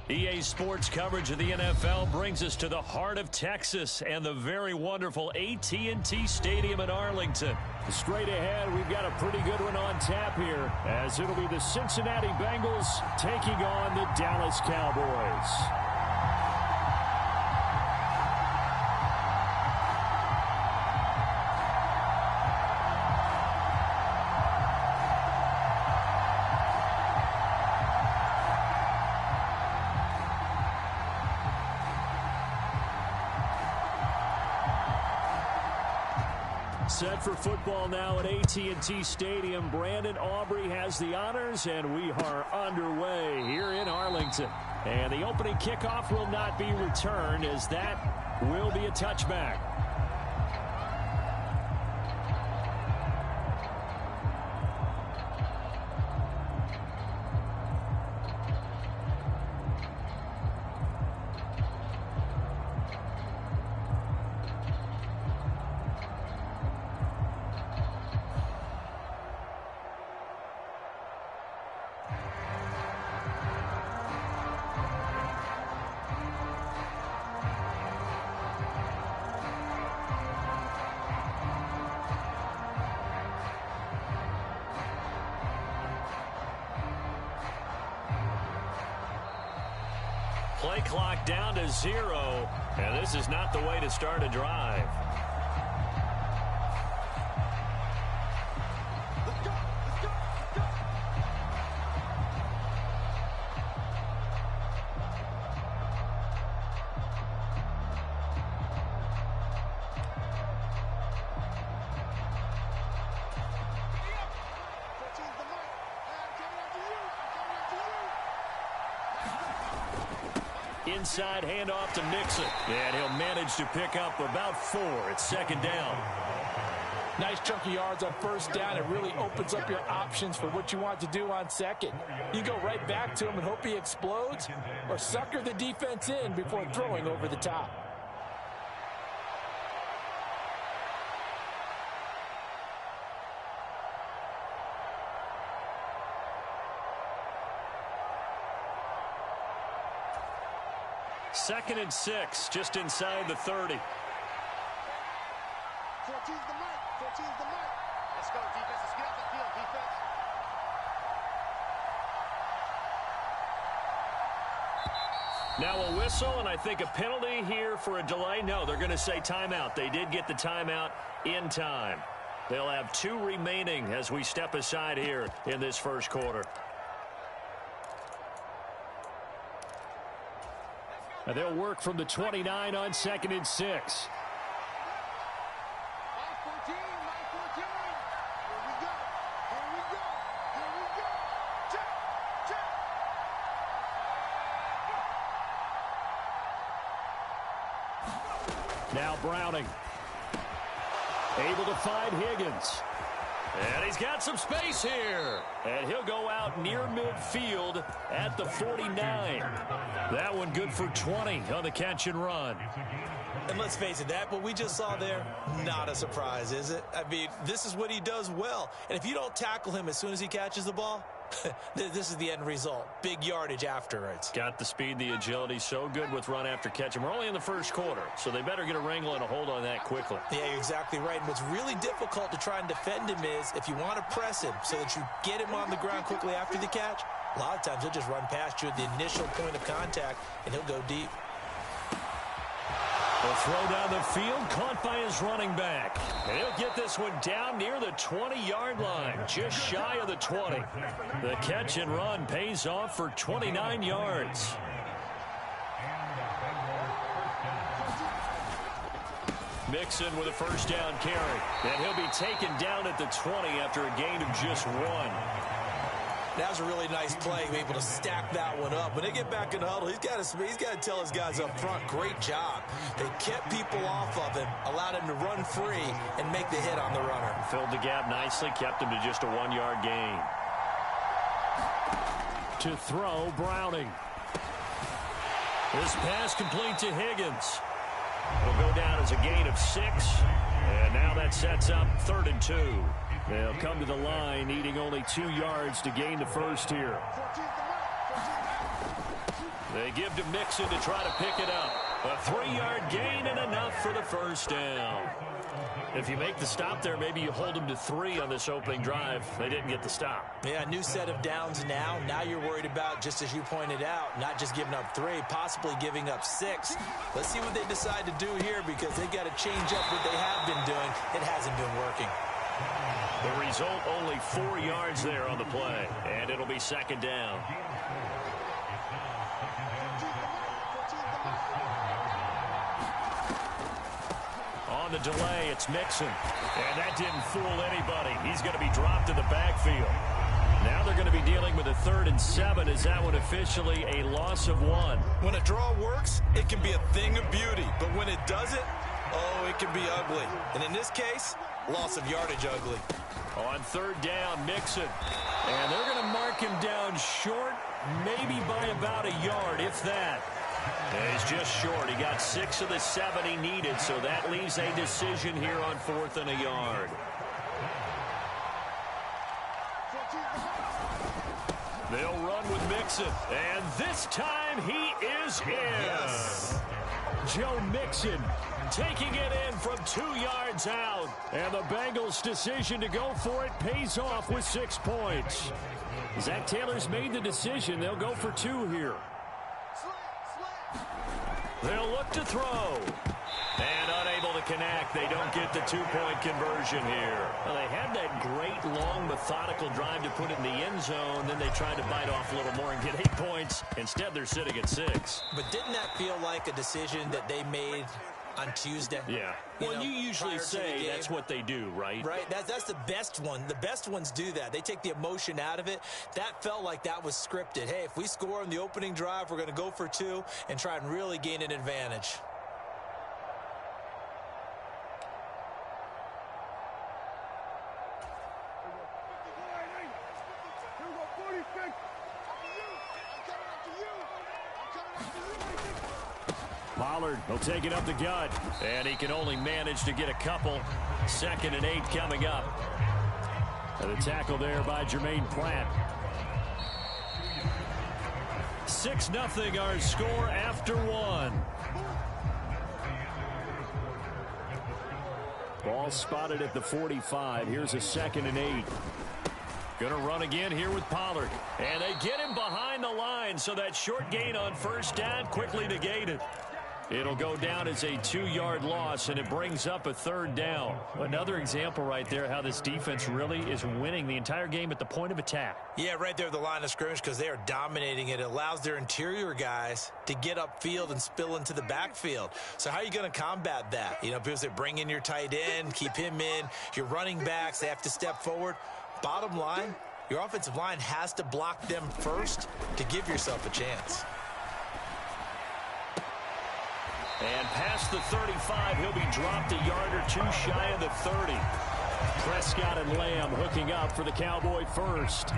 EA Sports coverage of the NFL brings us to the heart of Texas and the very wonderful AT&T Stadium in Arlington. Straight ahead, we've got a pretty good one on tap here, as it'll be the Cincinnati Bengals taking on the Dallas Cowboys. Set for football now at AT&T Stadium. Brandon Aubrey has the honors, and we are underway here in Arlington. And the opening kickoff will not be returned, as that will be a touchback. Play clock down to 0, and this is not the way to start a drive. Inside handoff to Mixon, and he'll manage to pick up about 4. It's second down. Nice chunky yards on first down. It really opens up your options for what you want to do on second. You go right back to him and hope he explodes, or sucker the defense in before throwing over the top. Second and 6, just inside the 30. 14's the mark. 14's the mark. Let's go, defense. Let's get off the field, defense. Now a whistle, and I think a penalty here for a delay. No, they're going to say timeout. They did get the timeout in time. They'll have 2 remaining as we step aside here in this first quarter. And they'll work from the 29 on second and 6. 5-14, 5-14. Here we go. Here we go. Here we go. Check, check. Now Browning. Able to find Higgins. And he's got some space here. And he'll go out near midfield at the 49. That one good for 20 on the catch and run. And let's face it, that what we just saw there, not a surprise, is it? I mean, this is what he does well. And if you don't tackle him as soon as he catches the ball, this is the end result. Big yardage afterwards. Got the speed, the agility, so good with run after catch. And we're only in the first quarter, so they better get a wrangle and a hold on that quickly. Yeah, you're exactly right. And what's really difficult to try and defend him is if you want to press him so that you get him on the ground quickly after the catch, a lot of times he'll just run past you at the initial point of contact, and he'll go deep. A throw down the field, caught by his running back. And he'll get this one down near the 20-yard line, just shy of the 20. The catch and run pays off for 29 yards. Mixon with a first down carry. And he'll be taken down at the 20 after a gain of just 1. That was a really nice play, able to stack that one up. When they get back in the huddle, he's got to tell his guys up front, great job. They kept people off of him, allowed him to run free and make the hit on the runner. Filled the gap nicely, kept him to just a 1-yard gain. To throw, Browning. This pass complete to Higgins. Will go down as a gain of 6. And now that sets up 3rd and 2. They'll come to the line, needing only 2 yards to gain the first here. They give to Mixon to try to pick it up. A 3-yard gain and enough for the first down. If you make the stop there, maybe you hold them to 3 on this opening drive. They didn't get the stop. Yeah, new set of downs now. Now you're worried about, just as you pointed out, not just giving up 3, possibly giving up 6. Let's see what they decide to do here, because they've got to change up what they have been doing. It hasn't been working. The result, only 4 yards there on the play, and it'll be second down. On the delay, it's Mixon. And that didn't fool anybody. He's going to be dropped in the backfield. Now they're going to be dealing with a 3rd and 7. Is that one officially a loss of 1? When a draw works, it can be a thing of beauty. But when it doesn't, oh, it can be ugly. And in this case, loss of yardage ugly. On 3rd down, Mixon. And they're going to mark him down short, maybe by about a yard, if that. And he's just short. He got 6 of the 7 he needed, so that leaves a decision here on 4th and a yard. They'll run with Mixon, and this time he is in. Yes. Joe Mixon taking it in from 2 yards out. And the Bengals' decision to go for it pays off with 6 points. Zach Taylor's made the decision. They'll go for 2 here. They'll look to throw. And unable to connect. They don't get the 2-point conversion here. Well, they had that great, long, methodical drive to put it in the end zone. Then they tried to bite off a little more and get 8 points. Instead, they're sitting at 6. But didn't that feel like a decision that they made on Tuesday? Yeah. Well, you usually say that's what they do, right? Right. That's the best one. The best ones do that. They take the emotion out of it. That felt like that was scripted. Hey, if we score on the opening drive, we're going to go for 2 and try and really gain an advantage. Pollard will take it up the gut. And he can only manage to get a couple. 2nd and 8 coming up. And the tackle there by Jermaine Pratt. 6-0 our score after 1. Ball spotted at the 45. Here's a 2nd and 8. Going to run again here with Pollard. And they get him behind the line, so that short gain on 1st down quickly negated. It'll go down as a 2-yard loss, and it brings up a 3rd down. Another example right there how this defense really is winning the entire game at the point of attack. Yeah, right there at the line of scrimmage, because they are dominating it. It allows their interior guys to get upfield and spill into the backfield. So how are you going to combat that? You know, people say bring in your tight end, keep him in. Your running backs, they have to step forward. Bottom line, your offensive line has to block them first to give yourself a chance. And past the 35, he'll be dropped a yard or 2 shy of the 30. Prescott and Lamb hooking up for the Cowboy first.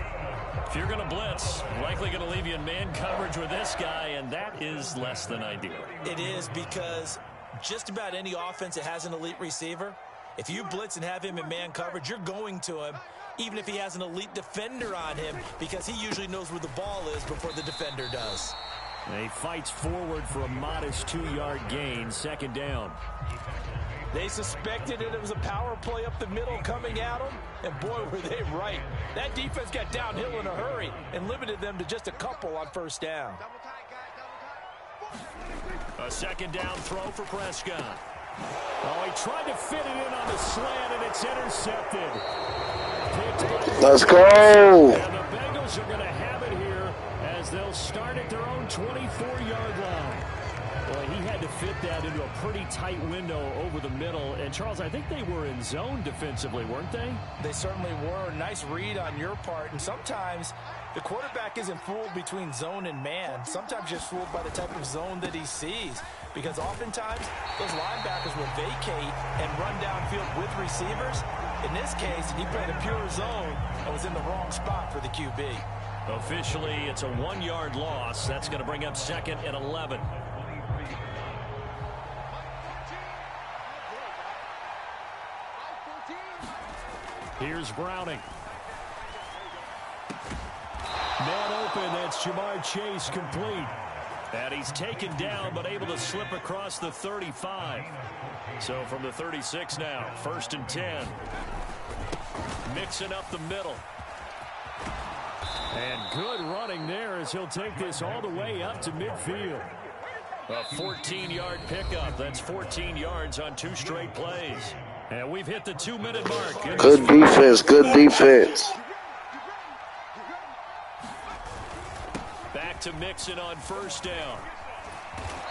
If you're going to blitz, likely going to leave you in man coverage with this guy, and that is less than ideal. It is, because just about any offense that has an elite receiver, if you blitz and have him in man coverage, you're going to him, even if he has an elite defender on him, because he usually knows where the ball is before the defender does. And he fights forward for a modest 2-yard gain, 2nd down. They suspected it was a power play up the middle coming at them, and boy, were they right. That defense got downhill in a hurry and limited them to just a couple on 1st down. A 2nd down throw for Prescott. Oh, he tried to fit it in on the slant, and it's intercepted. Let's go. And the Bengals are going to have it here as they'll start at their own 24-yard line. Boy, he had to fit that into a pretty tight window over the middle. And, Charles, I think they were in zone defensively, weren't they? They certainly were. Nice read on your part. And sometimes the quarterback isn't fooled between zone and man. Sometimes just fooled by the type of zone that he sees. Because oftentimes, those linebackers will vacate and run downfield with receivers. In this case, he played a pure zone and was in the wrong spot for the QB. Officially, it's a 1-yard loss. That's going to bring up 2nd and 11. Here's Browning. Man open, that's Jamar Chase complete. And he's taken down, but able to slip across the 35. So from the 36 now, 1st and 10. Mixing up the middle. And good running there as he'll take this all the way up to midfield. A 14-yard pickup. That's 14 yards on 2 straight plays. And we've hit the 2-minute mark. Good defense, good defense. Back to Mixon on 1st down.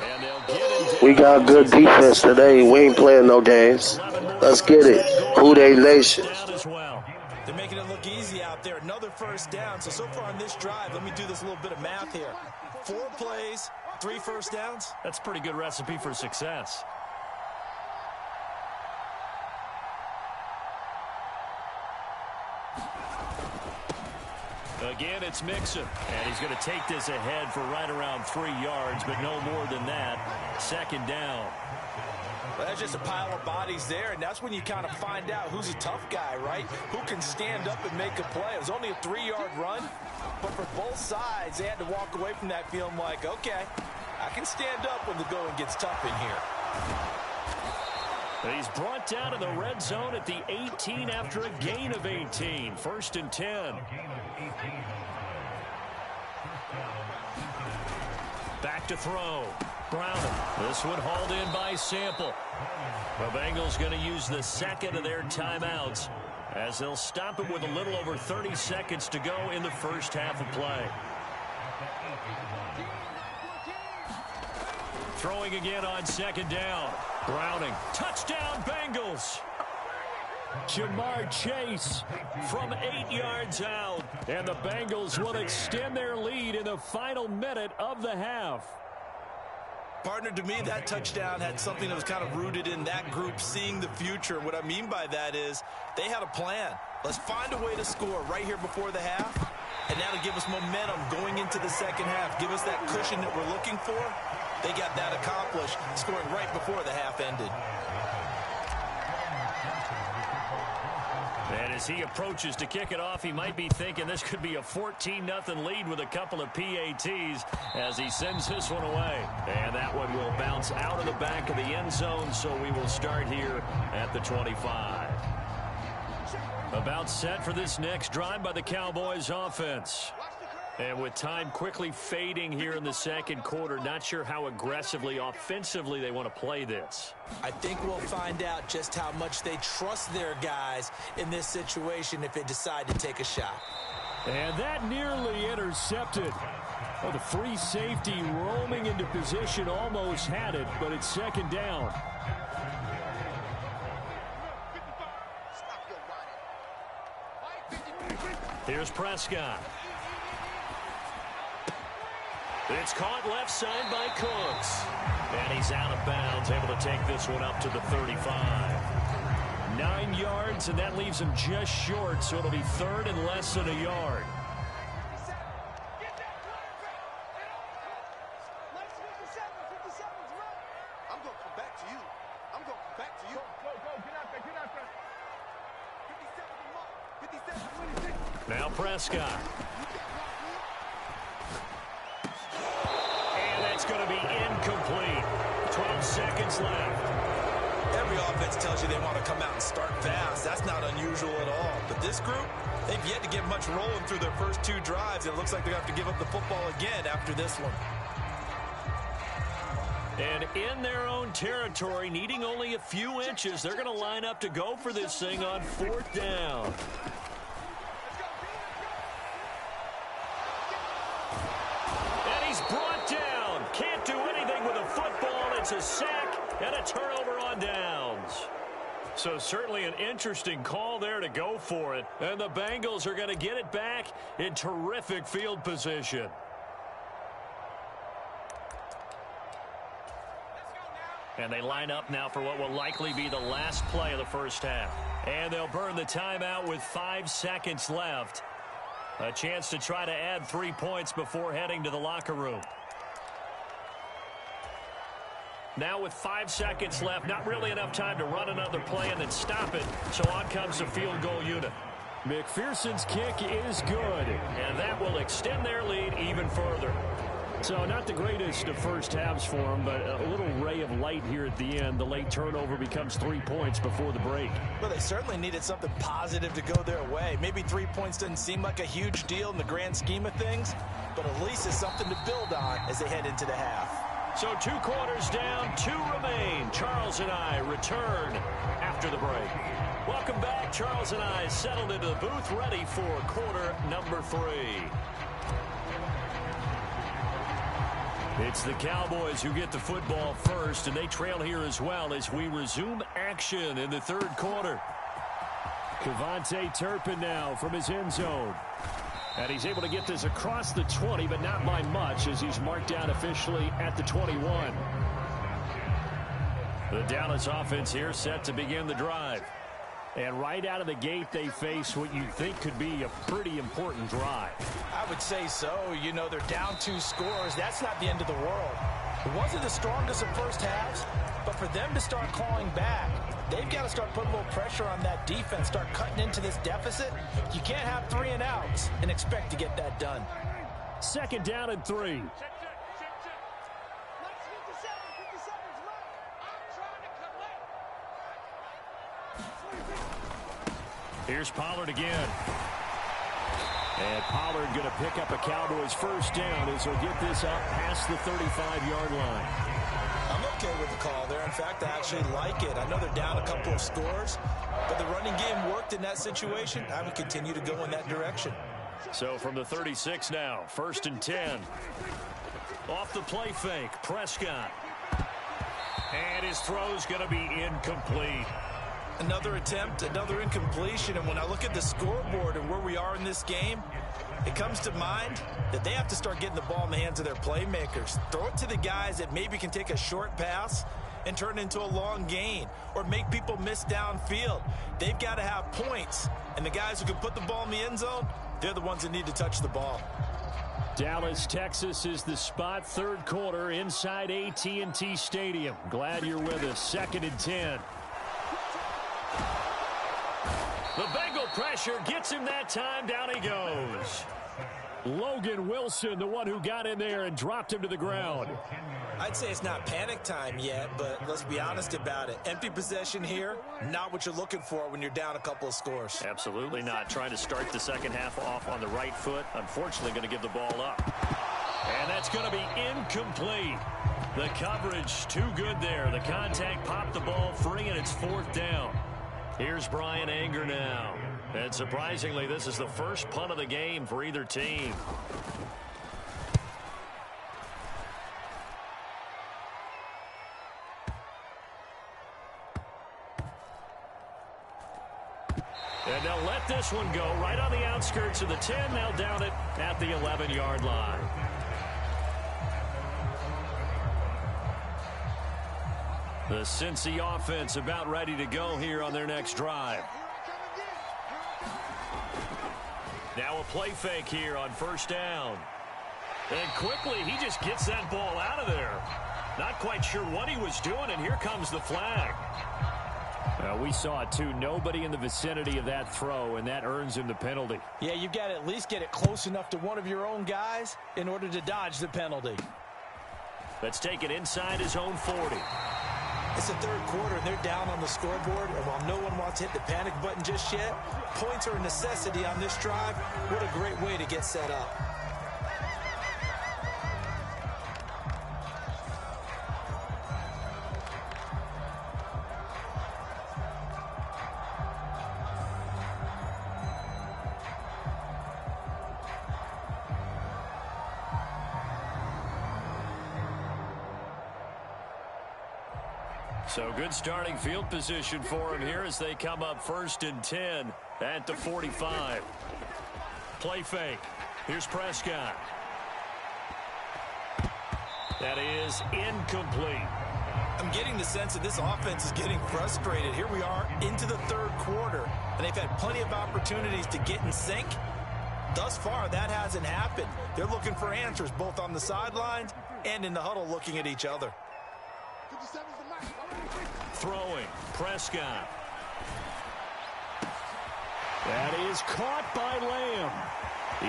And they'll get him down. We got good defense today. We ain't playing no games. Let's get it. Who they nation? They're making it look easy out there. Another 1st down. So far on this drive, let me do this little bit of math here. 4 plays, 3 1st downs. That's a pretty good recipe for success. Again, it's Mixon. And he's going to take this ahead for right around 3 yards, but no more than that. 2nd down. Well, that's just a pile of bodies there, and that's when you kind of find out who's a tough guy, right? Who can stand up and make a play. It was only a 3-yard run, but for both sides, they had to walk away from that feeling like, okay, I can stand up when the going gets tough in here. He's brought down in the red zone at the 18 after a gain of 18. 1st and 10. Back to throw. Brown. This one hauled in by Sample. The Bengals going to use the 2nd of their timeouts as they'll stop it with a little over 30 seconds to go in the 1st half of play. Throwing again on 2nd down. Browning. Touchdown, Bengals. Jamar Chase from 8 yards out. And the Bengals will extend their lead in the final minute of the half. Partner, to me, that touchdown had something that was kind of rooted in that group seeing the future. What I mean by that is they had a plan. Let's find a way to score right here before the half, and that'll give us momentum going into the 2nd half. Give us that cushion that we're looking for. They got that accomplished, scoring right before the half ended. And as he approaches to kick it off, he might be thinking this could be a 14-0 lead with a couple of PATs as he sends this one away. And that one will bounce out of the back of the end zone, so we will start here at the 25. About set for this next drive by the Cowboys offense. And with time quickly fading here in the 2nd quarter, not sure how aggressively, offensively they want to play this. I think we'll find out just how much they trust their guys in this situation if they decide to take a shot. And that nearly intercepted. Well, the free safety roaming into position almost had it, but it's 2nd down. Here's Prescott. It's caught left side by Cooks. And he's out of bounds, able to take this one up to the 35. 9 yards, and that leaves him just short, so it'll be 3rd and less than a yard. I'm going to come back to you. I'm going to come back to you. Go, get out there, get out there. 57, 56. Now Prescott. It's going to be incomplete. 12 seconds left. Every offense tells you they want to come out and start fast. That's not unusual at all. But this group, they've yet to get much rolling through their first 2 drives. It looks like they're going to have to give up the football again after this one. And in their own territory, needing only a few inches, they're going to line up to go for this thing on 4th down. And he's brought down. Can't do anything with a football. It's a sack and a turnover on downs. So certainly an interesting call there to go for it. And the Bengals are going to get it back in terrific field position. And they line up now for what will likely be the last play of the first half. And they'll burn the timeout with 5 seconds left. A chance to try to add 3 points before heading to the locker room. Now with 5 seconds left, not really enough time to run another play and then stop it. So on comes the field goal unit. McPherson's kick is good, and that will extend their lead even further. So not the greatest of first halves for him, but a little ray of light here at the end. The late turnover becomes 3 points before the break. Well, they certainly needed something positive to go their way. Maybe 3 points doesn't seem like a huge deal in the grand scheme of things, but at least it's something to build on as they head into the half. So 2 quarters down, 2 remain. Charles and I return after the break. Welcome back. Charles and I settled into the booth, ready for quarter number 3. It's the Cowboys who get the football first, and they trail here as well as we resume action in the third quarter. Kevontae Turpin now from his end zone. And he's able to get this across the 20, but not by much as he's marked down officially at the 21. The Dallas offense here set to begin the drive. And right out of the gate, they face what you think could be a pretty important drive. I would say so. You know, they're down 2 scores. That's not the end of the world. It wasn't the strongest of first halves, but for them to start clawing back, they've got to start putting a little pressure on that defense, start cutting into this deficit. You can't have 3 and outs and expect to get that done. 2nd down and 3. Here's Pollard again. And Pollard going to pick up a Cowboys first down as he'll get this up past the 35-yard line. I'm okay with the call there. In fact, I actually like it. I know they're down a couple of scores, but the running game worked in that situation. I would continue to go in that direction. So from the 36 now, 1st and 10. Off the play fake, Prescott. And his throw's going to be incomplete. Another attempt, another incompletion, and when I look at the scoreboard and where we are in this game, it comes to mind that they have to start getting the ball in the hands of their playmakers. Throw it to the guys that maybe can take a short pass and turn it into a long gain or make people miss downfield. They've got to have points, and the guys who can put the ball in the end zone, they're the ones that need to touch the ball. Dallas, Texas is the spot. 3rd quarter inside AT&T Stadium. Glad you're with us. 2nd and 10. The Bengal pressure gets him that time. Down he goes. Logan Wilson, the one who got in there and dropped him to the ground. I'd say it's not panic time yet, but let's be honest about it. Empty possession here, not what you're looking for when you're down a couple of scores. Absolutely not. Trying to start the second half off on the right foot. Unfortunately, going to give the ball up. And that's going to be incomplete. The coverage too good there. The contact popped the ball free, and it's 4th down. Here's Brian Anger now. And surprisingly, this is the first punt of the game for either team. And they'll let this one go right on the outskirts of the 10. They'll down it at the 11-yard line. The Cincy offense about ready to go here on their next drive. Now a play fake here on 1st down. And quickly, he just gets that ball out of there. Not quite sure what he was doing, and here comes the flag. We saw it, too. Nobody in the vicinity of that throw, and that earns him the penalty. Yeah, you've got to at least get it close enough to one of your own guys in order to dodge the penalty. Let's take it inside his own 40. It's the 3rd quarter, and they're down on the scoreboard. And while no one wants to hit the panic button just yet, points are a necessity on this drive. What a great way to get set up. So good starting field position for him here as they come up 1st and 10 at the 45. Play fake. Here's Prescott. That is incomplete. I'm getting the sense that this offense is getting frustrated. Here we are into the 3rd quarter, and they've had plenty of opportunities to get in sync. Thus far, that hasn't happened. They're looking for answers both on the sidelines and in the huddle looking at each other. Throwing, Prescott. That is caught by Lamb.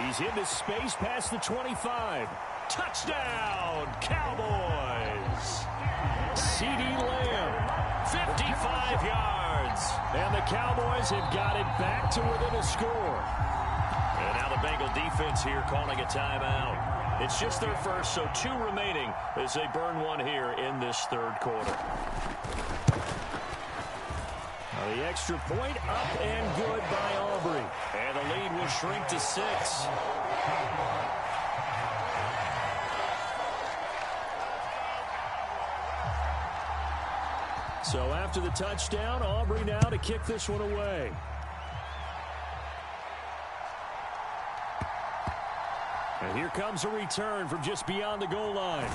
He's into space past the 25. Touchdown, Cowboys. C.D. Lamb, 55 yards. And the Cowboys have got it back to within a score. And now the Bengal defense here calling a timeout. It's just their first, so 2 remaining as they burn one here in this third quarter. Now the extra point up and good by Aubrey. And the lead will shrink to 6. So after the touchdown, Aubrey now to kick this one away. And here comes a return from just beyond the goal line.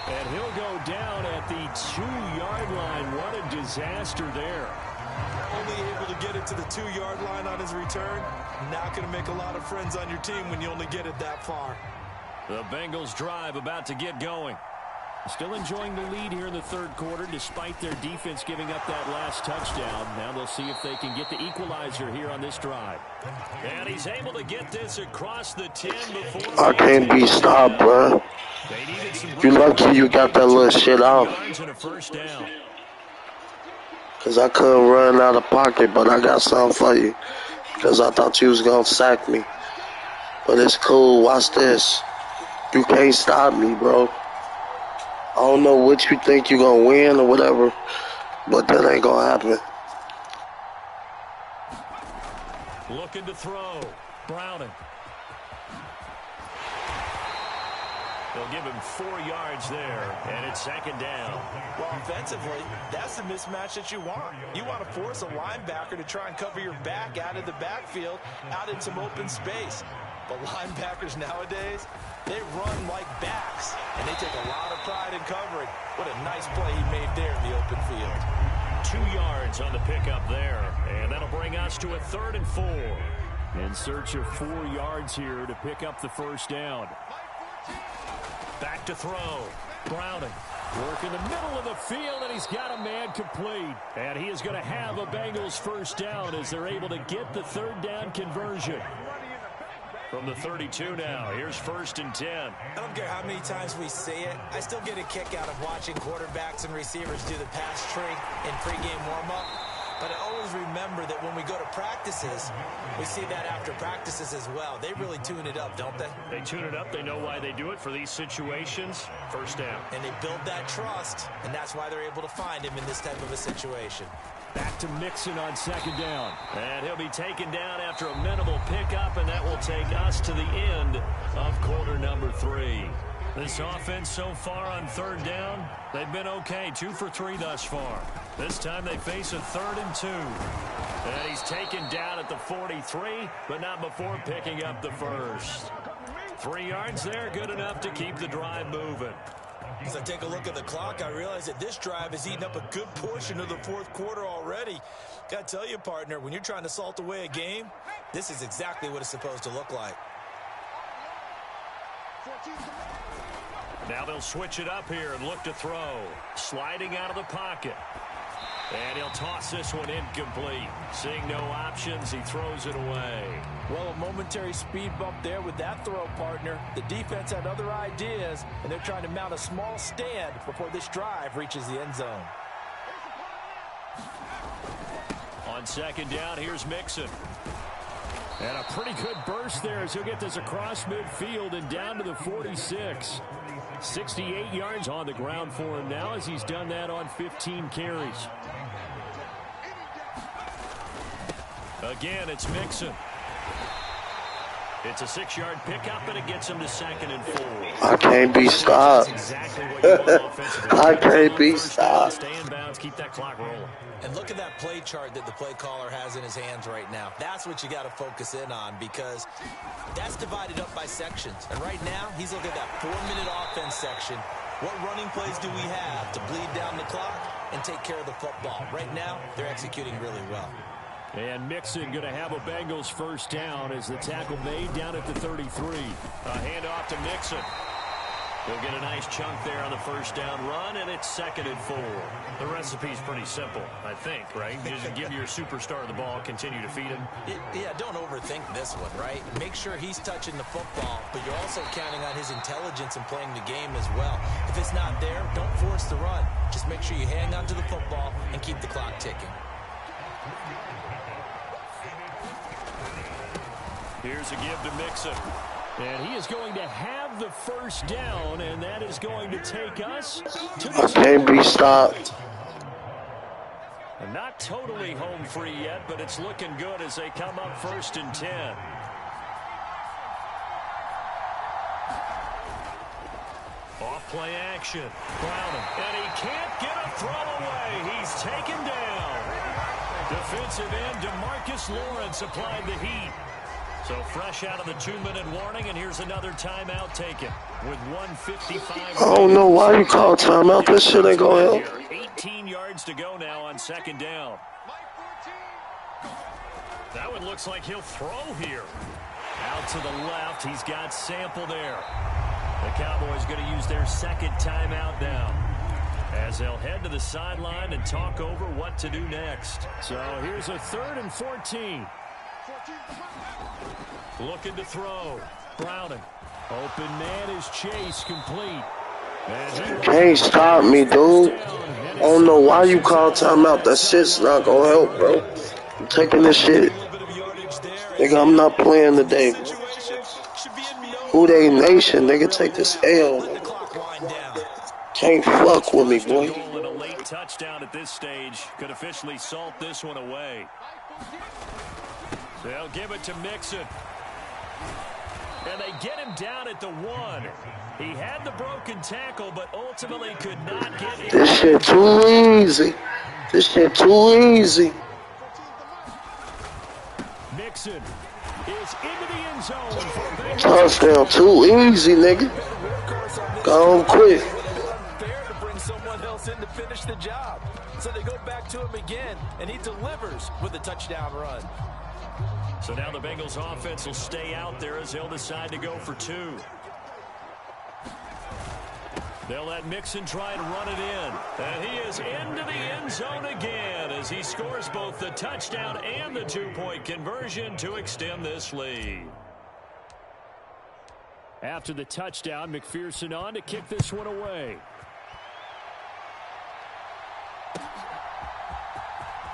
And he'll go down at the 2-yard line. What a disaster there. Only able to get it to the 2-yard line on his return. Not going to make a lot of friends on your team when you only get it that far. The Bengals drive about to get going. Still enjoying the lead here in the third quarter despite their defense giving up that last touchdown. Now they'll see if they can get the equalizer here on this drive. And he's able to get this across the 10 before. I can't be stopped, bro. You lucky you got that little shit out. Because I couldn't run out of pocket, but I got something for you. Because I thought you was going to sack me. But it's cool. Watch this. You can't stop me, bro. I don't know what you think you're going to win or whatever, but that ain't going to happen. Looking to throw. Browning. They'll give him 4 yards there, and it's second down. Well, offensively, that's the mismatch that you want. You want to force a linebacker to try and cover your back out of the backfield, out in some open space. But linebackers nowadays, they run like backs, and they take a lot of pride in covering. What a nice play he made there in the open field. 2 yards on the pickup there, and that'll bring us to a 3rd and 4. In search of 4 yards here to pick up the first down. Back to throw. Browning. Work in the middle of the field, and he's got a man complete. And he is going to have a Bengals first down as they're able to get the 3rd down conversion. From the 32 now, here's 1st and 10. I don't care how many times we say it, I still get a kick out of watching quarterbacks and receivers do the pass tree in pregame warm-up. But I always remember that when we go to practices, we see that after practices as well. They really tune it up, don't they? They tune it up. They know why they do it for these situations. First down. And they build that trust, and that's why they're able to find him in this type of a situation. Back to Mixon on 2nd down. And he'll be taken down after a minimal pickup, and that will take us to the end of quarter number 3. This offense so far on 3rd down, they've been okay. 2 for 3 thus far. This time they face a 3rd and 2. And he's taken down at the 43, but not before picking up the first. 3 yards there, good enough to keep the drive moving. As I take a look at the clock, I realize that this drive has eaten up a good portion of the 4th quarter already. Got to tell you, partner, when you're trying to salt away a game, this is exactly what it's supposed to look like. Now they'll switch it up here and look to throw. Sliding out of the pocket. And he'll toss this one incomplete. Seeing no options, he throws it away. Well, a momentary speed bump there with that throw, partner. The defense had other ideas, and they're trying to mount a small stand before this drive reaches the end zone. On 2nd down, here's Mixon. And a pretty good burst there as he'll get this across midfield and down to the 46. 68 yards on the ground for him now as he's done that on 15 carries. Again, it's Mixon. It's a 6-yard pickup, and it gets him to 2nd and 4. I can't be stopped. Exactly what you want offensively. I can't be stopped. Stay in bounds, keep that clock rolling. And look at that play chart that the play caller has in his hands right now. That's what you got to focus in on, because that's divided up by sections. And right now, he's looking at that 4-minute offense section. What running plays do we have to bleed down the clock and take care of the football? Right now, they're executing really well. And Mixon going to have a Bengals first down as the tackle made down at the 33. A handoff to Mixon. He'll get a nice chunk there on the first down run, and it's 2nd and 4. The recipe's pretty simple, I think, right? You just give your superstar the ball, continue to feed him. Yeah, don't overthink this one, right? Make sure he's touching the football, but you're also counting on his intelligence in playing the game as well. If it's not there, don't force the run. Just make sure you hang on to the football and keep the clock ticking. Here's a give to Mixon. And he is going to have the first down, and that is going to take us to the... I can't be stopped. And not totally home free yet, but it's looking good as they come up 1st and 10. Off play action. Browning. And he can't get a throw away. He's taken down. Defensive end DeMarcus Lawrence applied the heat. So fresh out of the 2-minute warning, and here's another timeout taken with 1:55. I don't know why you call timeout. This shit ain't gonna help. 18 yards to go now on 2nd down. That one looks like he'll throw here. Out to the left, he's got Sample there. The Cowboys going to use their 2nd timeout now, as they'll head to the sideline and talk over what to do next. So here's a 3rd and 14. Looking to throw. Browning. Open man is Chase, complete. Can't stop me, dude. I don't know why you call timeout. That shit's not gonna help, bro. I'm taking this shit. Nigga, I'm not playing today, bro. Who they nation? Nigga, take this L. Can't fuck with me, boy. A late touchdown at this stage could officially salt this one away. They'll give it to Mixon. And they get him down at the 1. He had the broken tackle, but ultimately could not get it. This shit too easy. This shit too easy. Mixon is into the end zone for a touchdown. Too easy, nigga. Go on quick. Unfair to bring someone else in to finish the job. So they go back to him again, and he delivers with a touchdown run. So now the Bengals offense will stay out there as they'll decide to go for 2. They'll let Mixon try and run it in. And he is into the end zone again as he scores both the touchdown and the 2-point conversion to extend this lead. After the touchdown, McPherson on to kick this one away.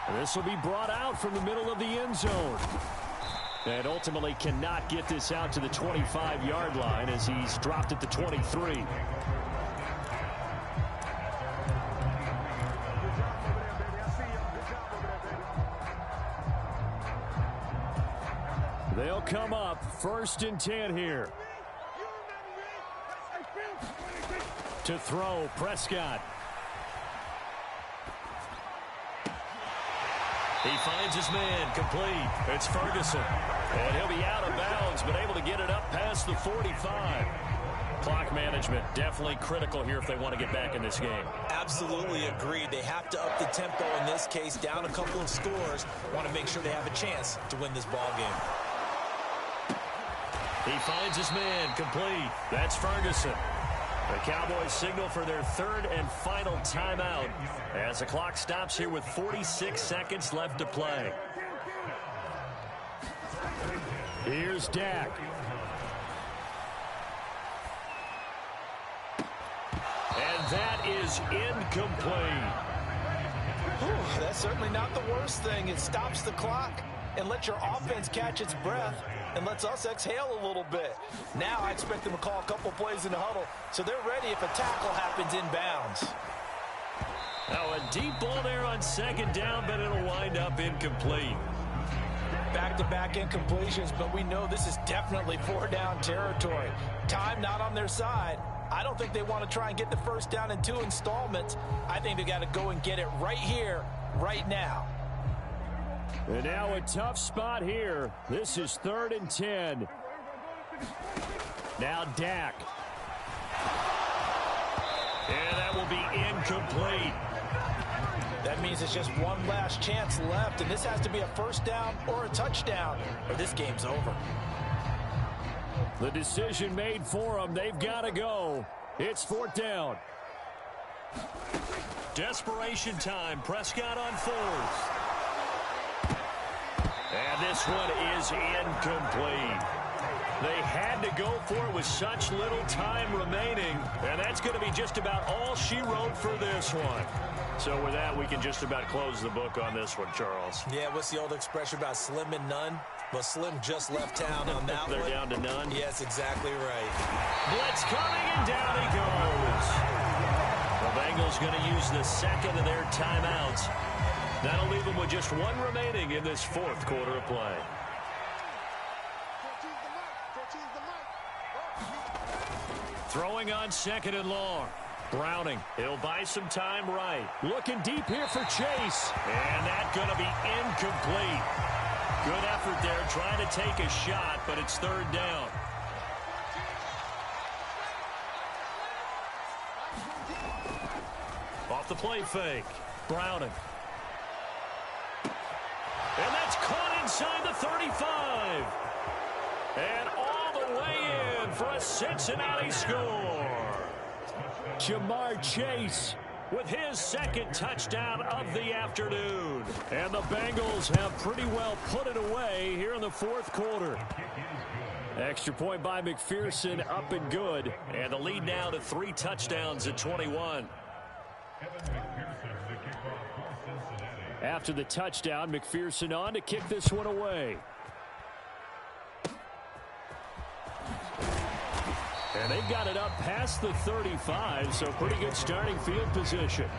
And this will be brought out from the middle of the end zone. And ultimately cannot get this out to the 25-yard line as he's dropped at the 23. They'll come up 1st and 10 here. To throw, Prescott. He finds his man, complete. It's Ferguson. And he'll be out of bounds, but able to get it up past the 45. Clock management definitely critical here if they want to get back in this game. Absolutely agreed. They have to up the tempo in this case, down a couple of scores. Want to make sure they have a chance to win this ball game. He finds his man, complete. That's Ferguson. The Cowboys signal for their 3rd and final timeout as the clock stops here with 46 seconds left to play. Here's Dak. And that is incomplete. Whew, that's certainly not the worst thing. It stops the clock and lets your offense catch its breath and lets us exhale a little bit. Now I expect them to call a couple plays in the huddle so they're ready if a tackle happens inbounds. Now a deep ball there on 2nd down, but it'll wind up incomplete. Back-to-back incompletions, but we know this is definitely 4-down territory. Time not on their side. I don't think they want to try and get the first down in 2 installments. I think they got to go and get it right here, right now. And now a tough spot here. This is 3rd and 10. Now Dak. And that will be incomplete. That means it's just one last chance left, and this has to be a first down or a touchdown, or this game's over. The decision made for them. They've got to go. It's 4th down. Desperation time. Prescott on 4th. And this one is incomplete. They had to go for it with such little time remaining, and that's going to be just about all she wrote for this one. So with that, we can just about close the book on this one, Charles. Yeah, what's the old expression about slim and none? Well, Slim just left town on that They're one. down to none. Yes, exactly right. Blitz coming, and down he goes. The Bengals going to use the second of their timeouts. That'll leave them with just one remaining in this 4th quarter of play. Throwing on 2nd and long. Browning, he'll buy some time right. Looking deep here for Chase. And that's going to be incomplete. Good effort there, trying to take a shot, but it's 3rd down. Off the play fake. Browning. And that's caught inside the 35. And all the way in for a Cincinnati score. Jamar Chase with his 2nd touchdown of the afternoon. And the Bengals have pretty well put it away here in the 4th quarter. Extra point by McPherson, up and good. And the lead now to 3 touchdowns at 21. After the touchdown, McPherson on to kick this one away. And they've got it up past the 35, so pretty good starting field position.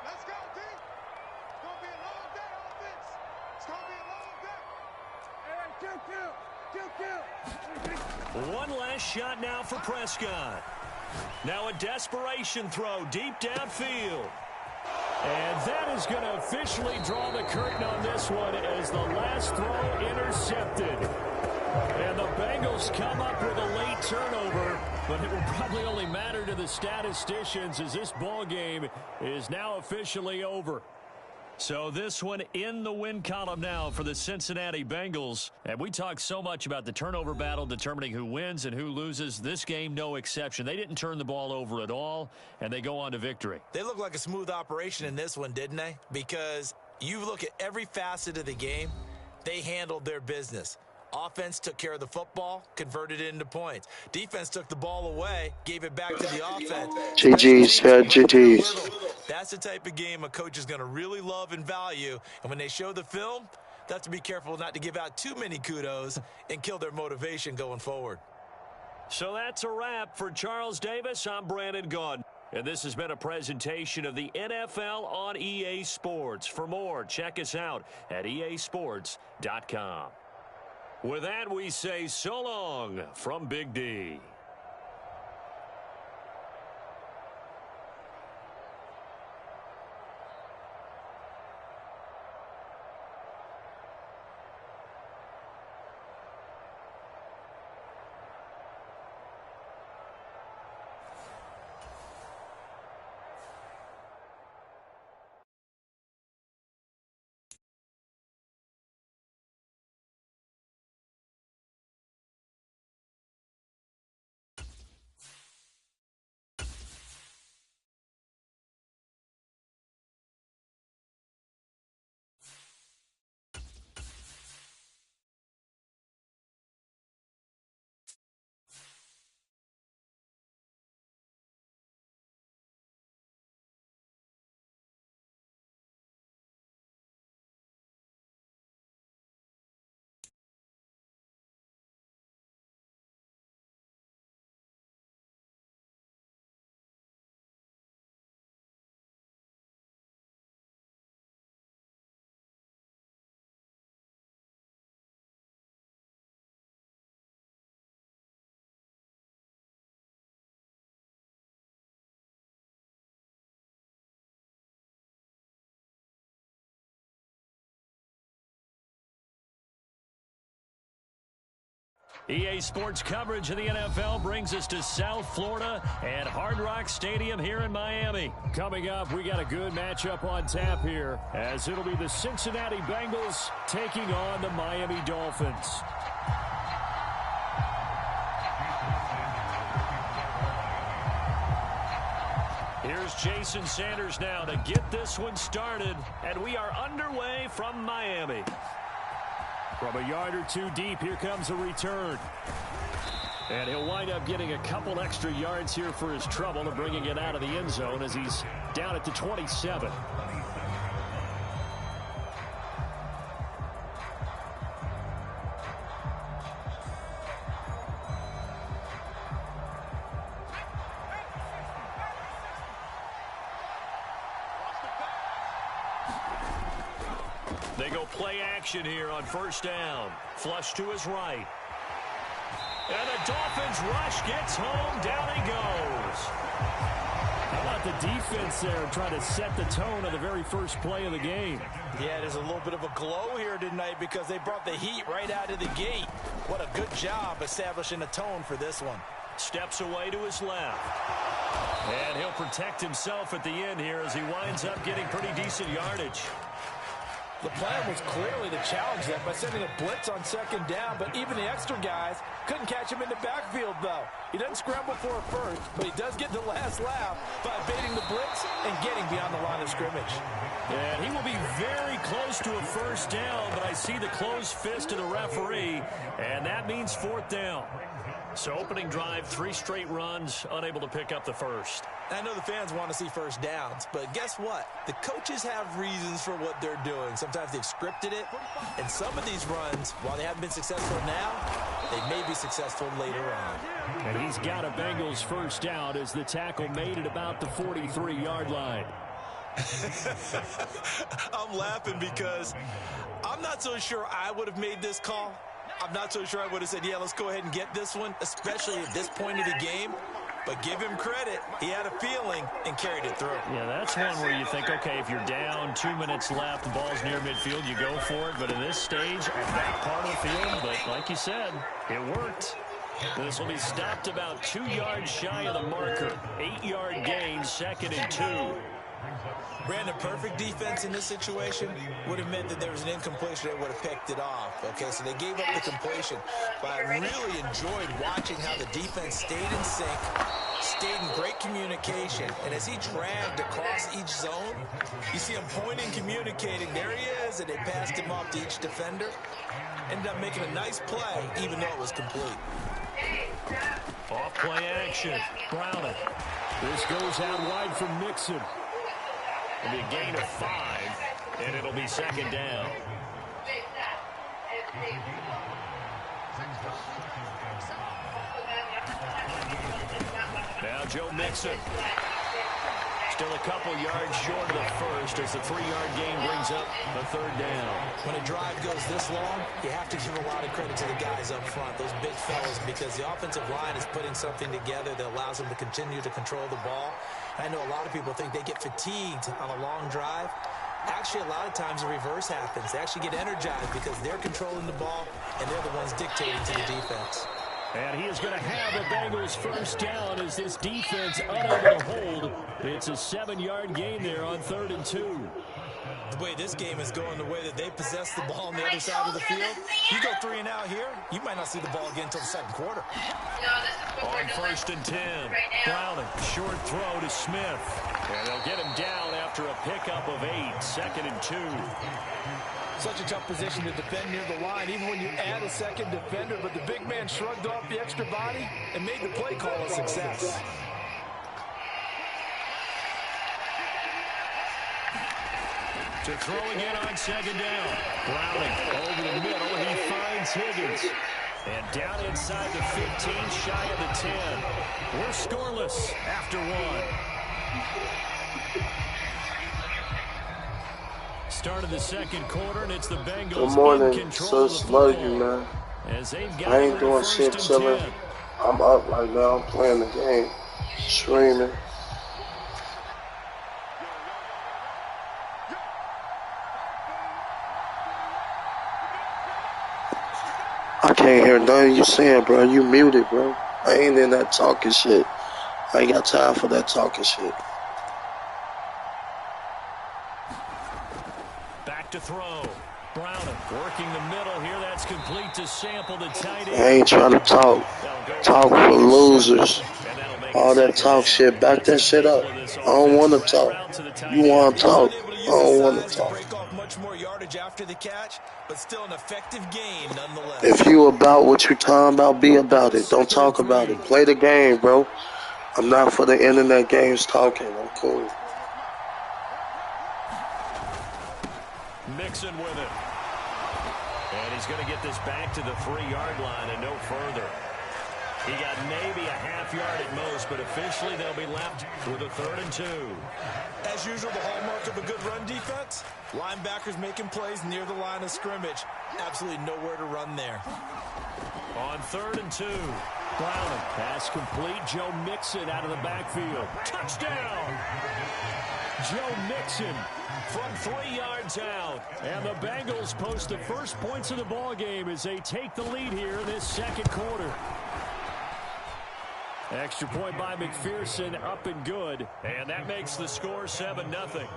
Let's go, D. It's going to be a long day on this. It's going to be a long day. Hey, One last shot now for Prescott. Now a desperation throw deep downfield. And that is going to officially draw the curtain on this one as the last throw intercepted. And the Bengals come up with a late turnover, but it will probably only matter to the statisticians as this ball game is now officially over. So this one in the win column now for the Cincinnati Bengals. And we talk so much about the turnover battle determining who wins and who loses. This game, no exception. They didn't turn the ball over at all, and they go on to victory. They look like a smooth operation in this one, didn't they? Because you look at every facet of the game, they handled their business. Offense took care of the football, converted it into points. Defense took the ball away, gave it back to the offense. GG's, GG's. That's the type of game a coach is going to really love and value. And when they show the film, they have to be careful not to give out too many kudos and kill their motivation going forward. So that's a wrap for Charles Davis. I'm Brandon Gaudin. And this has been a presentation of the NFL on EA Sports. For more, check us out at easports.com. With that, we say so long from Big D. EA Sports coverage of the NFL brings us to South Florida at Hard Rock Stadium here in Miami. Coming up, we got a good matchup on tap here, as it'll be the Cincinnati Bengals taking on the Miami Dolphins. Here's Jason Sanders now to get this one started, and we are underway from Miami. From a yard or two deep, here comes a return. And he'll wind up getting a couple extra yards here for his trouble and bringing it out of the end zone as he's down at the 27. They go play action here on first down. Flush to his right. And the Dolphins rush gets home. Down he goes. How about the defense there trying to set the tone of the very first play of the game? Yeah, there's a little bit of a glow here tonight because they brought the heat right out of the gate. What a good job establishing a tone for this one. Steps away to his left. And he'll protect himself at the end here as he winds up getting pretty decent yardage. The plan was clearly to challenge them by sending a blitz on second down, but even the extra guys couldn't catch him in the backfield, though. He doesn't scramble for a first, but he does get the last laugh by evading the blitz and getting beyond the line of scrimmage. And he will be very close to a first down, but I see the closed fist of the referee, and that means fourth down. So opening drive, 3 straight runs, unable to pick up the first. I know the fans want to see first downs, but guess what? The coaches have reasons for what they're doing. Sometimes they've scripted it, and some of these runs, while they haven't been successful now, they may be successful later on. And he's got a Bengals first down as the tackle made at about the 43-yard line. I'm laughing because I'm not so sure I would have made this call. I'm not so sure I would have said, yeah, let's go ahead and get this one, especially at this point of the game. But give him credit. He had a feeling and carried it through. Yeah, that's one where you think, okay, if you're down, 2 minutes left, the ball's near midfield, you go for it. But in this stage, at that part of the field, but like you said, it worked. This will be stopped about 2 yards shy of the marker. 8-yard gain, 2nd and 2. Brandon, perfect defense in this situation would have meant that there was an incompletion. They would have picked it off. Okay, so they gave up the completion. But I really enjoyed watching how the defense stayed in sync, stayed in great communication. And as he dragged across each zone, you see him pointing, communicating. There he is, and they passed him off to each defender. Ended up making a nice play, even though it was complete. Off play action. Browning. This goes out wide from Mixon. It'll be a gain of 5, and it'll be 2nd down. Now Joe Mixon. Still a couple yards short of the first as the 3-yard gain brings up the 3rd down. When a drive goes this long, you have to give a lot of credit to the guys up front, those big fellas, because the offensive line is putting something together that allows them to continue to control the ball. I know a lot of people think they get fatigued on a long drive. Actually, a lot of times the reverse happens. They actually get energized because they're controlling the ball, and they're the ones dictating to the defense. And he is going to have a Bengals first down as this defense unable to hold. It's a 7-yard gain there on 3rd and 2. The way this game is going, the way that they possess the ball on the other side of the field, you go 3 and out here, you might not see the ball again until the 2nd quarter. On 1st and 10, Browning, short throw to Smith. And they'll get him down after a pickup of 8, 2nd and 2. Such a tough position to defend near the line, even when you add a second defender, but the big man shrugged off the extra body and made the play call a success. To throw again on 2nd down. Browning over the middle. He finds Higgins. And down inside the 15, shy of the 10. We're scoreless after 1. Start of the 2nd quarter, and it's the Bengals. Good morning. In control So of the slow, football. you man. As they've got I ain't doing shit, chilling. I'm up right now. I'm playing the game, streaming. I can't can't hear nothing you saying, bro. You muted, bro. I ain't in that talking shit. I ain't got time for that talking shit. Back to throw. Browning working the middle here. That's complete to Sample, the tight end. I ain't trying to talk. Talk for losers. All that talk shit, back that shit up. I don't want to talk. You want to talk. I don't want to talk. Break off much more yardage after the catch, but still an effective gain nonetheless. If you about what you talking about, be about it. Don't talk about it. Play the game, bro. I'm not for the internet games talking. I'm cool. Mixon with it. And he's going to get this back to the 3-yard line and no further. He got maybe a half yard at most, but officially they'll be left with a 3rd and 2. As usual, the hallmark of a good run defense, linebackers making plays near the line of scrimmage. Absolutely nowhere to run there. On 3rd and 2, Browning. Pass complete. Joe Mixon out of the backfield. Touchdown! Joe Mixon from 3 yards out. And the Bengals post the first points of the ball game as they take the lead here in this second quarter. Extra point by McPherson, up and good. And that makes the score 7-0.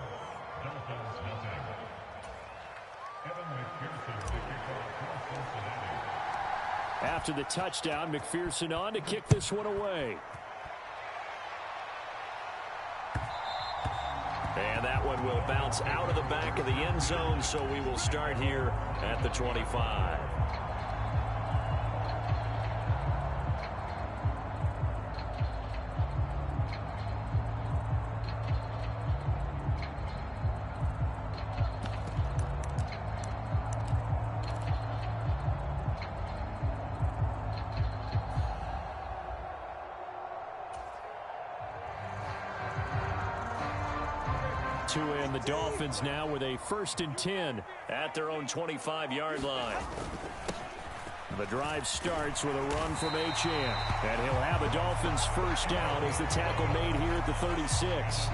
After the touchdown, McPherson on to kick this one away. And that one will bounce out of the back of the end zone, so we will start here at the 25. And the Dolphins now with a 1st and 10 at their own 25-yard line. The drive starts with a run from Achane, and he'll have a Dolphins first down as the tackle made here at the 36.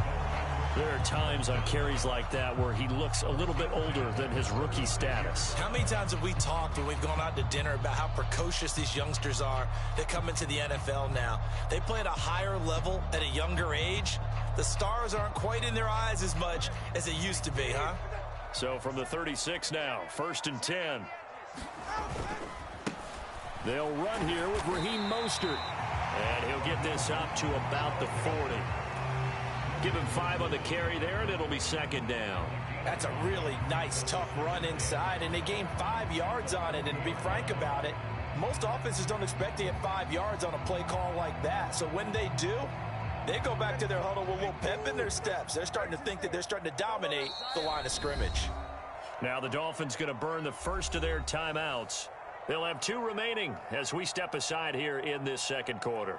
There are times on carries like that where he looks a little bit older than his rookie status. How many times have we talked when we've gone out to dinner about how precocious these youngsters are that come into the NFL now? They play at a higher level at a younger age. The stars aren't quite in their eyes as much as it used to be, huh? So from the 36 now, 1st and 10. They'll run here with Raheem Mostert. And he'll get this up to about the 40. Give him 5 on the carry there, and it'll be 2nd down. That's a really nice, tough run inside, and they gained 5 yards on it. And to be frank about it, most offenses don't expect to get 5 yards on a play call like that. So when they do, they go back to their huddle with a little pep in their steps. They're starting to think that they're starting to dominate the line of scrimmage. Now the Dolphins going to burn the first of their timeouts. They'll have 2 remaining as we step aside here in this second quarter.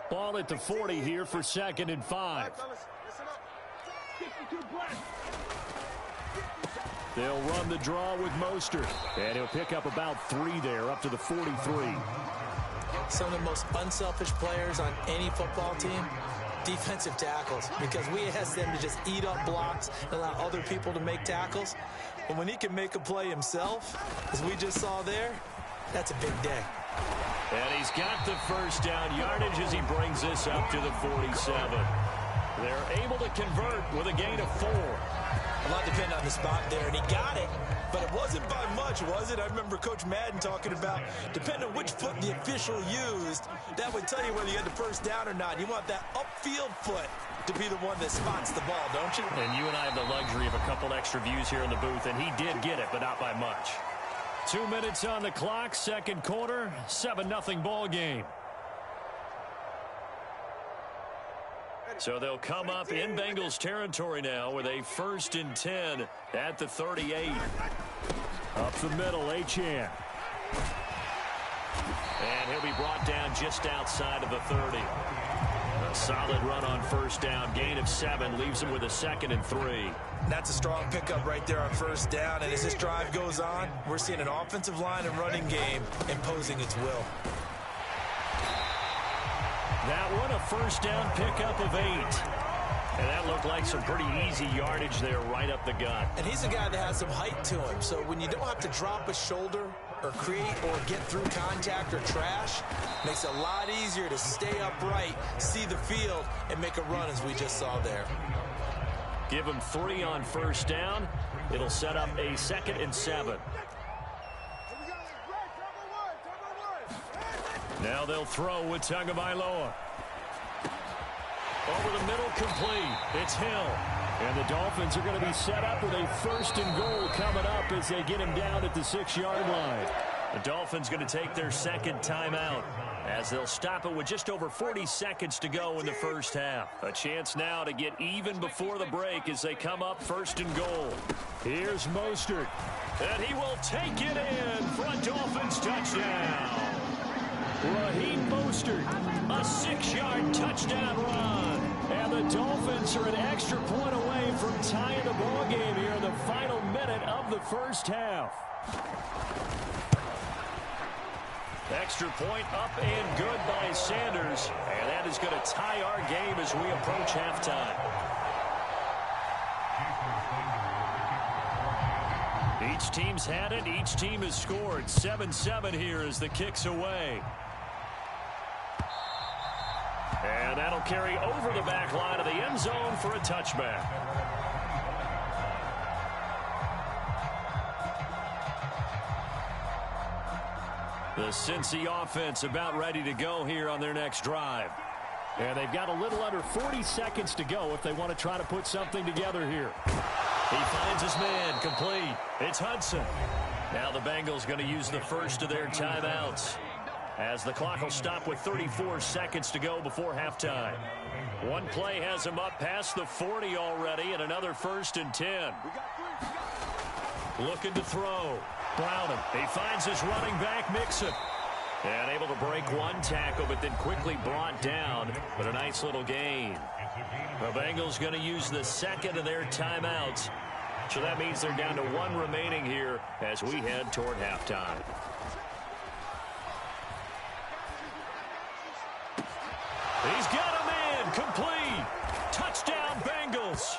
Ball at the 40 here for 2nd and 5. They'll run the draw with Mostert, and he'll pick up about 3 there, up to the 43. Some of the most unselfish players on any football team, defensive tackles, because we ask them to just eat up blocks and allow other people to make tackles. But when he can make a play himself, as we just saw there, that's a big day. And he's got the first down yardage as he brings this up to the 47. They're able to convert with a gain of 4. A lot depended on the spot there, and he got it, but it wasn't by much, was it? I remember Coach Madden talking about, depending on which foot the official used, that would tell you whether you had the first down or not. You want that upfield foot to be the one that spots the ball, don't you? And you and I have the luxury of a couple extra views here in the booth, and he did get it, but not by much. 2 minutes on the clock, second quarter, 7-0 ball game. So they'll come up in Bengals territory now with a 1st and 10 at the 38. Up the middle, Achane. And he'll be brought down just outside of the 30. Solid run on first down. Gain of 7 leaves him with a 2nd and 3. That's a strong pickup right there on first down. And as this drive goes on, we're seeing an offensive line and running game imposing its will. That one, a first down pickup of 8. And that looked like some pretty easy yardage there right up the gut. And he's a guy that has some height to him. So when you don't have to drop a shoulder or create or get through contact or trash, makes it a lot easier to stay upright, see the field, and make a run as we just saw there. Give him 3 on first down. It'll set up a 2nd and 7. Now they'll throw with Tagovailoa. Over the middle, complete. It's Hill. And the Dolphins are going to be set up with a 1st and goal coming up as they get him down at the 6-yard line. The Dolphins going to take their 2nd timeout as they'll stop it with just over 40 seconds to go in the first half. A chance now to get even before the break as they come up 1st and goal. Here's Mostert. And he will take it in for a Dolphins touchdown. Raheem Mostert, a 6-yard touchdown run. And the Dolphins are an extra point away from tying the ball game here in the final minute of the first half. Extra point up and good by Sanders. And that is going to tie our game as we approach halftime. Each team's had it. Each team has scored. 7-7 here as the kick's away. And that'll carry over the back line of the end zone for a touchback. The Cincy offense about ready to go here on their next drive. And they've got a little under 40 seconds to go if they want to try to put something together here. He finds his man, complete. It's Hudson. Now the Bengals going to use the first of their timeouts, as the clock will stop with 34 seconds to go before halftime. One play has him up past the 40 already, and another 1st and 10. Looking to throw. Brownham. He finds his running back, Mixon. And able to break one tackle, but then quickly brought down. But a nice little gain. The Bengals going to use the 2nd of their timeouts. So that means they're down to 1 remaining here as we head toward halftime. He's got a man, complete. Touchdown, Bengals.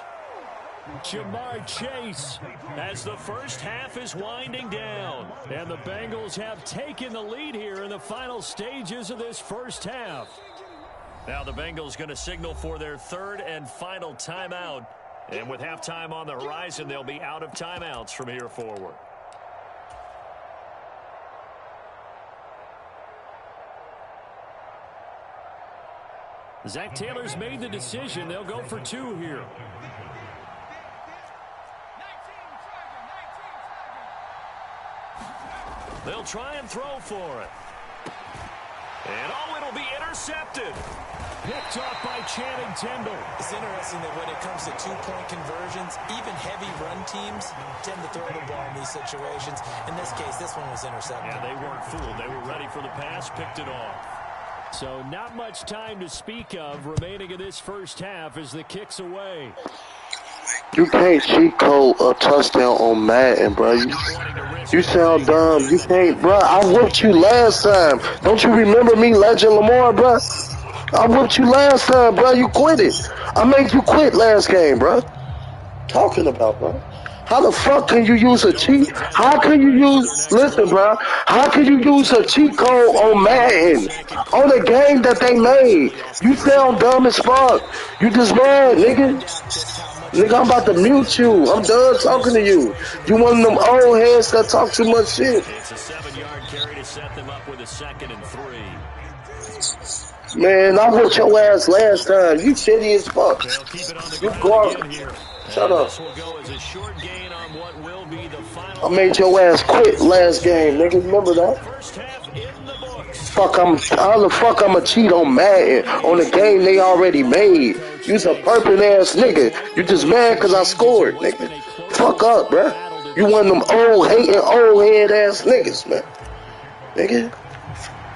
Jamar Chase as the first half is winding down. And the Bengals have taken the lead here in the final stages of this first half. Now the Bengals going to signal for their 3rd and final timeout. And with halftime on the horizon, they'll be out of timeouts from here forward. Zach Taylor's made the decision. They'll go for 2 here. They'll try and throw for it. And it'll be intercepted. Picked off by Channing Tindall. It's interesting that when it comes to 2-point conversions, even heavy run teams tend to throw the ball in these situations. In this case, this one was intercepted. Yeah, they weren't fooled. They were ready for the pass, picked it off. So not much time to speak of remaining in this first half as the kick's away. You can't cheat code a touchdown on Madden, bro. You sound dumb. You can't, bro. I whooped you last time. Don't you remember me, Legendlamar, bro? I whooped you last time, bro. You quit it. I made you quit last game, bro. Talking about, bro. How the fuck can you use a cheat? How can you use, listen, bro. How can you use a cheat code on Madden? On the game that they made? You sound dumb as fuck. You just mad, nigga. Nigga, I'm about to mute you. I'm done talking to you. You one of them old heads that talk too much shit. It's a 7-yard carry to set them up with a 2nd and 3. Man, I whooped your ass last time. You shitty as fuck. You garbage. Shut up. I made your ass quit last game, nigga. Remember that? How the fuck I'ma cheat on Madden on the game they already made? You's a purping ass nigga. You just mad cause I scored, nigga. Fuck up, bruh. You one of them old hating old head ass niggas, man. Nigga.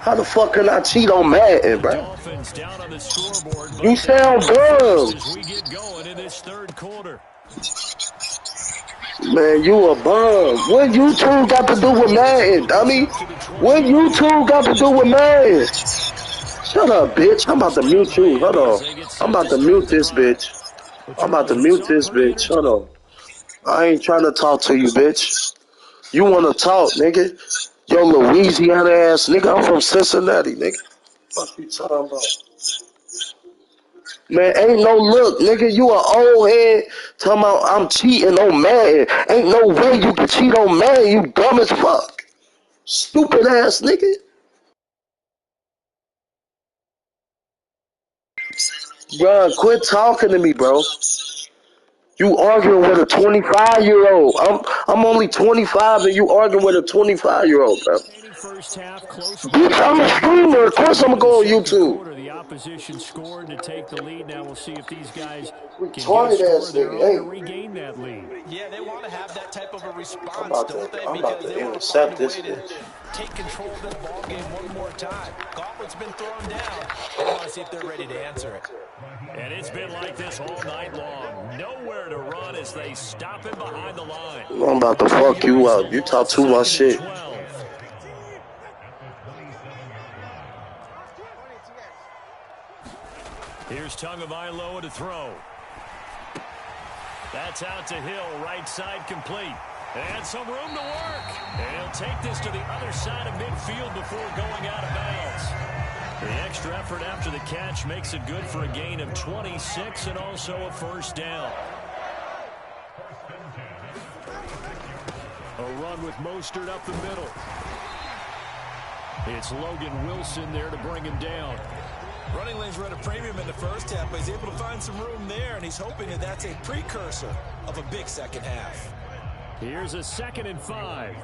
How the fuck can I cheat on Madden, bro? Dolphins down on the scoreboard. You sound dumb. As we get going in this third quarter. Man, you a bum. What you two got to do with Madden, dummy? What you two got to do with Madden? Shut up, bitch. I'm about to mute you. Hold on. I'm about to mute this bitch. I'm about to mute this bitch. Hold on. I ain't trying to talk to you, bitch. You want to talk, nigga? Yo, Louisiana ass nigga. I'm from Cincinnati, nigga. What you talking about? Man, ain't no look, nigga. You an old head talking about I'm cheating on Madden. Ain't no way you can cheat on Madden. You dumb as fuck. Stupid ass nigga. Bro, quit talking to me, bro. You arguing with a 25-year-old. I'm only 25 and you arguing with a 25-year-old, bro. First half, close. Bitch, I'm a streamer. Of course I'm gonna go on YouTube. The opposition scored to take the lead. Now we'll see if these guys can get a Retarded score ass of their nigga, own to hey. regain that lead. Yeah, they want to have that type of a response, I'm about don't they? to Because they want to intercept find a this way to bitch. take control of this ball game one more time. Gauntlet's been thrown down. They want to see if they're ready to answer it. And it's been like this all night long. Nowhere to run as they stop him behind the line. I'm about to fuck you up. You talk too much shit. 12. Here's Tagovailoa to throw. That's out to Hill, right side complete. And some room to work. And he'll take this to the other side of midfield before going out of bounds. The extra effort after the catch makes it good for a gain of 26 and also a first down. A run with Mostert up the middle. It's Logan Wilson there to bring him down. Running lanes were at a premium in the first half, but he's able to find some room there, and he's hoping that that's a precursor of a big second half. Here's a 2nd and 5.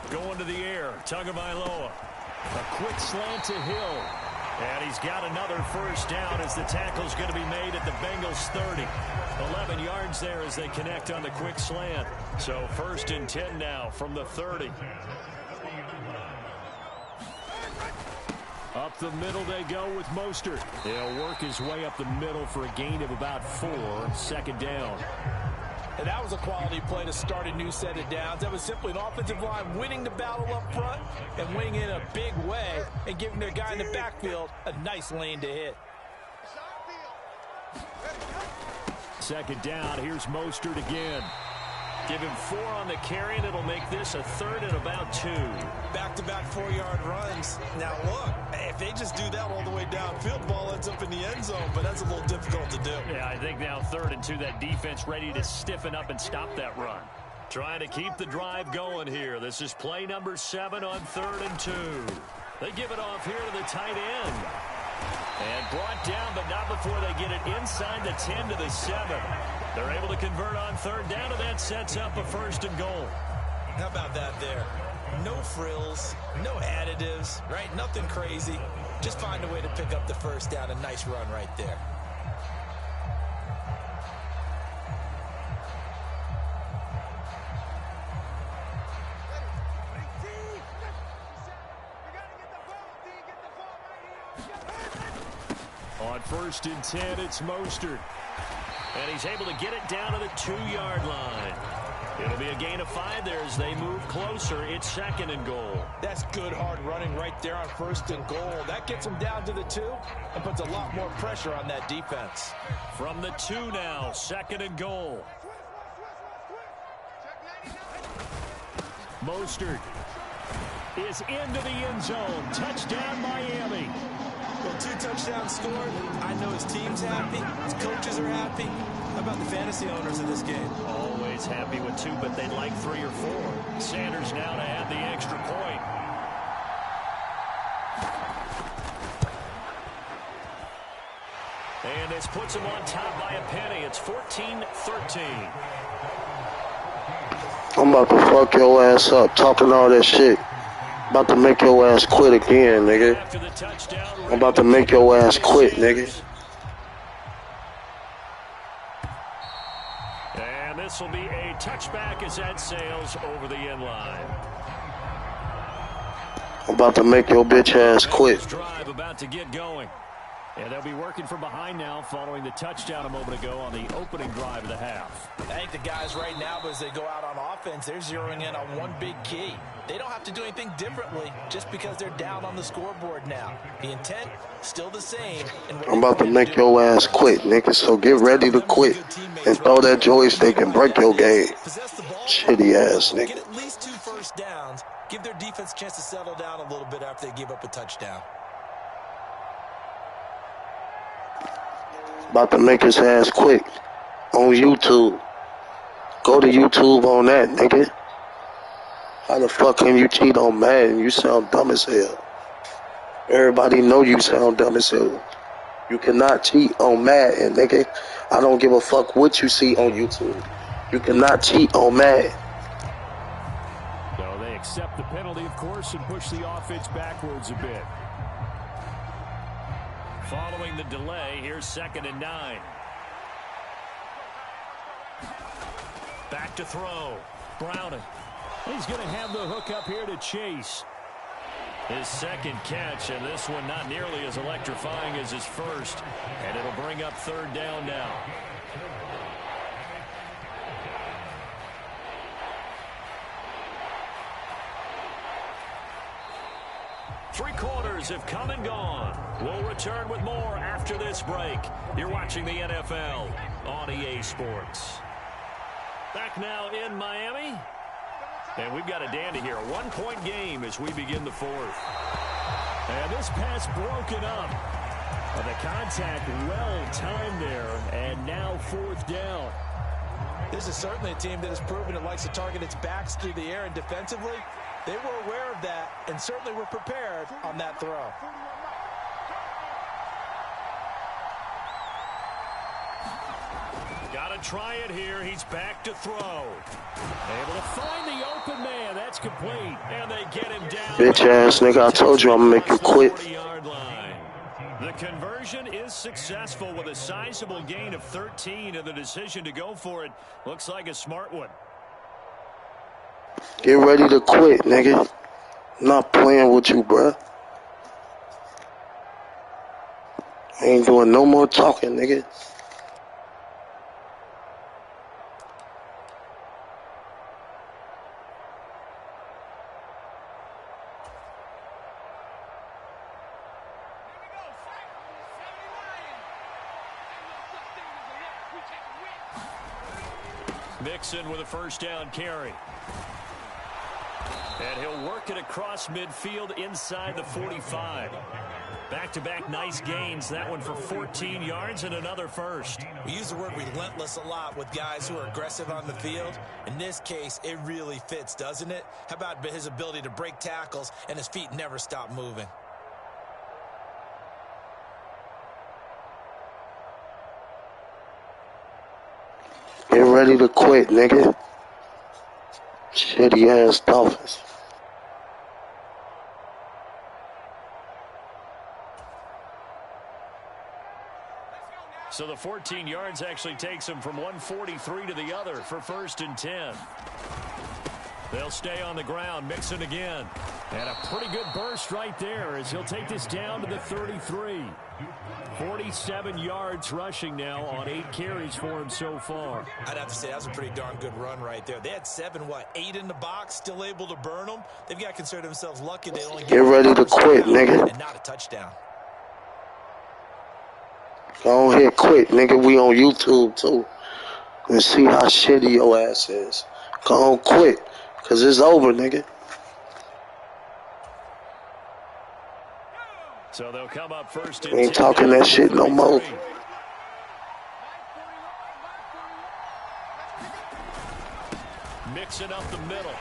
Going to the air, Tagovailoa. A quick slant to Hill. And he's got another first down as the tackle's going to be made at the Bengals 30. 11 yards there as they connect on the quick slant. So 1st and 10 now from the 30. Up the middle they go with Mostert. He'll work his way up the middle for a gain of about 4. 2nd down. And that was a quality play to start a new set of downs. That was simply an offensive line winning the battle up front and winning in a big way and giving their guy in the backfield a nice lane to hit. 2nd down. Here's Mostert again. Give him 4 on the carry, and it'll make this a 3rd and about 2. Back-to-back 4-yard runs. Now, look, if they just do that all the way downfield, ball ends up in the end zone, but that's a little difficult to do. Yeah, I think now 3rd and 2, that defense ready to stiffen up and stop that run. Trying to keep the drive going here. This is play number 7 on 3rd and 2. They give it off here to the tight end. And brought down, but not before they get it inside the 10 to the 7. They're able to convert on 3rd down, and that sets up a 1st and goal. How about that there? No frills, no additives, right? Nothing crazy. Just find a way to pick up the 1st down. A nice run right there. On 1st and 10, it's Mostert. And he's able to get it down to the 2-yard line. It'll be a gain of 5 there as they move closer. It's 2nd and goal. That's good hard running right there on 1st and goal. That gets them down to the 2 and puts a lot more pressure on that defense. From the 2 now, 2nd and goal. Mostert is into the end zone. Touchdown, Miami. Well, 2 touchdowns scored. I know his team's happy. His coaches are happy. How about the fantasy owners of this game? Always happy with 2, but they'd like 3 or 4. Sanders now to add the extra point. And this puts him on top by a penny. It's 14-13. I'm about to fuck your ass up talking all that shit. About to make your ass quit again, nigga. I'm about to make your ass quit, nigga. And this will be a touchback as that sails over the end line. I'm about to make your bitch ass quit. Drive about to get going. And they'll be working from behind now following the touchdown a moment ago on the opening drive of the half. I think the guys right now, as they go out on offense, they're zeroing in on one big key. They don't have to do anything differently just because they're down on the scoreboard now. The intent, still the same. I'm about to make your ass quit, nigga, so get ready to quit and throw that joystick and break your game. Shitty ass nigga. Get at least 2 first downs. Give their defense a chance to settle down a little bit after they give up a touchdown. About to make his ass quit on YouTube. Go to YouTube on that, nigga. How the fuck can you cheat on Madden? You sound dumb as hell. Everybody know you sound dumb as hell. You cannot cheat on Madden, nigga. I don't give a fuck what you see on YouTube. You cannot cheat on Madden. So they accept the penalty, of course, and push the offense backwards a bit. Following the delay, here's 2nd and 9. Back to throw. Browning. He's going to have the hook up here to Chase. His 2nd catch, and this one not nearly as electrifying as his first. And it'll bring up 3rd down now. Three quarters have come and gone. We'll return with more after this break. You're watching the NFL on EA Sports. Back now in Miami. And we've got a dandy here. A 1-point game as we begin the 4th. And this pass broken up. The contact well timed there. And now 4th down. This is certainly a team that has proven it likes to target its backs through the air, and defensively, they were aware of that and certainly were prepared on that throw. Got to try it here. He's back to throw. Able to find the open man. That's complete. And they get him down. Bitch ass nigga, I told you I'm gonna make you quit. 40-yard line. The conversion is successful with a sizable gain of 13, and the decision to go for it looks like a smart one. Get ready to quit, nigga. I'm not playing with you, bruh. I ain't doing no more talking, nigga. Mixon with a 1st down carry. And he'll work it across midfield inside the 45. Back-to-back nice gains. That one for 14 yards and another first. We use the word relentless a lot with guys who are aggressive on the field. In this case, it really fits, doesn't it? How about his ability to break tackles and his feet never stop moving? Get ready to quit, nigga. Shitty ass Dolphins. So the 14 yards actually takes him from 143 to the other for 1st and 10. They'll stay on the ground. Mixon again. And a pretty good burst right there as he'll take this down to the 33. 47 yards rushing now on 8 carries for him so far. I'd have to say that was a pretty darn good run right there. They had 8 in the box, still able to burn them. They've got to consider themselves lucky they only get ready to quit, nigga. And not a touchdown. Go ahead, quit, nigga. We on YouTube too. And see how shitty your ass is. Go on, quit. Cause it's over, nigga. So they'll come up 1st and 10. We ain't talking that shit no more. Mixing up the middle.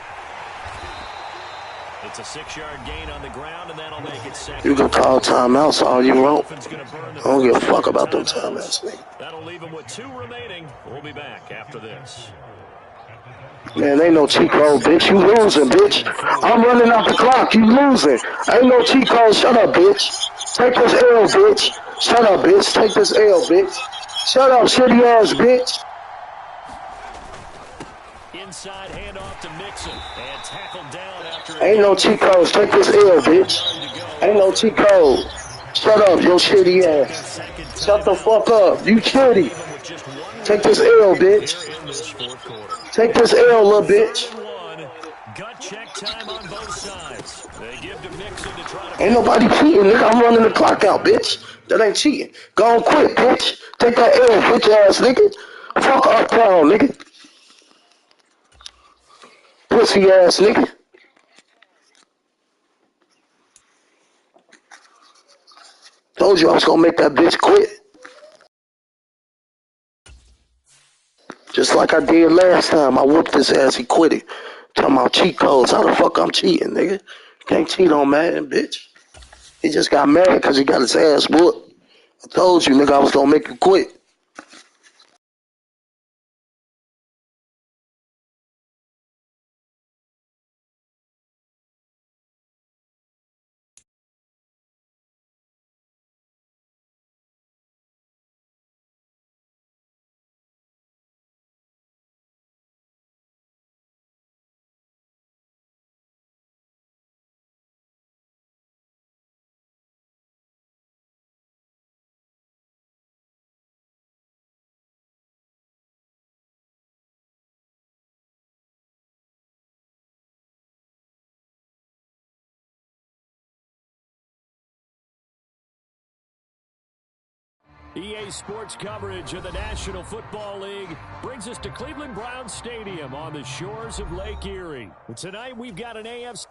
It's a 6-yard gain on the ground, and that'll make it 2nd. You can call timeouts all you want. I don't give a fuck about them timeouts, nigga. That'll leave him with 2 remaining. We'll be back after this. Man, ain't no cheat code, bitch. You losing, bitch. I'm running out the clock. You losing. Ain't no cheat code. Shut up, bitch. Take this L, bitch. Shut up, bitch. Take this L, bitch. Shut up, shitty ass, bitch. Inside handoff to Mixon. And tackled down after Ain't no cheat codes. Take this L, bitch. Ain't no cheat code. Shut up, your shitty ass. Shut the fuck up. You shitty. Take this L, bitch. Take this L, little bitch. Gut check time on both sides. They give to Mixon to try to... Ain't nobody cheating, nigga. I'm running the clock out, bitch. That ain't cheating. Go on quick, bitch. Take that L, bitch ass nigga. Fuck uptown, nigga. Pussy ass nigga. Told you I was gonna make that bitch quit. Just like I did last time. I whooped his ass, he quit it. Talking about cheat codes. How the fuck I'm cheating, nigga? Can't cheat on Madden, bitch. He just got mad because he got his ass whooped. I told you, nigga, I was gonna make him quit. EA Sports coverage of the National Football League brings us to Cleveland Browns Stadium on the shores of Lake Erie. Tonight we've got an AFC...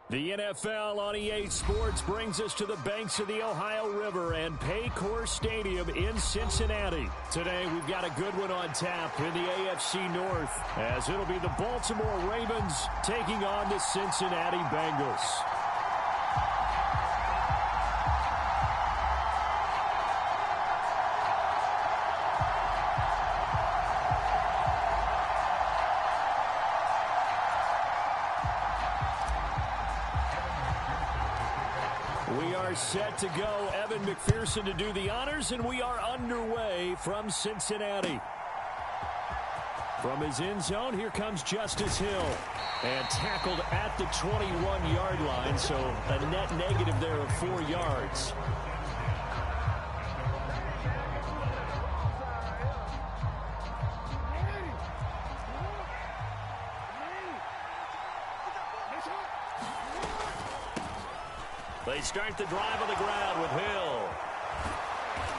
The NFL on EA Sports brings us to the banks of the Ohio River and Paycor Stadium in Cincinnati. Today, we've got a good one on tap in the AFC North, as it'll be the Baltimore Ravens taking on the Cincinnati Bengals. We are set to go. Evan McPherson to do the honors, and we are underway from Cincinnati. From his end zone, here comes Justice Hill. And tackled at the 21-yard line, so a net negative there of 4 yards. They start the drive on the ground with Hill.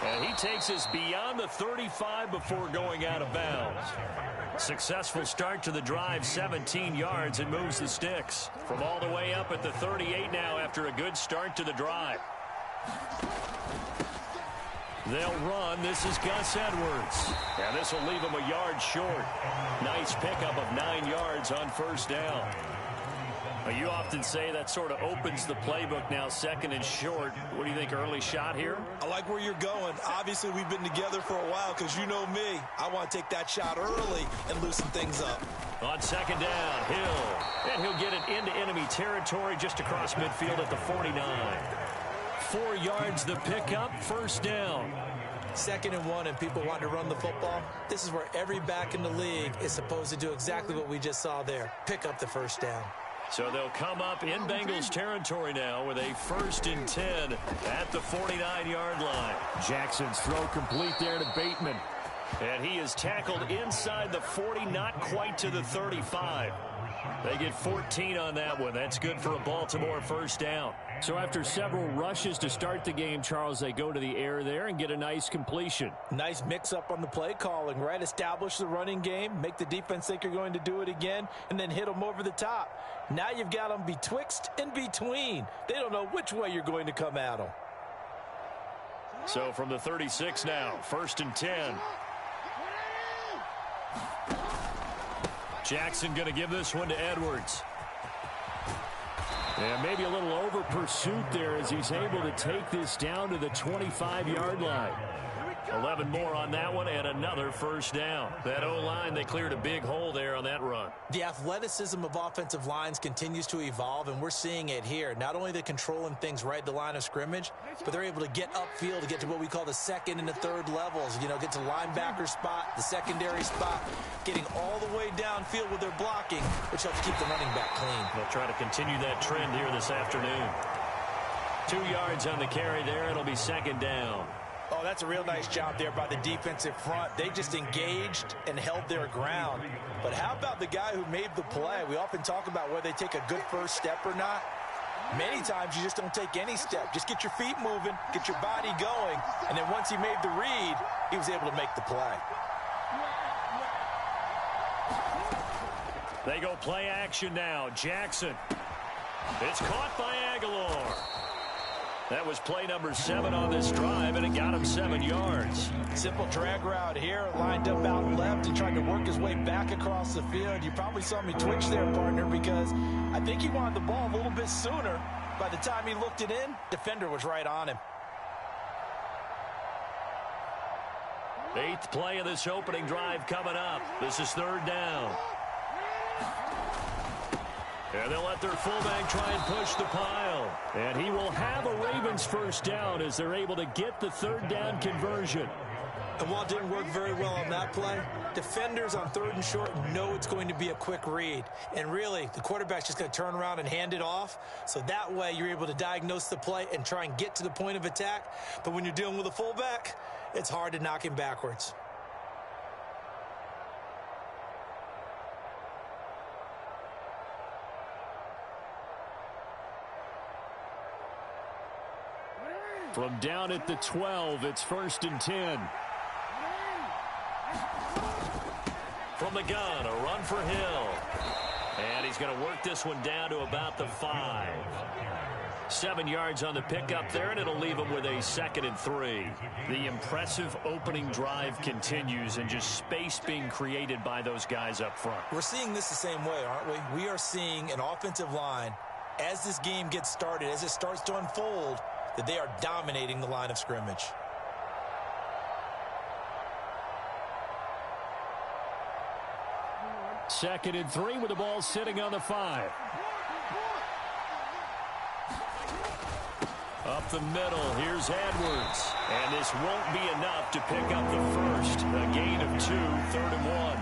And he takes us beyond the 35 before going out of bounds. Successful start to the drive, 17 yards, and moves the sticks. From all the way up at the 38 now after a good start to the drive. They'll run. This is Gus Edwards. And this will leave him a yard short. Nice pickup of 9 yards on first down. You often say that sort of opens the playbook now, second and short. What do you think, early shot here? I like where you're going. Obviously, we've been together for a while because you know me. I want to take that shot early and loosen things up. On second down, Hill. And he'll get it into enemy territory just across midfield at the 49. 4 yards the pickup, first down. 2nd and 1 and people want to run the football. This is where every back in the league is supposed to do exactly what we just saw there. Pick up the first down. So they'll come up in Bengals territory now with a 1st and 10 at the 49-yard line. Jackson's throw complete there to Bateman. And he is tackled inside the 40, not quite to the 35. They get 14 on that one. That's good for a Baltimore first down. So after several rushes to start the game, Charles, they go to the air there and get a nice completion. Nice mix-up on the play calling, right? Establish the running game, make the defense think you're going to do it again, and then hit them over the top. Now you've got them betwixt and between. They don't know which way you're going to come at them. So from the 36 now, 1st and 10. Jackson going to give this one to Edwards. And maybe a little over pursuit there as he's able to take this down to the 25-yard line. 11 more on that one and another first down. That O-line, they cleared a big hole there on that run. The athleticism of offensive lines continues to evolve, and we're seeing it here. Not only they're controlling things right at the line of scrimmage, but they're able to get upfield to get to what we call the second and the third levels. You know, get to linebacker spot, the secondary spot, getting all the way downfield with their blocking, which helps keep the running back clean. They'll try to continue that trend here this afternoon. 2 yards on the carry there. It'll be 2nd down. Oh, that's a real nice job there by the defensive front. They just engaged and held their ground. But how about the guy who made the play? We often talk about whether they take a good first step or not. Many times you just don't take any step. Just get your feet moving, get your body going, and then once he made the read, he was able to make the play. They go play action now. Jackson. It's caught by Aguilar. That was play number 7 on this drive, and it got him 7 yards. Simple drag route here, lined up out left and tried to work his way back across the field. You probably saw me twitch there, partner, because I think he wanted the ball a little bit sooner. By the time he looked it in, defender was right on him. 8th play of this opening drive coming up. This is 3rd down. And they'll let their fullback try and push the pile. And he will have a Ravens first down as they're able to get the 3rd down conversion. And while it didn't work very well on that play, defenders on 3rd and short know it's going to be a quick read. And really, the quarterback's just going to turn around and hand it off. So that way, you're able to diagnose the play and try and get to the point of attack. But when you're dealing with a fullback, it's hard to knock him backwards. From down at the 12, it's 1st and 10. From the gun, a run for Hill. And he's going to work this one down to about the 5. 7 yards on the pickup there, and it'll leave him with a 2nd and 3. The impressive opening drive continues, and just space being created by those guys up front. We're seeing this the same way, aren't we? We are seeing an offensive line, as this game gets started, as it starts to unfold, that they are dominating the line of scrimmage. Second and 3 with the ball sitting on the 5. Up the middle, here's Edwards. And this won't be enough to pick up the first. A gain of 2, 3rd and 1.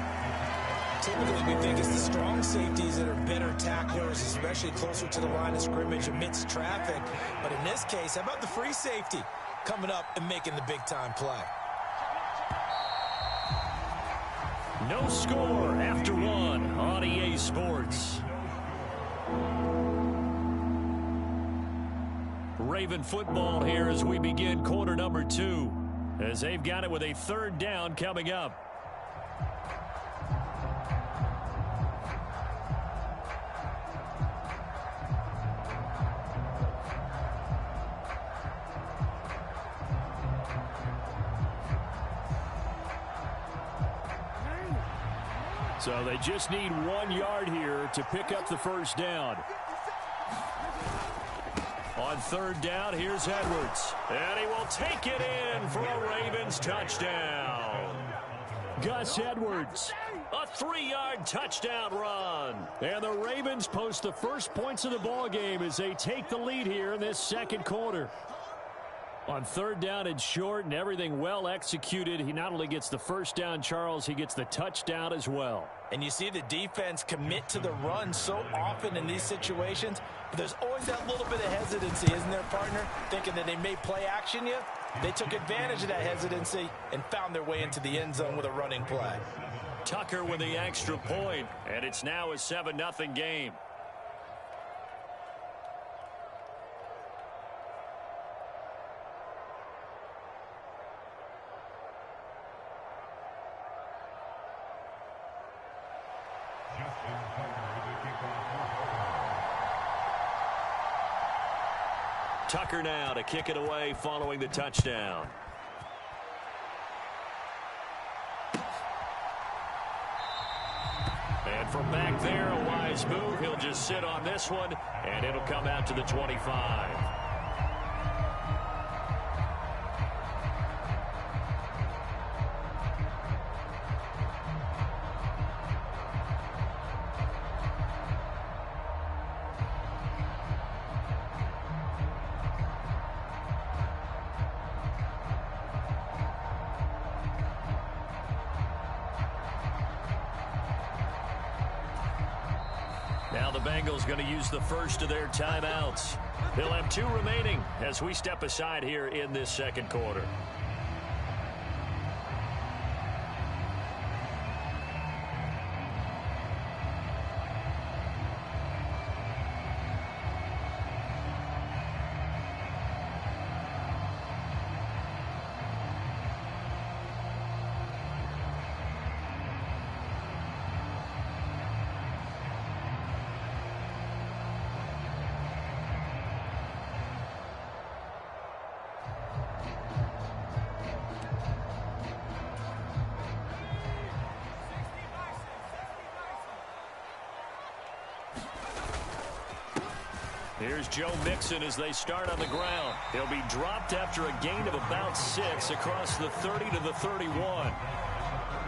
Typically, we think it's the strong safeties that are better tacklers, especially closer to the line of scrimmage amidst traffic. But in this case, how about the free safety coming up and making the big-time play? No score after 1 on EA Sports. Raven football here as we begin quarter number 2, as they've got it with a 3rd down coming up. So they just need 1 yard here to pick up the first down. On 3rd down, here's Edwards. And he will take it in for a Ravens touchdown. Gus Edwards. A 3-yard touchdown run. And the Ravens post the first points of the ball game as they take the lead here in this 2nd quarter. On 3rd down and short and everything well executed, he not only gets the first down, Charles, he gets the touchdown as well. And you see the defense commit to the run so often in these situations, but there's always that little bit of hesitancy, isn't there, partner? Thinking that they may play action you. They took advantage of that hesitancy and found their way into the end zone with a running play. Tucker with the extra point, and it's now a 7-0 game. Tucker now to kick it away following the touchdown. And from back there, a wise move. He'll just sit on this one, and it'll come out to the 25. Now the Bengals going to use the first of their timeouts. They'll have 2 remaining as we step aside here in this second quarter. Here's Joe Mixon as they start on the ground. He'll be dropped after a gain of about 6 across the 30 to the 31.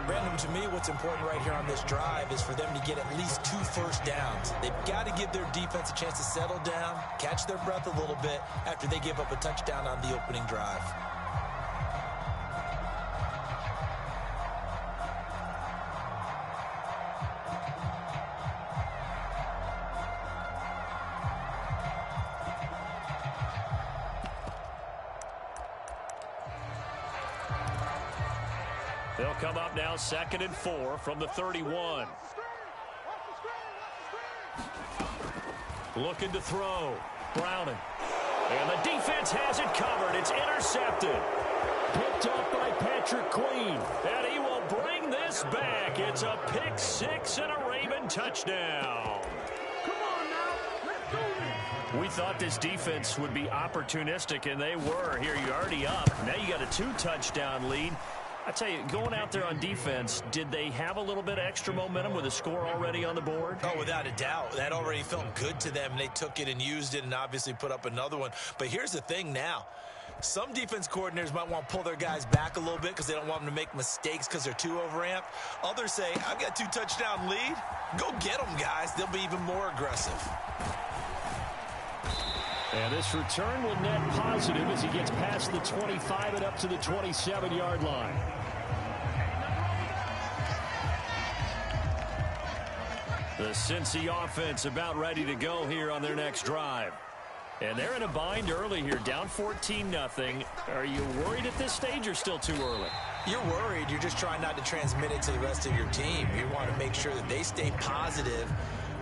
Brandon, to me, what's important right here on this drive is for them to get at least 2 first downs. They've got to give their defense a chance to settle down, catch their breath a little bit after they give up a touchdown on the opening drive. They'll come up now 2nd and 4 from the 31. Looking to throw. Browning. And the defense has it covered. It's intercepted. Picked up by Patrick Queen. And he will bring this back. It's a pick 6 and a Raven touchdown. We thought this defense would be opportunistic, and they were. Here, you're already up. Now you got a 2-touchdown lead. I tell you, going out there on defense, did they have a little bit of extra momentum with a score already on the board? Oh, without a doubt. That already felt good to them. They took it and used it and obviously put up another one. But here's the thing now. Some defense coordinators might want to pull their guys back a little bit because they don't want them to make mistakes because they're too overamped. Others say, I've got 2-touchdown lead. Go get them, guys. They'll be even more aggressive. And this return will net positive as he gets past the 25 and up to the 27-yard line. The Cincy offense about ready to go here on their next drive. And they're in a bind early here, down 14-0. Are you worried at this stage or still too early? You're worried. You're just trying not to transmit it to the rest of your team. You want to make sure that they stay positive.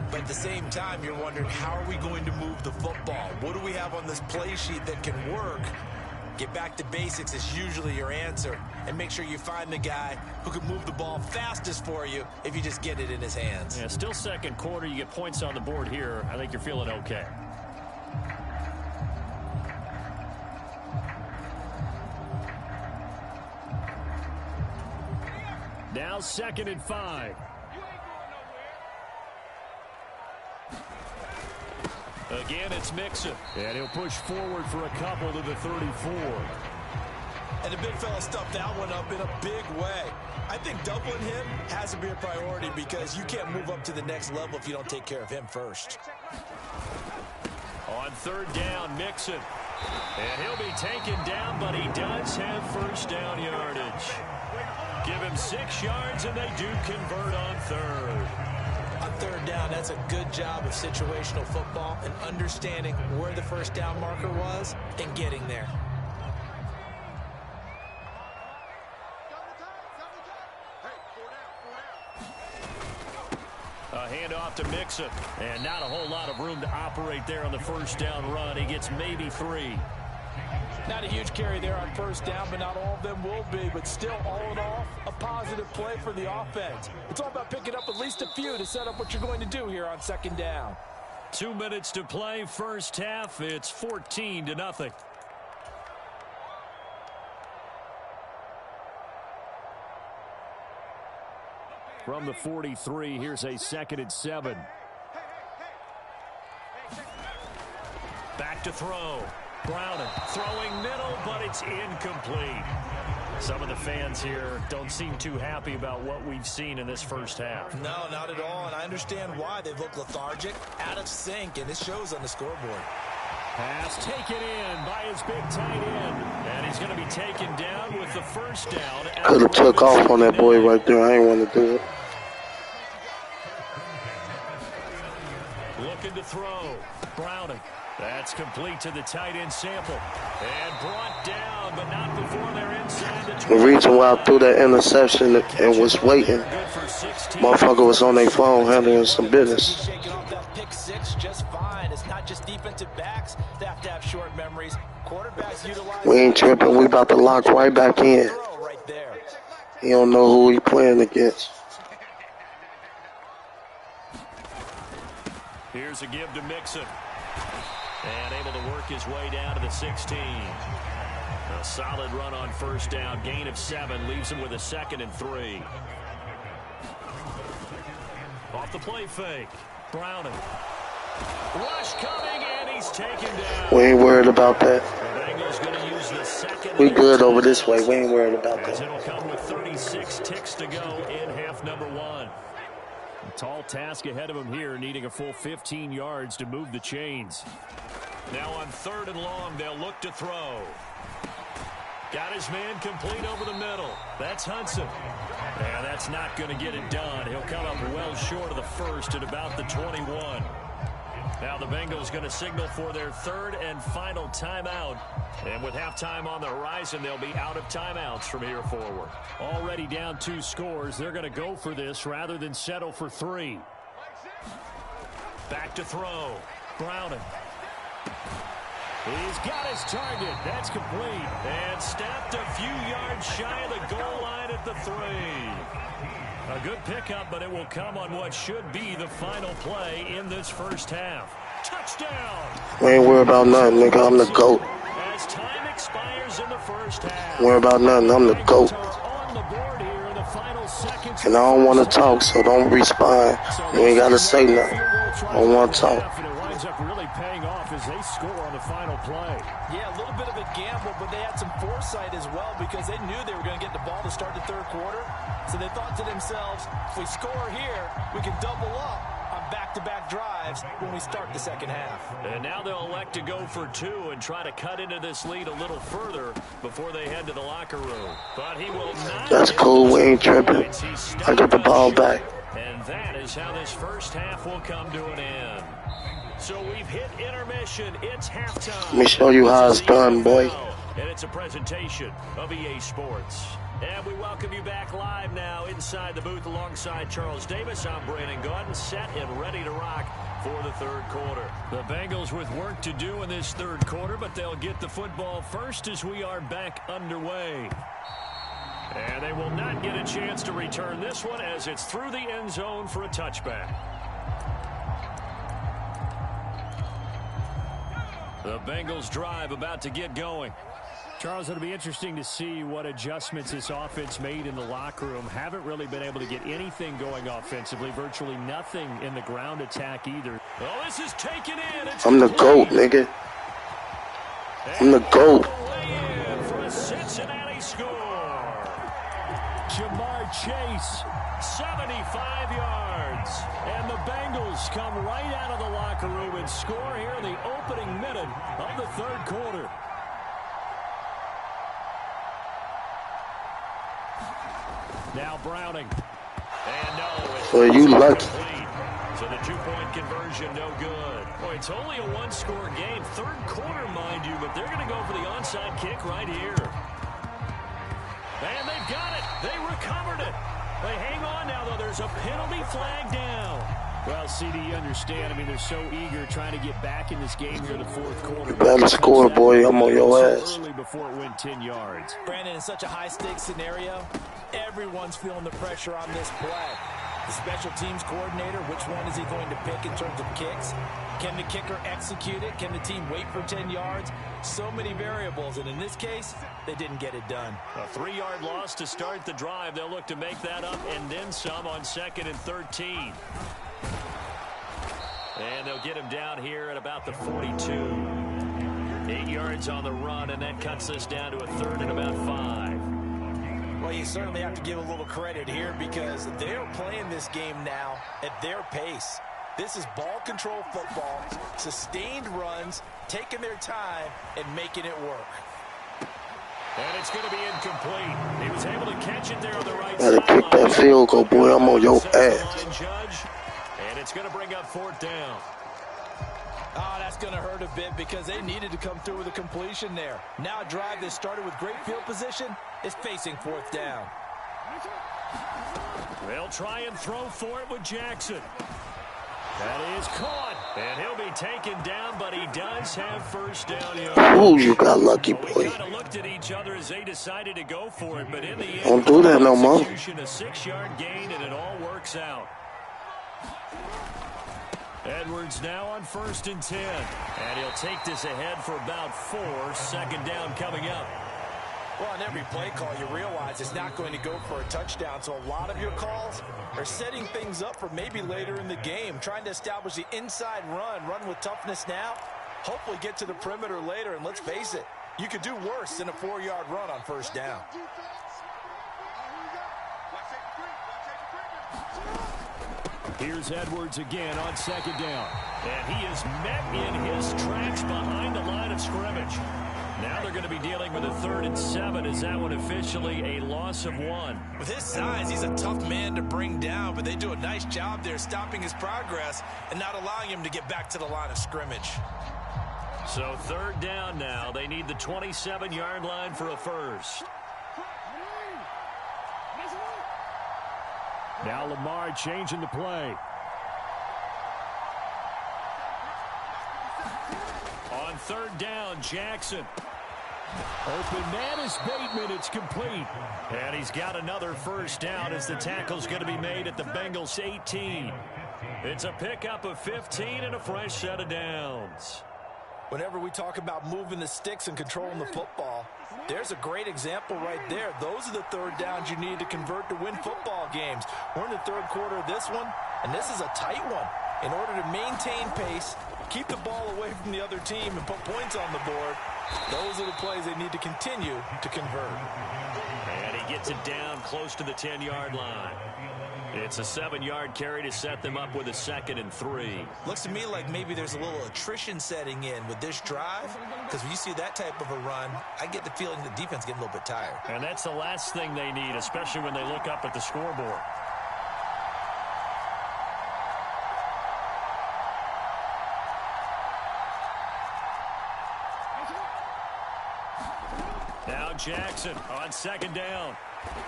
But at the same time, you're wondering, how are we going to move the football? What do we have on this play sheet that can work? Get back to basics is usually your answer. And make sure you find the guy who can move the ball fastest for you if you just get it in his hands. Yeah, still second quarter. You get points on the board here. I think you're feeling okay. Now 2nd and 5. Again, it's Mixon. And he'll push forward for a couple to the 34. And the big fella stuffed that one up in a big way. I think doubling him has to be a priority because you can't move up to the next level if you don't take care of him first. On 3rd down, Mixon. And he'll be taken down, but he does have first down yardage. Give him 6 yards, and they do convert on 3rd. On 3rd down, that's a good job of situational football and understanding where the first down marker was and getting there. A handoff to Mixon. And not a whole lot of room to operate there on the first down run. He gets maybe 3. Not a huge carry there on first down, but not all of them will be. But still, all in all, a positive play for the offense. It's all about picking up at least a few to set up what you're going to do here on second down. 2 minutes to play, first half. It's 14-0. From the 43, here's a 2nd and 7. Back to throw. Browning throwing middle, but it's incomplete. Some of the fans here don't seem too happy about what we've seen in this first half. No, not at all, and I understand why. They look lethargic, out of sync, and it shows on the scoreboard. Pass taken in by his big tight end. And he's going to be taken down with the first down. Could have took off on that boy right there. I ain't want to do it. Looking to throw. Browning. That's complete to the tight end sample. And brought down, but not before they're inside the 20. The reason why I threw that interception and was waiting, motherfucker was on their phone handling some business. Shaking off that pick six just fine. It's not just defensive backs that have to have short memories. Quarterbacks utilize. We ain't tripping. We about to lock right back in. Right there. He don't know who he playing against. Here's a give to Mixon. And able to work his way down to the 16. A solid run on first down. Gain of 7. Leaves him with a 2nd and 3. Off the play fake. Browning. Rush coming, and he's taken down. We ain't worried about that. The Bengals going to use the 2nd. We good over this way. We ain't worried about As that. it'll come with 36 ticks to go in half number 1. A tall task ahead of him here, needing a full 15 yards to move the chains. Now on 3rd and long, they'll look to throw. Got his man complete over the middle. That's Hudson. And that's not going to get it done. He'll come up well short of the first at about the 21. Now the Bengals going to signal for their 3rd and final timeout. And with halftime on the horizon, they'll be out of timeouts from here forward. Already down 2 scores. They're going to go for this rather than settle for 3. Back to throw. Browning. He's got his target. That's complete. And snapped a few yards shy of the goal line at the 3. A good pickup, but it will come on what should be the final play in this first half. Touchdown! We ain't worried about nothing, nigga. I'm the GOAT. As time expires in the first half. Don't worry about nothing. I'm the GOAT. On the board here in the final seconds. And I don't want to talk, so don't respond. You ain't got to say nothing. I don't want to talk. And it winds up really paying off as they score on the final play. Yeah, a little bit of a gamble, but they had some foresight as well because they knew they were going to get the ball to start the 3rd quarter. So they thought to themselves, if we score here, we can double up on back-to-back drives when we start the 2nd half. And now they'll elect to go for 2 and try to cut into this lead a little further before they head to the locker room. But he will not. That's cool. We ain't tripping. I get the ball back. And that is how this first half will come to an end. So we've hit intermission. It's halftime. Let me show you how it's done, boy. And it's a presentation of EA Sports. And we welcome you back live now inside the booth alongside Charles Davis. I'm Brandon Gaudin, set and ready to rock for the 3rd quarter. The Bengals with work to do in this 3rd quarter, but they'll get the football first as we are back underway. And they will not get a chance to return this one as it's through the end zone for a touchback. The Bengals drive about to get going. Charles, it'll be interesting to see what adjustments this offense made in the locker room. Haven't really been able to get anything going offensively. Virtually nothing in the ground attack either. Oh, this is taken in. I'm the GOAT, nigga. I'm the GOAT. For a Cincinnati score. Jamar Chase, 75 yards. And the Bengals come right out of the locker room and score here in the opening minute of the 3rd quarter. Now Browning. And no. Well, you lucky. So the 2-point conversion, no good. Boy, it's only a 1-score game. 3rd quarter, mind you, but they're going to go for the onside kick right here. And they've got it. They recovered it. They hang on now, though. There's a penalty flag down. Well, CD, you understand. I mean, they're so eager trying to get back in this game here in the fourth quarter. You better score, boy. I'm on your ass. Early before it went 10 yards. Brandon, in such a high-stakes scenario, everyone's feeling the pressure on this play. The special teams coordinator, which one is he going to pick in terms of kicks? Can the kicker execute it? Can the team wait for 10 yards? So many variables, and in this case, they didn't get it done. A 3-yard loss to start the drive. They'll look to make that up and then some on 2nd and 13. And they'll get him down here at about the 42. 8 yards on the run, and that cuts this down to a 3rd and about 5. Well, you certainly have to give a little credit here because they're playing this game now at their pace. This is ball control football, sustained runs, taking their time, and making it work. And it's going to be incomplete. He was able to catch it there on the right Gotta side. kick that field goal, boy. I'm on your ass. And it's going to bring up 4th down. Oh, that's going to hurt a bit because they needed to come through with a completion there. Now a drive that started with great field position is facing 4th down. They'll try and throw for it with Jackson. That is caught. And he'll be taken down, but he does have 1st down here. Ooh, you got lucky, We boy. kind of looked at each other as they decided to go for it, but in the end, Don't do that no more. a 6-yard gain, and it all works out. Edwards now on 1st and 10. And he'll take this ahead for about 4. 2nd down coming up. Well, on every play call, you realize it's not going to go for a touchdown. So a lot of your calls are setting things up for maybe later in the game, trying to establish the inside run with toughness now, hopefully get to the perimeter later. And let's face it, you could do worse than a 4-yard run on 1st down. Here's Edwards again on 2nd down. And he is met in his tracks behind the line of scrimmage. Now they're going to be dealing with a 3rd and 7. Is that one officially a loss of 1? With his size, he's a tough man to bring down, but they do a nice job there stopping his progress and not allowing him to get back to the line of scrimmage. So 3rd down now. They need the 27-yard line for a 1st. Now Lamar changing the play. On 3rd down, Jackson. Open man is Bateman. It's complete. And he's got another 1st down as the tackle's going to be made at the Bengals 18. It's a pickup of 15 and a fresh set of downs. Whenever we talk about moving the sticks and controlling the football, there's a great example right there. Those are the 3rd downs you need to convert to win football games. We're in the 3rd quarter of this one, and this is a tight one. In order to maintain pace, keep the ball away from the other team, and put points on the board, those are the plays they need to continue to convert. And he gets it down close to the 10-yard line. It's a 7-yard carry to set them up with a 2nd and 3. Looks to me like maybe there's a little attrition setting in with this drive, because when you see that type of a run, I get the feeling the defense getting a little bit tired. And that's the last thing they need, especially when they look up at the scoreboard. Now Jackson on 2nd down.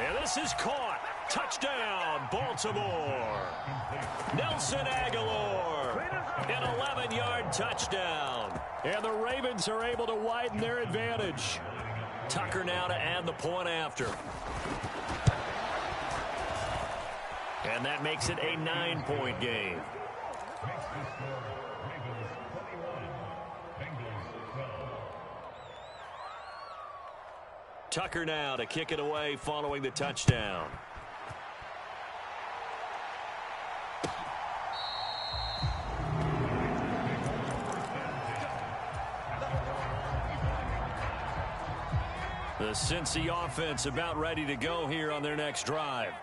And this is caught. Touchdown, Baltimore. Nelson Aguilar. An 11-yard touchdown. And the Ravens are able to widen their advantage. Tucker now to add the point after. And that makes it a 9-point game. Tucker now to kick it away following the touchdown. The Cincy offense about ready to go here on their next drive.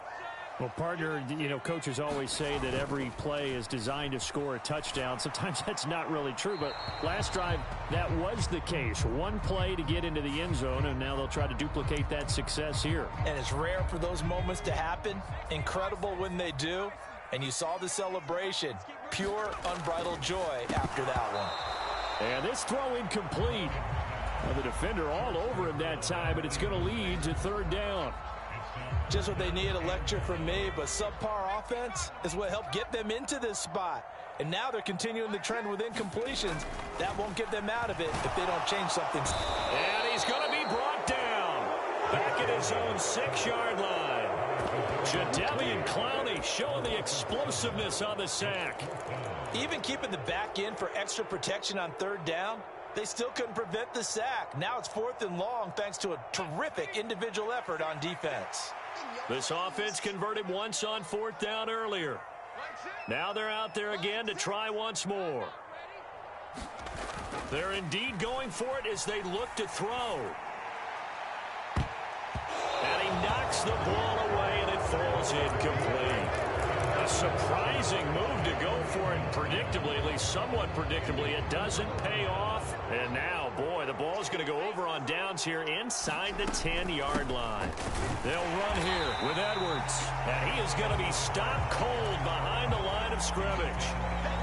Well, partner, you know, coaches always say that every play is designed to score a touchdown. Sometimes that's not really true, but last drive, that was the case. One play to get into the end zone, and now they'll try to duplicate that success here. And it's rare for those moments to happen. Incredible when they do. And you saw the celebration. Pure, unbridled joy after that one. And this throw incomplete. Well, the defender all over him that time, but it's going to lead to 3rd down. Just what they need, a lecture from me, but subpar offense is what helped get them into this spot. And now they're continuing the trend with incompletions. That won't get them out of it if they don't change something. And he's going to be brought down back at his own 6-yard line. Jadeveon Clowney showing the explosiveness on the sack. Even keeping the back end for extra protection on 3rd down, they still couldn't prevent the sack. Now it's 4th and long thanks to a terrific individual effort on defense. This offense converted once on 4th down earlier. Now they're out there again to try once more. They're indeed going for it as they look to throw. And he knocks the ball away, and it falls incomplete. A surprising move to go for it predictably, at least somewhat predictably. It doesn't pay off. And now, boy, the ball's going to go over on downs here inside the 10-yard line. They'll run here with Edwards. And he is going to be stopped cold behind the line of scrimmage.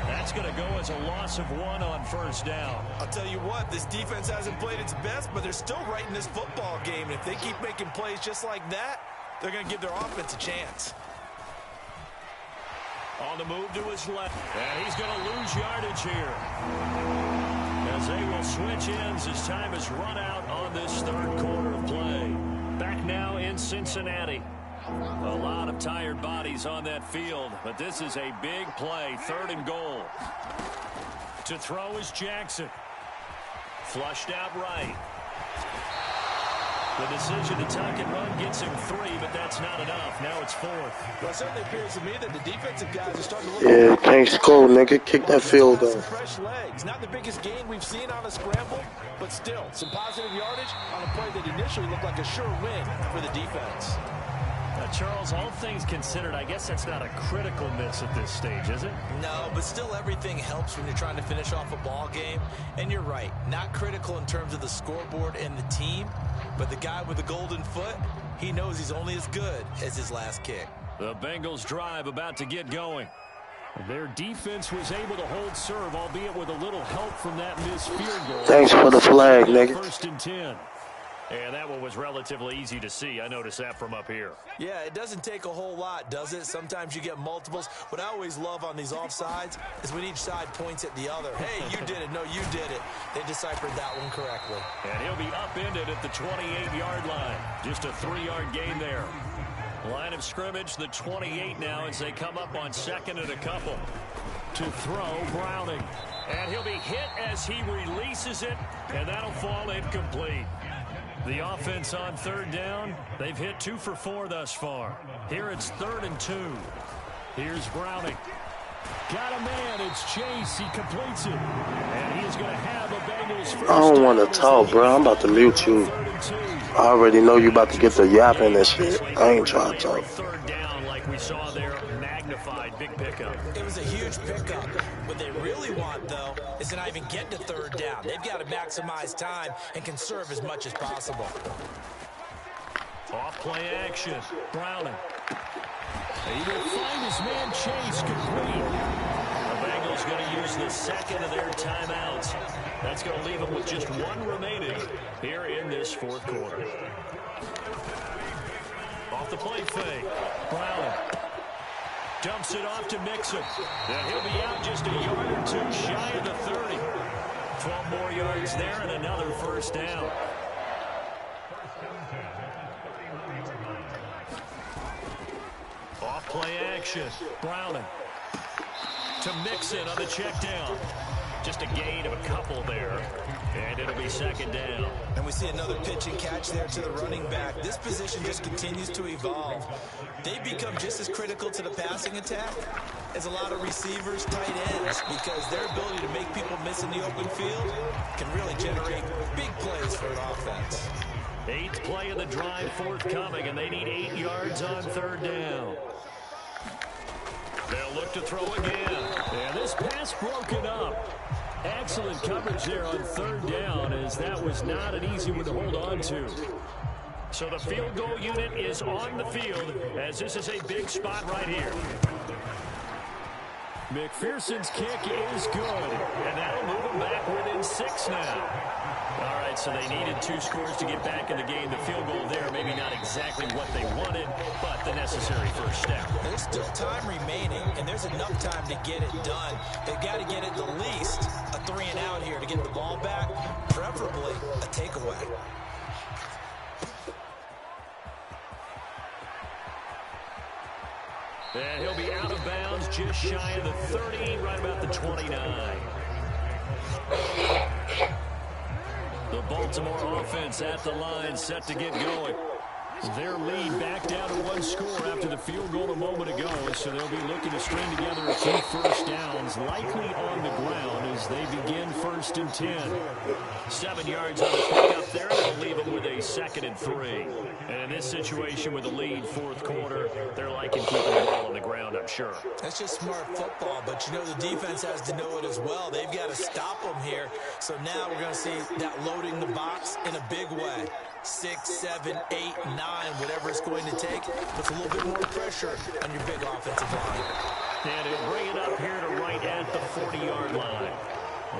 That's going to go as a loss of 1 on 1st down. I'll tell you what, this defense hasn't played its best, but they're still right in this football game. And if they keep making plays just like that, they're going to give their offense a chance. On the move to his left. And he's going to lose yardage here, as they will switch ends as time has run out on this 3rd quarter of play. Back now in Cincinnati. A lot of tired bodies on that field, but this is a big play. 3rd and goal. To throw is Jackson. Flushed out right. The decision to tuck and run gets him 3, but that's not enough. Now it's 4th. Well, it certainly appears to me that the defensive guys are starting to look. Yeah, can't score, nigga. Kick that field goal. Fresh legs. Not the biggest gain we've seen on a scramble, but still some positive yardage on a play that initially looked like a sure win for the defense. Charles, all things considered, I guess that's not a critical miss at this stage, is it? No, but still everything helps when you're trying to finish off a ball game. And you're right, not critical in terms of the scoreboard and the team, but the guy with the golden foot, he knows he's only as good as his last kick. The Bengals drive about to get going. Their defense was able to hold serve, albeit with a little help from that missed field goal. Thanks for the flag, nigga. 1st and 10. And that one was relatively easy to see. I noticed that from up here. Yeah, it doesn't take a whole lot, does it? Sometimes you get multiples. What I always love on these offsides is when each side points at the other. Hey, you did it. No, you did it. They deciphered that one correctly. And he'll be upended at the 28-yard line. Just a 3-yard gain there. Line of scrimmage, the 28 now as they come up on 2nd and a couple. To throw, Browning. And he'll be hit as he releases it, and that'll fall incomplete. The offense on 3rd down, they've hit 2 for 4 thus far. Here it's 3rd and 2. Here's Browning. Got a man, it's Chase, he completes it. And he is going to have a Bengals first. I don't want to talk, bro. I'm about to mute you. I already know you about to get the yapping and shit. I ain't trying to talk. 3rd down like we saw there, magnified, big pickup. It was a huge pickup. What they really want, though, is to not even get to 3rd down. They've got to maximize time and conserve as much as possible. Off play action, Browning. He will find his man Chase complete. The Bengals going to use the 2nd of their timeouts. That's going to leave them with just 1 remaining here in this 4th quarter. Off the play fake, Browning. Dumps it off to Mixon. And he'll be out just a yard or 2 shy of the 30. 12 more yards there and another 1st down. Off play action. Browning. To Mixon on the check down. Just a gain of a couple there. And it'll be 2nd down. And we see another pitch and catch there to the running back. This position just continues to evolve. They've become just as critical to the passing attack as a lot of receivers, tight ends, because their ability to make people miss in the open field can really generate big plays for an offense. 8th play of the drive forthcoming, and they need 8 yards on 3rd down. They'll look to throw again. And this pass broken up. Excellent coverage there on 3rd down, as that was not an easy one to hold on to. So the field goal unit is on the field, as this is a big spot right here. McPherson's kick is good. And that'll move them back within 6 now. All right, so they needed 2 scores to get back in the game. The field goal there, maybe not exactly what they wanted, but the necessary first step. There's still time remaining, and there's enough time to get it done. They've got to get at the least a 3 and out here to get the ball back, preferably a takeaway. And he'll be out of bounds just shy of the 30, right about the 29. The Baltimore offense at the line, set to get going. Their lead back down to 1 score after the field goal a moment ago, so they'll be looking to string together a few first downs, likely on the ground as they begin 1st and 10. 7 yards on the pickup there, and they'll leave them with a 2nd and 3. And in this situation with the lead, 4th quarter, they're liking keeping the ball on the ground, I'm sure. That's just smart football, but you know the defense has to know it as well. They've got to stop them here. So now we're going to see that loading the box in a big way. 6, 7, 8, 9, whatever it's going to take. Puts a little bit more pressure on your big offensive line. And he'll bring it up here to right at the 40-yard line.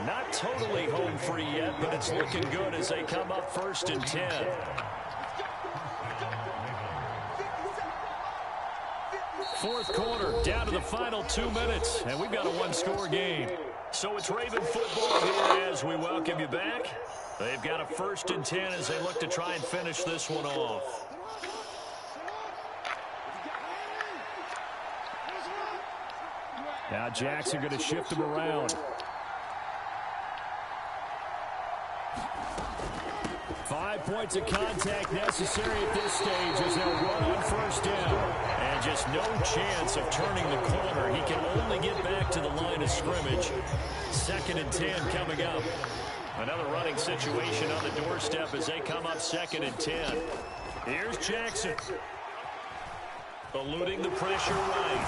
Not totally home free yet, but it's looking good as they come up 1st and 10. Fourth quarter, down to the final 2 minutes, and we've got a 1-score game. So it's Raven football here as we welcome you back. They've got a 1st and 10 as they look to try and finish this one off. Now Jackson going to shift him around. 5 points of contact necessary at this stage as they'll run on 1st down. And just no chance of turning the corner. He can only get back to the line of scrimmage. 2nd and 10 coming up. Another running situation on the doorstep as they come up 2nd and 10. Here's Jackson. Eluding the pressure right.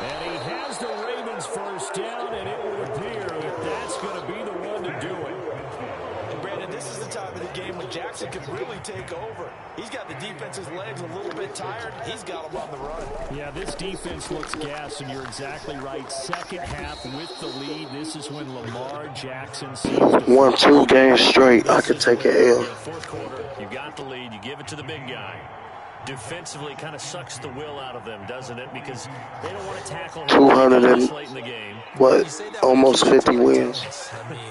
And he has the Ravens 1st down, and it would appear that that's going to be the one to do it. Brandon, this is the time of the game when Jackson can really take over. He's got the defense's legs a little bit tired. He's got them on the run. Yeah, this defense looks gassed, and you're exactly right. 2nd half with the lead. This is when Lamar Jackson seems to... Won 2 games straight. I could take an L. 4th quarter, you got the lead. You give it to the big guy. Defensively kind of sucks the will out of them, doesn't it? Because they don't want to tackle him 200 and late in the game. what? Almost 50 wins. I mean,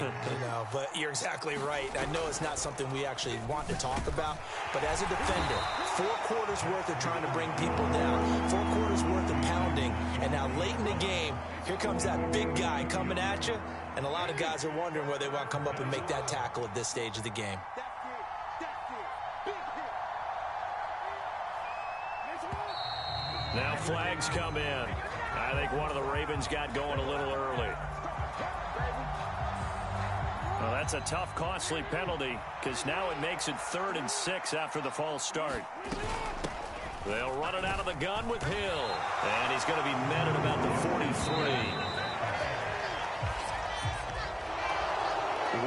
but you're exactly right. I know it's not something we actually want to talk about, but as a defender, 4 quarters worth of trying to bring people down, 4 quarters worth of pounding, and now late in the game, here comes that big guy coming at you, and a lot of guys are wondering whether they want to come up and make that tackle at this stage of the game. Now flags come in. I think one of the Ravens got going a little early. Well, that's a tough, costly penalty because now it makes it 3rd and 6 after the false start. They'll run it out of the gun with Hill. And he's going to be met at about the 43.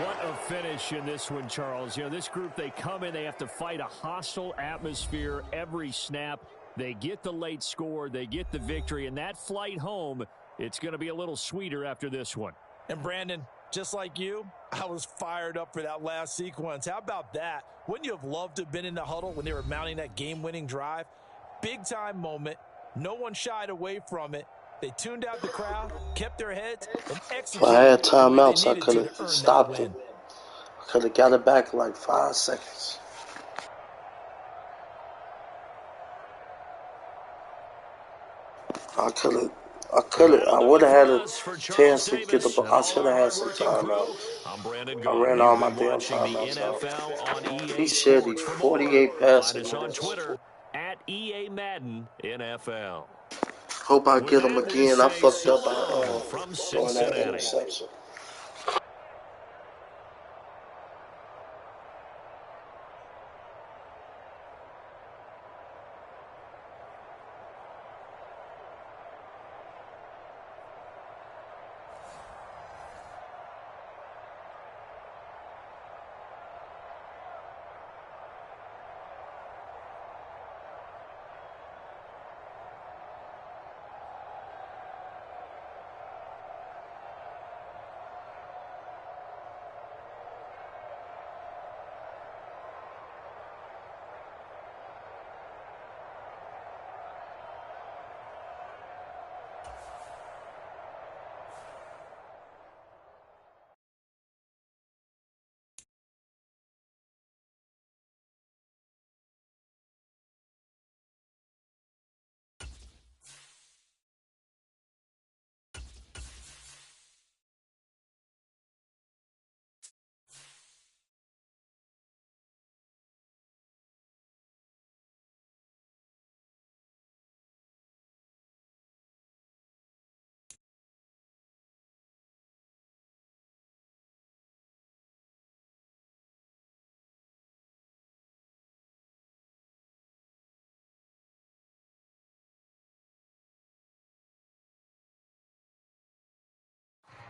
What a finish in this one, Charles. You know, this group, they come in, they have to fight a hostile atmosphere every snap. They get the late score, they get the victory, and that flight home, it's going to be a little sweeter after this one. And Brandon, just like you, I was fired up for that last sequence. How about that? Wouldn't you have loved to have been in the huddle when they were mounting that game-winning drive? Big-time moment. No one shied away from it. They tuned out the crowd, kept their heads, and executed. If I had timeouts, I could have stopped it. I could have got it back in like 5 seconds. I would have had a chance to get the ball. I should have had some timeouts. I ran all my damn timeouts out. He's shitty. 48 passing on Twitter at EA Madden NFL. Hope I get him again. I fucked up by throwing that interception.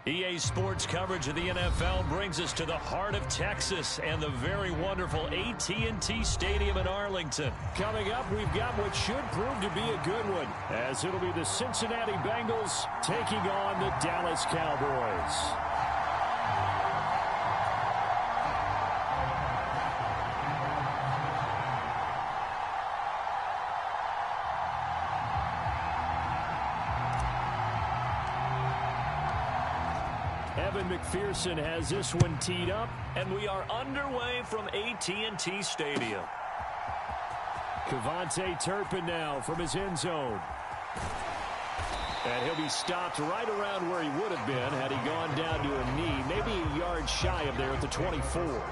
EA Sports coverage of the NFL brings us to the heart of Texas and the very wonderful AT&T Stadium in Arlington. Coming up, we've got what should prove to be a good one, as it'll be the Cincinnati Bengals taking on the Dallas Cowboys. McPherson has this one teed up, and we are underway from AT&T Stadium. Cavante Turpin now from his end zone. And he'll be stopped right around where he would have been had he gone down to a knee, maybe a yard shy of there at the 24.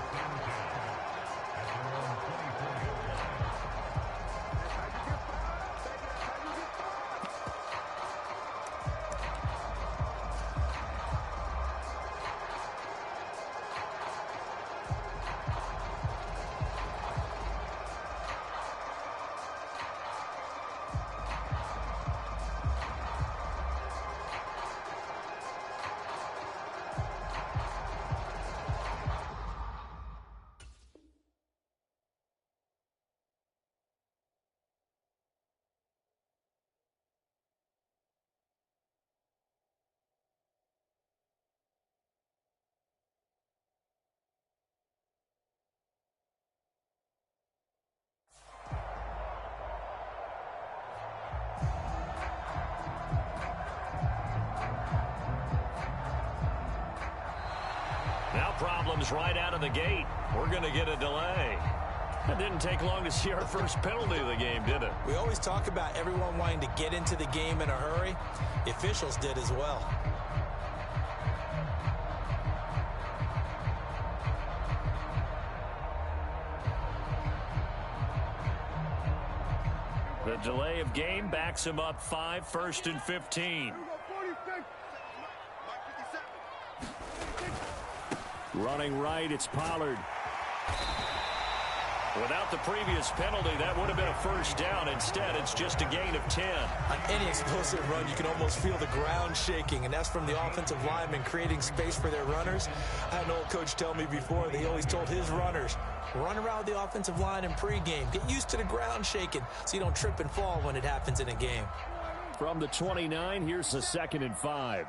Now problems right out of the gate. We're going to get a delay. It didn't take long to see our first penalty of the game, did it? We always talk about everyone wanting to get into the game in a hurry. The officials did as well. The delay of game backs him up 5, 1st and 15. Running right, it's Pollard. Without the previous penalty, that would have been a first down. Instead, it's just a gain of 10. On any explosive run, you can almost feel the ground shaking, and that's from the offensive linemen creating space for their runners. I had an old coach tell me before, he always told his runners, run around the offensive line in pregame. Get used to the ground shaking so you don't trip and fall when it happens in a game. From the 29, here's the 2nd and 5.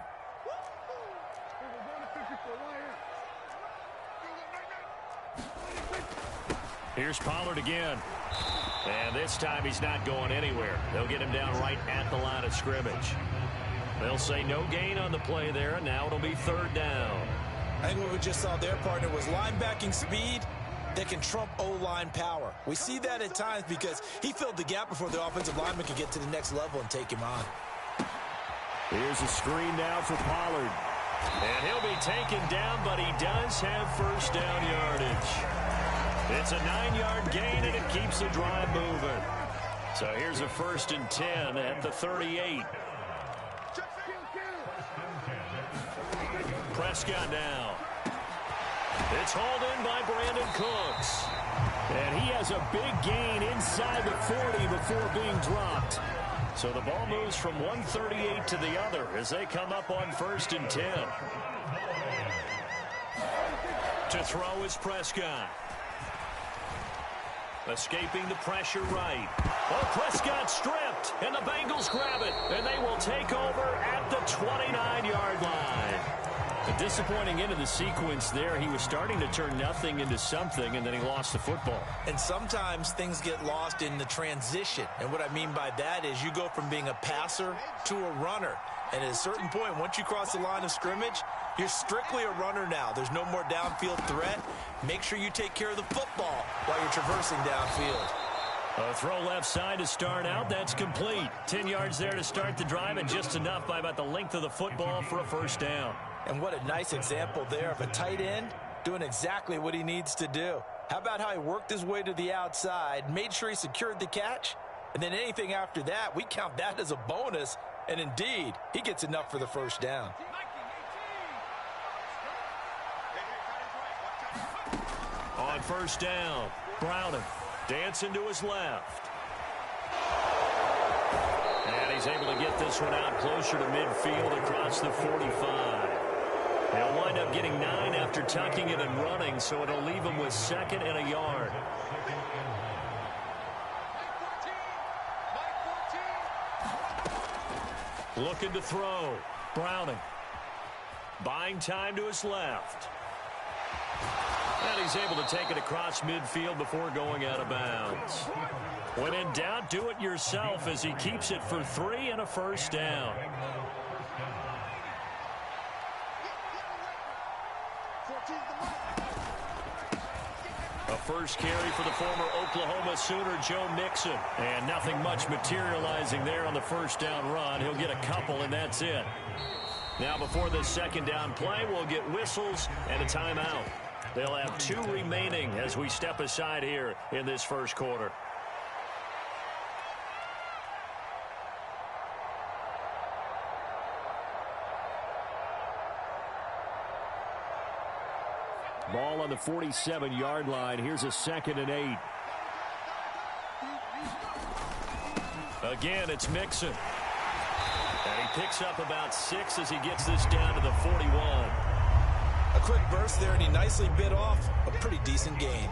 Here's Pollard again. And this time he's not going anywhere. They'll get him down right at the line of scrimmage. They'll say no gain on the play there, and now it'll be 3rd down. I think what we just saw there, partner, was linebacking speed that can trump O-line power. We see that at times because he filled the gap before the offensive lineman could get to the next level and take him on. Here's a screen now for Pollard. And he'll be taken down, but he does have first down yardage. It's a 9-yard gain, and it keeps the drive moving. So here's a 1st and 10 at the 38. Prescott now. It's hauled in by Brandon Cooks. And he has a big gain inside the 40 before being dropped. So the ball moves from 138 to the other as they come up on 1st and 10. To throw is Prescott. Escaping the pressure right. Oh, Prescott stripped, and the Bengals grab it, and they will take over at the 29-yard line. A disappointing end of the sequence there. He was starting to turn nothing into something, and then he lost the football. And sometimes things get lost in the transition. And what I mean by that is you go from being a passer to a runner. And at a certain point, once you cross the line of scrimmage, you're strictly a runner now. There's no more downfield threat. Make sure you take care of the football while you're traversing downfield. A throw left side to start out. That's complete. 10 yards there to start the drive, and just enough by about the length of the football for a first down. And what a nice example there of a tight end doing exactly what he needs to do. How about how he worked his way to the outside, made sure he secured the catch, and then anything after that, we count that as a bonus. And indeed, he gets enough for the first down. On first down, Browning dancing to his left. And he's able to get this one out closer to midfield across the 45. He'll wind up getting 9 after tucking it and running, so it'll leave him with 2nd and a yard. Looking to throw. Browning. Buying time to his left. And he's able to take it across midfield before going out of bounds. When in doubt, do it yourself as he keeps it for 3 and a first down. A first carry for the former Oklahoma Sooner, Joe Mixon. And nothing much materializing there on the first down run. He'll get a couple, and that's it. Now, before this second down play, we'll get whistles and a timeout. They'll have 2 remaining as we step aside here in this first quarter. Ball on the 47-yard line. Here's a 2nd and 8. Again, it's Mixon. And he picks up about 6 as he gets this down to the 41. A quick burst there, and he nicely bit off a pretty decent gain.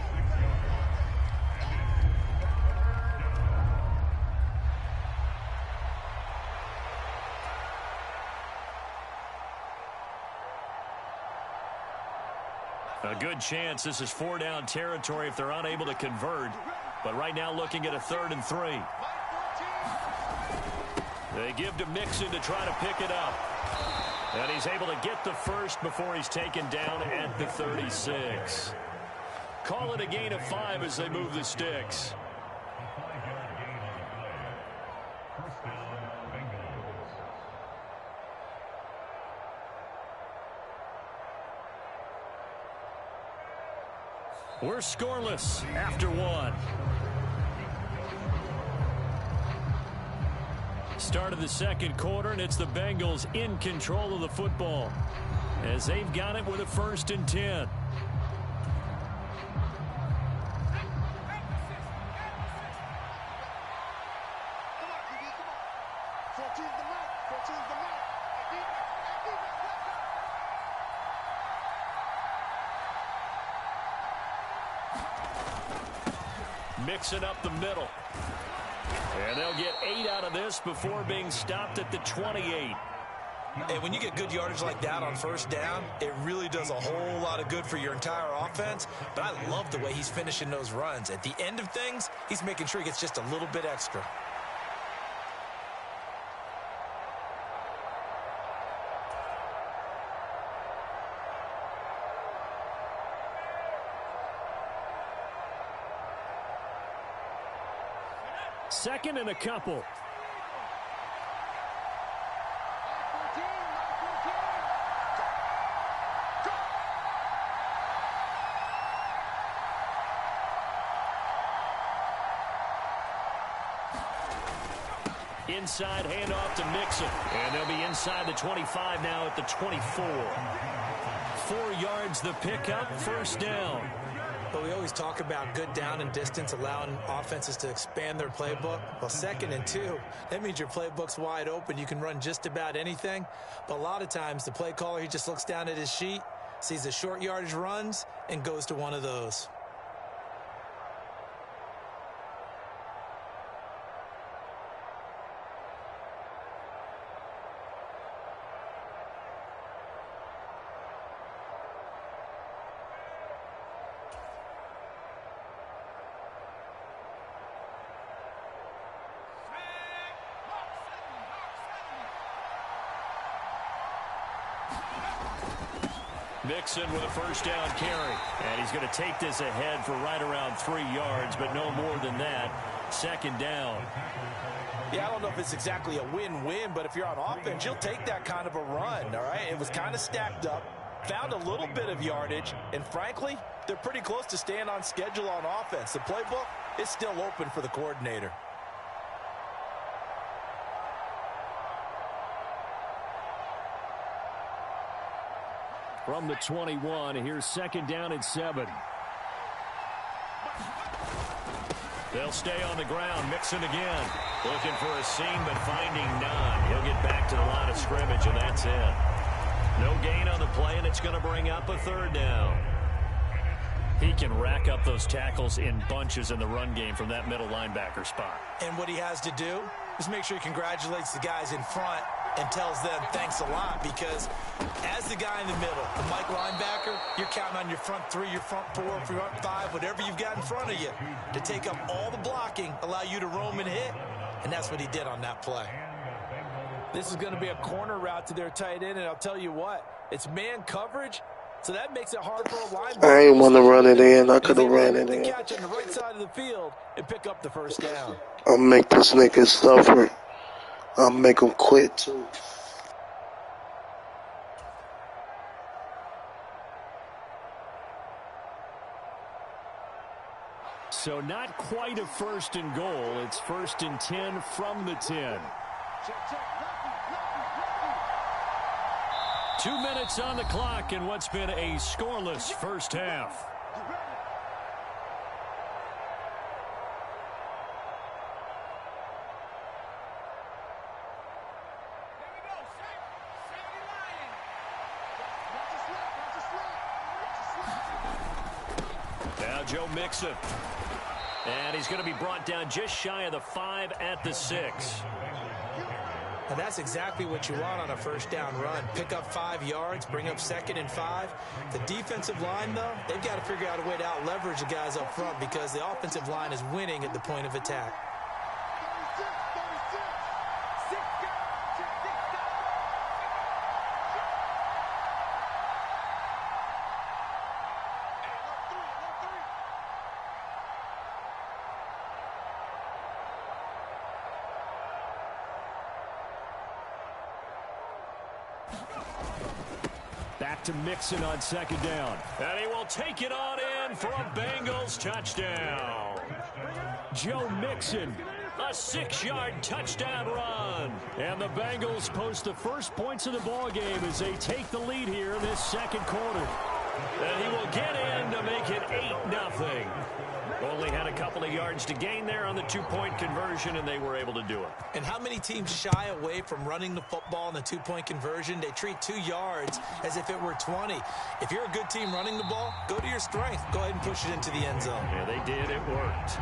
A good chance this is 4-down territory if they're unable to convert. But right now looking at a 3rd and 3. They give to Mixon to try to pick it up. And he's able to get the first before he's taken down at the 36. Call it a gain of 5 as they move the sticks. We're scoreless after 1. Start of the second quarter, and it's the Bengals in control of the football as they've got it with a 1st and 10. Mixing up the middle. And they'll get 8 out of this before being stopped at the 28. And when you get good yardage like that on first down, it really does a whole lot of good for your entire offense. But I love the way he's finishing those runs. At the end of things, he's making sure he gets just a little bit extra. Second and a couple. Inside handoff to Mixon. And they'll be inside the 25 now at the 24. 4 yards the pickup, first down. But we always talk about good down and distance, allowing offenses to expand their playbook. Well, 2nd and 2, that means your playbook's wide open. You can run just about anything. But a lot of times, the play caller, he just looks down at his sheet, sees the short yardage runs, and goes to one of those. Mixon with a first down carry. And he's going to take this ahead for right around 3 yards, but no more than that. 2nd down. Yeah, I don't know if it's exactly a win-win, but if you're on offense, you'll take that kind of a run, all right? It was kind of stacked up, found a little bit of yardage, and frankly, they're pretty close to staying on schedule on offense. The playbook is still open for the coordinator. From the 21, here's 2nd down and 7. They'll stay on the ground. Mixon again. Looking for a seam, but finding none. He'll get back to the line of scrimmage, and that's it. No gain on the play, and it's going to bring up a third down. He can rack up those tackles in bunches in the run game from that middle linebacker spot. And what he has to do is make sure he congratulates the guys in front and tells them thanks a lot, because as the guy in the middle, the Mike linebacker, you're counting on your front three, your front four, front five, whatever you've got in front of you to take up all the blocking, allow you to roam and hit, and that's what he did on that play. This is going to be a corner route to their tight end, and I'll tell you what, it's man coverage, so that makes it hard for a linebacker. I ain't want to run it in. I could have ran it in. Catch on the right side of the field and pick up the first down. I'll make this nigga suffer. I'll make him quit too. So not quite a first and goal. It's 1st and 10 from the 10. 2 minutes on the clock in what's been a scoreless first half. Now Joe Mixon. And he's going to be brought down just shy of the 5 at the 6. And that's exactly what you want on a first down run. Pick up 5 yards, bring up 2nd and 5. The defensive line, though, they've got to figure out a way to out-leverage the guys up front, because the offensive line is winning at the point of attack. Back to Mixon on 2nd down. And he will take it on in for a Bengals touchdown. Joe Mixon. A 6-yard touchdown run. And the Bengals post the first points of the ball game as they take the lead here in this second quarter. And he will get in to make it 8-0. Only had a couple of yards to gain there on the 2-point conversion, and they were able to do it. And how many teams shy away from running the football in the 2-point conversion? They treat 2 yards as if it were 20. If you're a good team running the ball, go to your strength. Go ahead and push it into the end zone. Yeah, they did. It worked.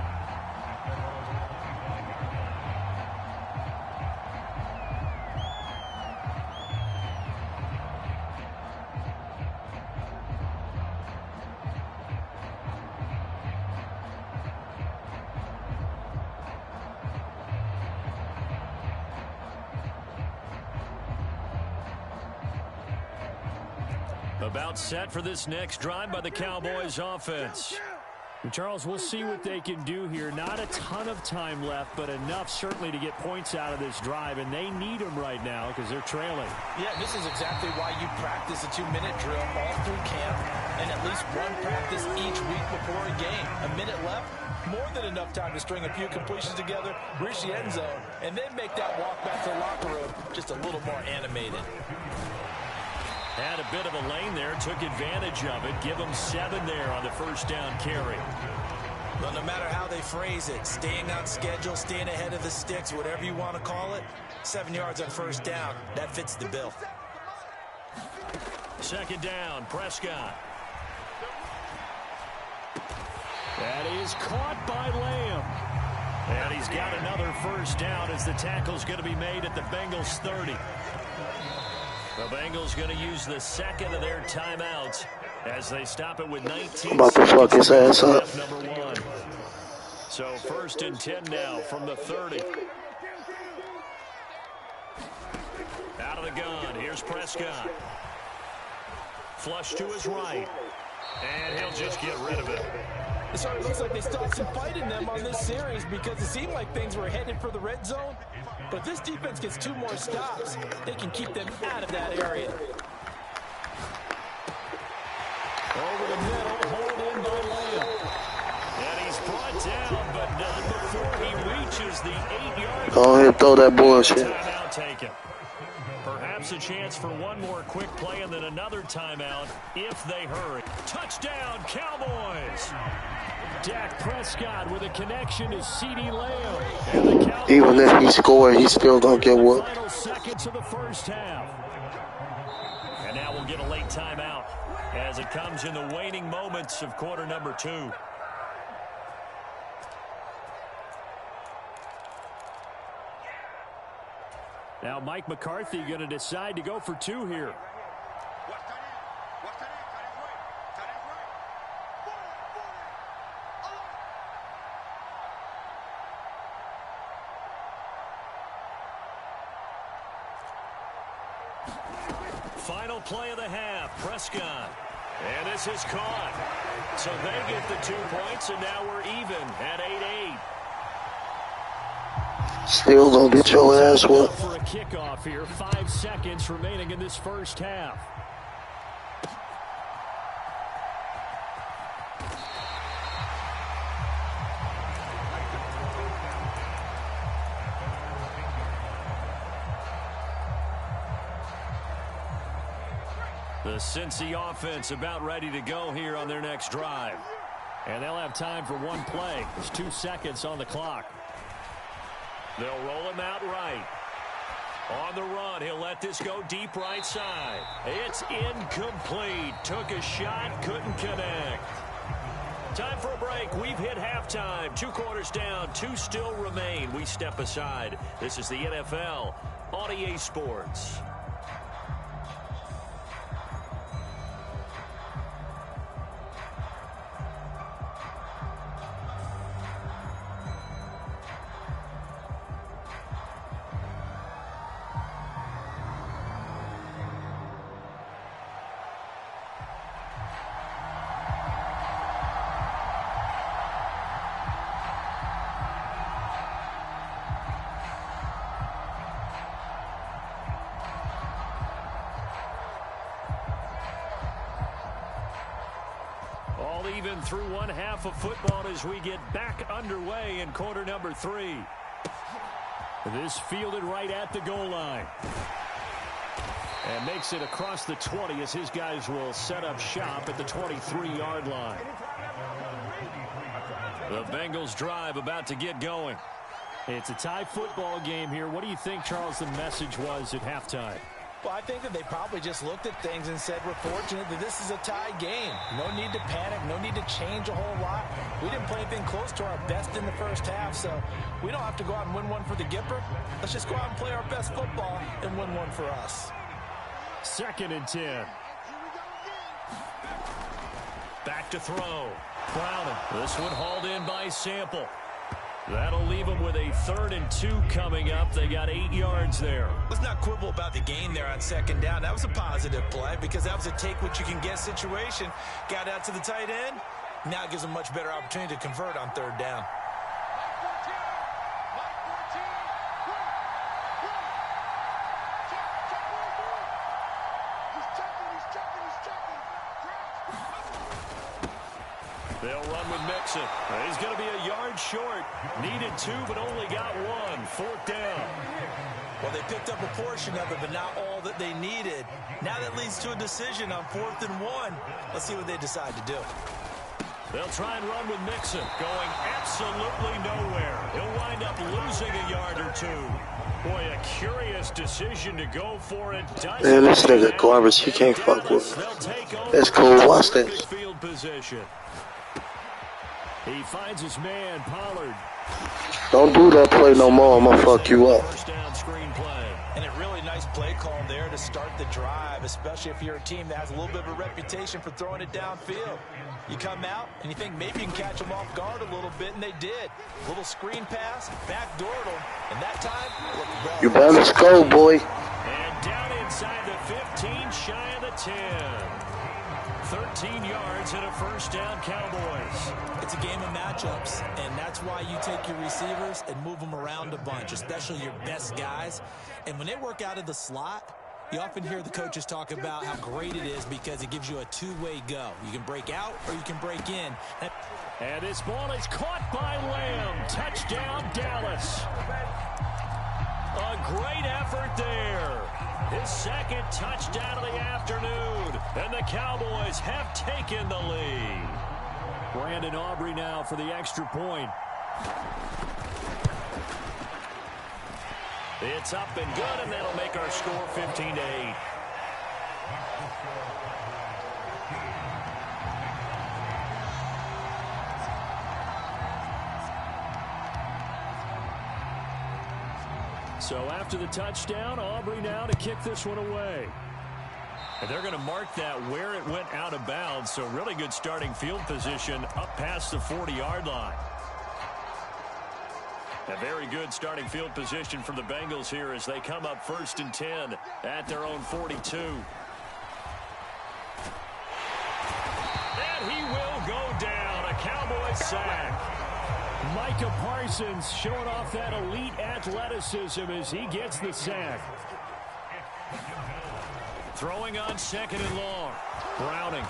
About set for this next drive by the Cowboys offense. And Charles, we'll see what they can do here. Not a ton of time left, but enough certainly to get points out of this drive, and they need them right now because they're trailing. Yeah, this is exactly why you practice a 2-minute drill all through camp and at least one practice each week before a game. A minute left, more than enough time to string a few completions together, reach the end zone, and then make that walk back to the locker room just a little more animated. Had a bit of a lane there, took advantage of it. Give them 7 there on the first down carry. Well, no matter how they phrase it, staying on schedule, staying ahead of the sticks, whatever you want to call it, 7 yards on first down, that fits the bill. 2nd down, Prescott. That is caught by Lamb. And he's got another first down as the tackle's going to be made at the Bengals 30. The Bengals going to use the 2nd of their timeouts as they stop it with 19. About to fuck his ass up. Number 1. So 1st and 10 now from the 30. Out of the gun. Here's Prescott. Flush to his right. And he'll just get rid of it. So it looks like they still have some fight in them on this series, because it seemed like things were headed for the red zone. But if this defense gets 2 more stops, they can keep them out of that area. Over the middle, hauled in by Lamb. And he's brought down, but not before he reaches the 8-yard line. Go ahead and throw that bullshit. Timeout taken. Perhaps a chance for one more quick play and then another timeout if they hurry. Touchdown, Cowboys! Dak Prescott with a connection to CeeDee Lamb. And the Cowboys, Even if he scored, he still gonna get whooped. final seconds of the first half. And now get a late timeout as it comes in the waning moments of quarter number 2. Now Mike McCarthy going to decide to go for 2 here. Final play of the half, Prescott. And this is caught. So they get the 2 points, and now we're even at 8-8. Still gonna get your ass whooped. For a kickoff here, 5 seconds remaining in this first half. The Cincy offense about ready to go here on their next drive. And they'll have time for 1 play. There's 2 seconds on the clock. They'll roll him out right. On the run, he'll let this go deep right side. It's incomplete. Took a shot, couldn't connect. Time for a break. We've hit halftime. 2 quarters down, 2 still remain. We step aside. This is the NFL on EA Sports. All even through 1 half of football as we get back underway in quarter number 3. This fielded right at the goal line. And makes it across the 20 as his guys will set up shop at the 23-yard line. The Bengals drive about to get going. It's a tie football game here. What do you think, Charles, the message was at halftime? Well, I think that they probably just looked at things and said, we're fortunate that this is a tie game. No need to panic. No need to change a whole lot. We didn't play anything close to our best in the first half, so we don't have to go out and win one for the Gipper. Let's just go out and play our best football and win one for us. 2nd and 10. Back to throw. Browning. This one hauled in by Sample. That'll leave them with a 3rd and 2 coming up. They got 8 yards there. Let's not quibble about the gain there on 2nd down. That was a positive play because that was a take-what-you-can-get situation. Got out to the tight end. Now it gives them much better opportunity to convert on 3rd down. They'll run with Mixon. He's going to be a yard short. Needed 2, but only got 1. 4th down. Well, they picked up a portion of it, but not all that they needed. Now that leads to a decision on 4th and 1. Let's see what they decide to do. They'll try and run with Mixon, going absolutely nowhere. He'll wind up losing a yard or 2. Boy, a curious decision to go for it. Man, this nigga garbage. He can't fuck with me. That's cool. Watch this. Field position. He finds his man, Pollard. Don't do that play no more. I'm gonna fuck you up. First down screen play. And a really nice play call there to start the drive, especially if you're a team that has a little bit of a reputation for throwing it downfield. You come out and you think maybe you can catch them off guard a little bit, and they did. Little screen pass, backdoored them, and that time, look, You better go, boy. And down inside the 15, shy of the 10. 13 yards and a first down, Cowboys. It's a game of matchups, and that's why you take your receivers and move them around a bunch, especially your best guys. And when they work out of the slot, you often hear the coaches talk about how great it is because it gives you a two-way go. You can break out or you can break in. And this ball is caught by Lamb. Touchdown, Dallas. A great effort there. His 2nd touchdown of the afternoon. And the Cowboys have taken the lead. Brandon Aubrey now for the extra point. It's up and good, and that'll make our score 15-8. So after the touchdown, Aubrey now to kick this one away. And they're going to mark that where it went out of bounds. So really good starting field position up past the 40-yard line. A very good starting field position for the Bengals here as they come up 1st and 10 at their own 42. And he will go down. A Cowboys sack. Micah Parsons showing off that elite athleticism as he gets the sack. Throwing on 2nd and long. Browning.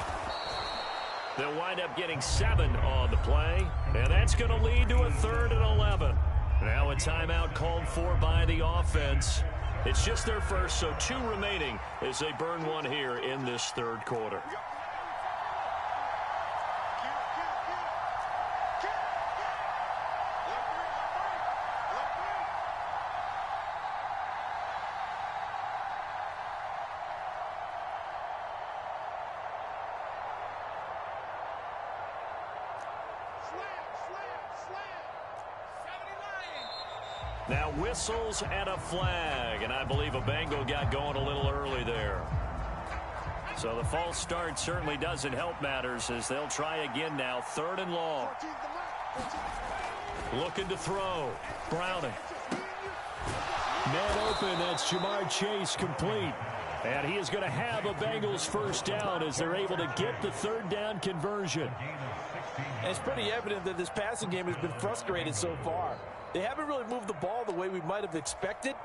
They'll wind up getting 7 on the play. And that's going to lead to a 3rd and 11. Now a timeout called for by the offense. It's just their first, so 2 remaining as they burn one here in this 3rd quarter. Now whistles and a flag, and I believe a Bengal got going a little early there. So the false start certainly doesn't help matters as they'll try again now. 3rd and long. Looking to throw. Browning. Man open, that's Jamar Chase complete. And he is going to have a Bengals first down as they're able to get the 3rd down conversion. And it's pretty evident that this passing game has been frustrated so far. They haven't really moved the ball the way we might have expected,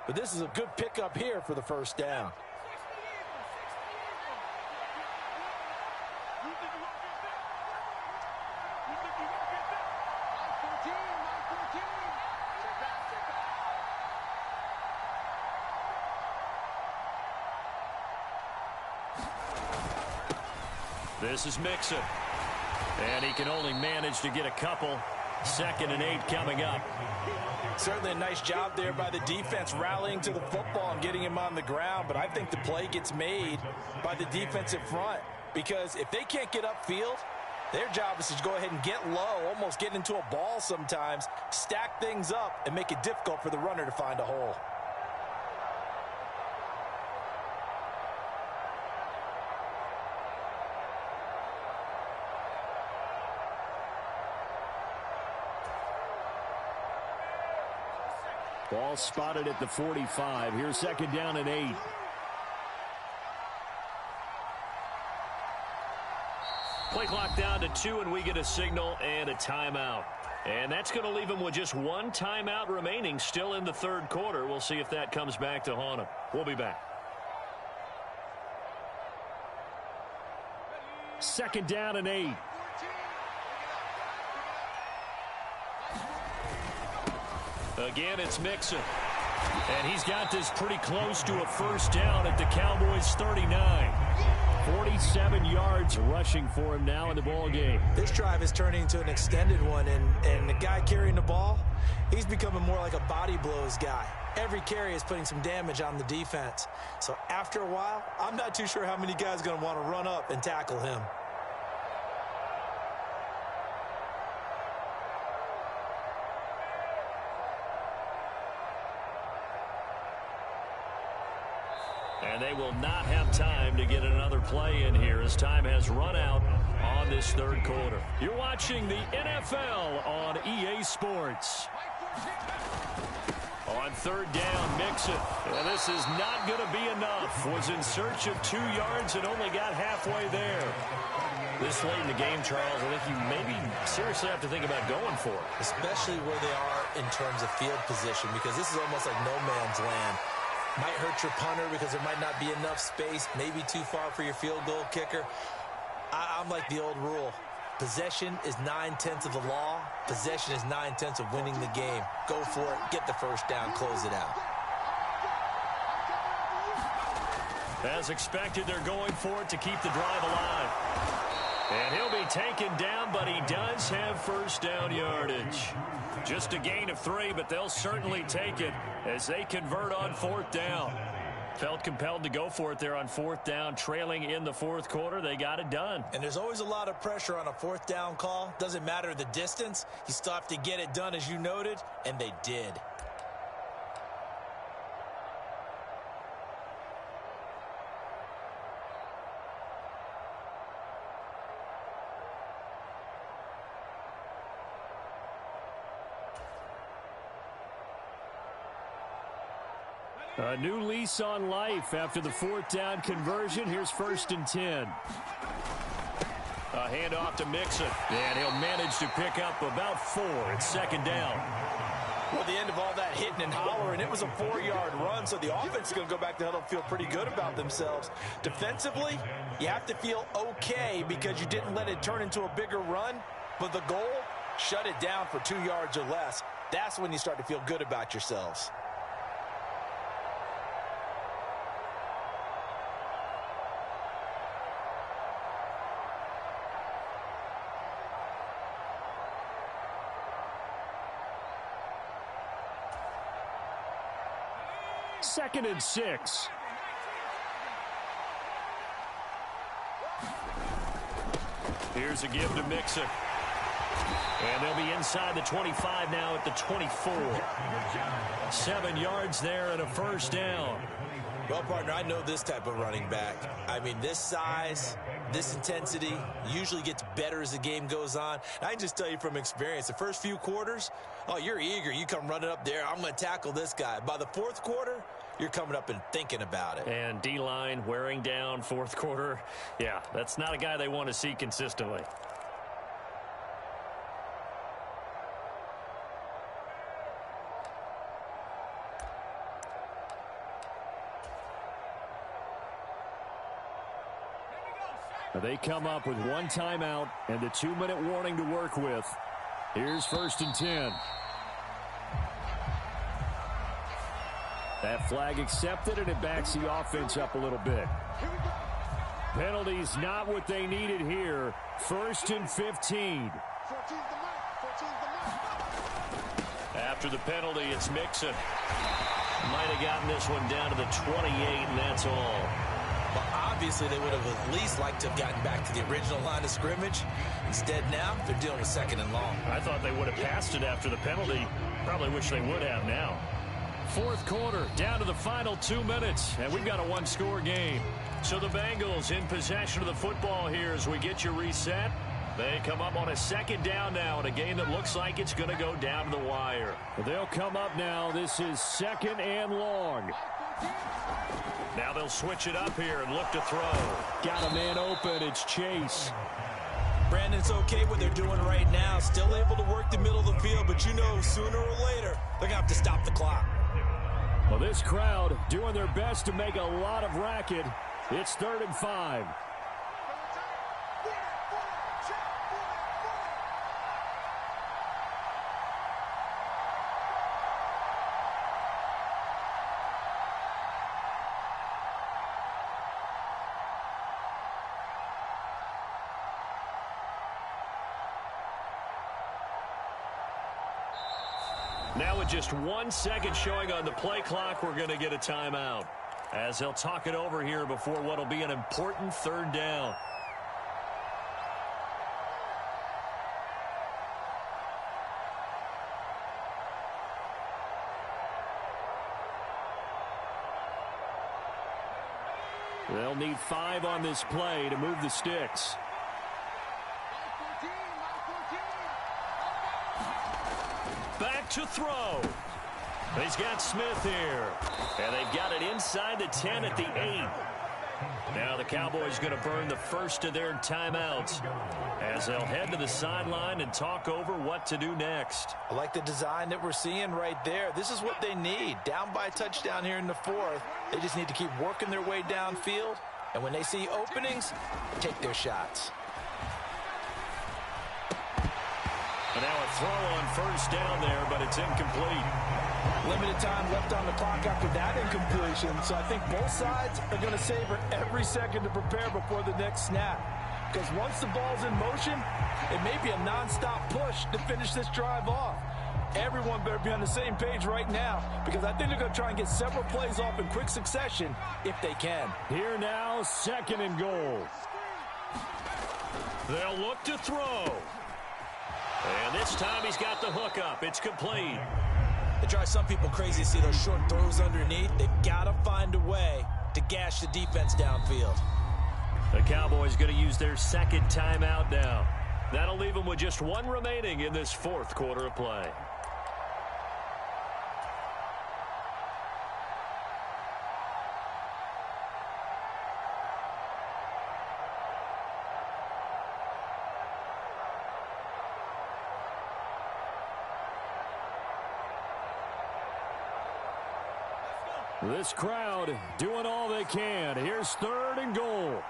but this is a good pickup here for the first down. This is Mixon. And he can only manage to get a couple. 2nd and 8 coming up. Certainly a nice job there by the defense rallying to the football and getting him on the ground, but I think the play gets made by the defensive front because if they can't get upfield, their job is to go ahead and get low, almost get into a ball sometimes, stack things up, and make it difficult for the runner to find a hole. Ball spotted at the 45. Here's 2nd down and 8. Play clock down to 2, and we get a signal and a timeout. And that's going to leave them with just 1 timeout remaining still in the 3rd quarter. We'll see if that comes back to haunt them. We'll be back. 2nd down and 8. Again, it's Mixon. And he's got this pretty close to a first down at the Cowboys' 39. 47 yards rushing for him now in the ball game. This drive is turning into an extended one, and the guy carrying the ball, he's becoming more like a body blows guy. Every carry is putting some damage on the defense. So after a while, I'm not too sure how many guys are going to want to run up and tackle him. And they will not have time to get another play in here as time has run out on this 3rd quarter. You're watching the NFL on EA Sports. On 3rd down, Mixon. And this is not going to be enough. Was in search of 2 yards and only got halfway there. This late in the game, Charles, I think you maybe seriously have to think about going for it. Especially where they are in terms of field position, because this is almost like no man's land. Might hurt your punter because there might not be enough space, maybe too far for your field goal kicker. I'm like the old rule. Possession is 9/10 of the law. Possession is 9/10 of winning the game. Go for it, get the first down, close it out. As expected, they're going for it to keep the drive alive. And he'll be taken down, but he does have first down yardage. Just a gain of 3, but they'll certainly take it as they convert on 4th down. Felt compelled to go for it there on 4th down, trailing in the 4th quarter. They got it done. And there's always a lot of pressure on a 4th down call. Doesn't matter the distance. You still have to get it done, as you noted, and they did. A new lease on life after the 4th down conversion. Here's 1st and 10. A handoff to Mixon, and he'll manage to pick up about 4. It's 2nd down. Well, the end of all that hitting and hollering, it was a 4-yard run, so the offense is going to go back to huddle and feel pretty good about themselves. Defensively, you have to feel okay because you didn't let it turn into a bigger run, but the goal, shut it down for 2 yards or less. That's when you start to feel good about yourselves. Second and 6. Here's a give to Mixon. And they'll be inside the 25 now at the 24. 7 yards there and a 1st down. Well, partner, I know this type of running back. I mean, this size, this intensity usually gets better as the game goes on. And I can just tell you from experience, the first few quarters, oh, you're eager. You come running up there, I'm going to tackle this guy. By the 4th quarter, you're coming up and thinking about it. And D-line wearing down 4th quarter. Yeah, that's not a guy they want to see consistently. They come up with 1 timeout and a 2-minute warning to work with. Here's 1st and 10. That flag accepted, and it backs the offense up a little bit. Penalties not what they needed here. 1st and 15. After the penalty, it's Mixon. Might have gotten this one down to the 28, and that's all. Well, obviously, they would have at least liked to have gotten back to the original line of scrimmage. Instead, now, they're dealing with 2nd and long. I thought they would have passed it after the penalty. Probably wish they would have now. 4th quarter, down to the final 2 minutes, and we've got a 1-score game. So the Bengals in possession of the football here as we get you reset. They come up on a 2nd down now in a game that looks like it's going to go down to the wire. They'll come up now. This is 2nd and long. Now they'll switch it up here and look to throw. Got a man open. It's Chase. Brandon, it's okay what they're doing right now. Still able to work the middle of the field, but you know sooner or later they're going to have to stop the clock. Well, this crowd doing their best to make a lot of racket. It's 3rd and 5. Now with just 1 second showing on the play clock, we're going to get a timeout. As they'll talk it over here before what will be an important 3rd down. They'll need 5 on this play to move the sticks. Back to throw. He's got Smith here. And they've got it inside the 10 at the 8. Now the Cowboys going to burn the first of their timeouts as they'll head to the sideline and talk over what to do next. I like the design that we're seeing right there. This is what they need. Down by a touchdown here in the 4th. They just need to keep working their way downfield. And when they see openings, take their shots. And now a throw on 1st down there, but it's incomplete. Limited time left on the clock after that incompletion, so I think both sides are going to savor every second to prepare before the next snap. Because once the ball's in motion, it may be a nonstop push to finish this drive off. Everyone better be on the same page right now, because I think they're going to try and get several plays off in quick succession if they can. Here now, 2nd and goal. They'll look to throw. And this time he's got the hook up. It's complete. It drives some people crazy to see those short throws underneath. They've got to find a way to gash the defense downfield. The Cowboys going to use their 2nd timeout now. That'll leave them with just 1 remaining in this 4th quarter of play. This crowd doing all they can. Here's 3rd and goal.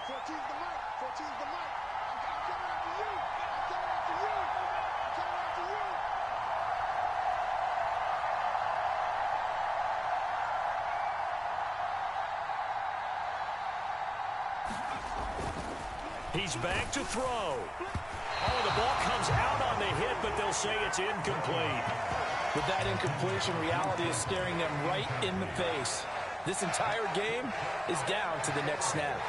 14's the mic. 14's the mic. I'm coming after you. I'm coming after you. I'm coming after you. He's back to throw. Oh, the ball comes out on the hit, but they'll say it's incomplete. With that incompletion, reality is staring them right in the face. This entire game is down to the next snap.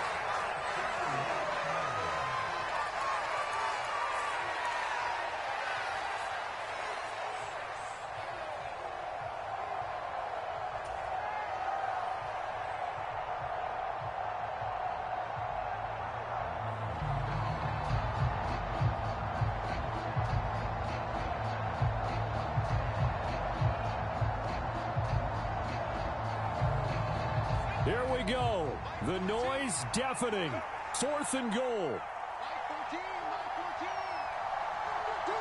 Here we go. The noise deafening. 4th and goal. Mike 14. Mike 14. Do it.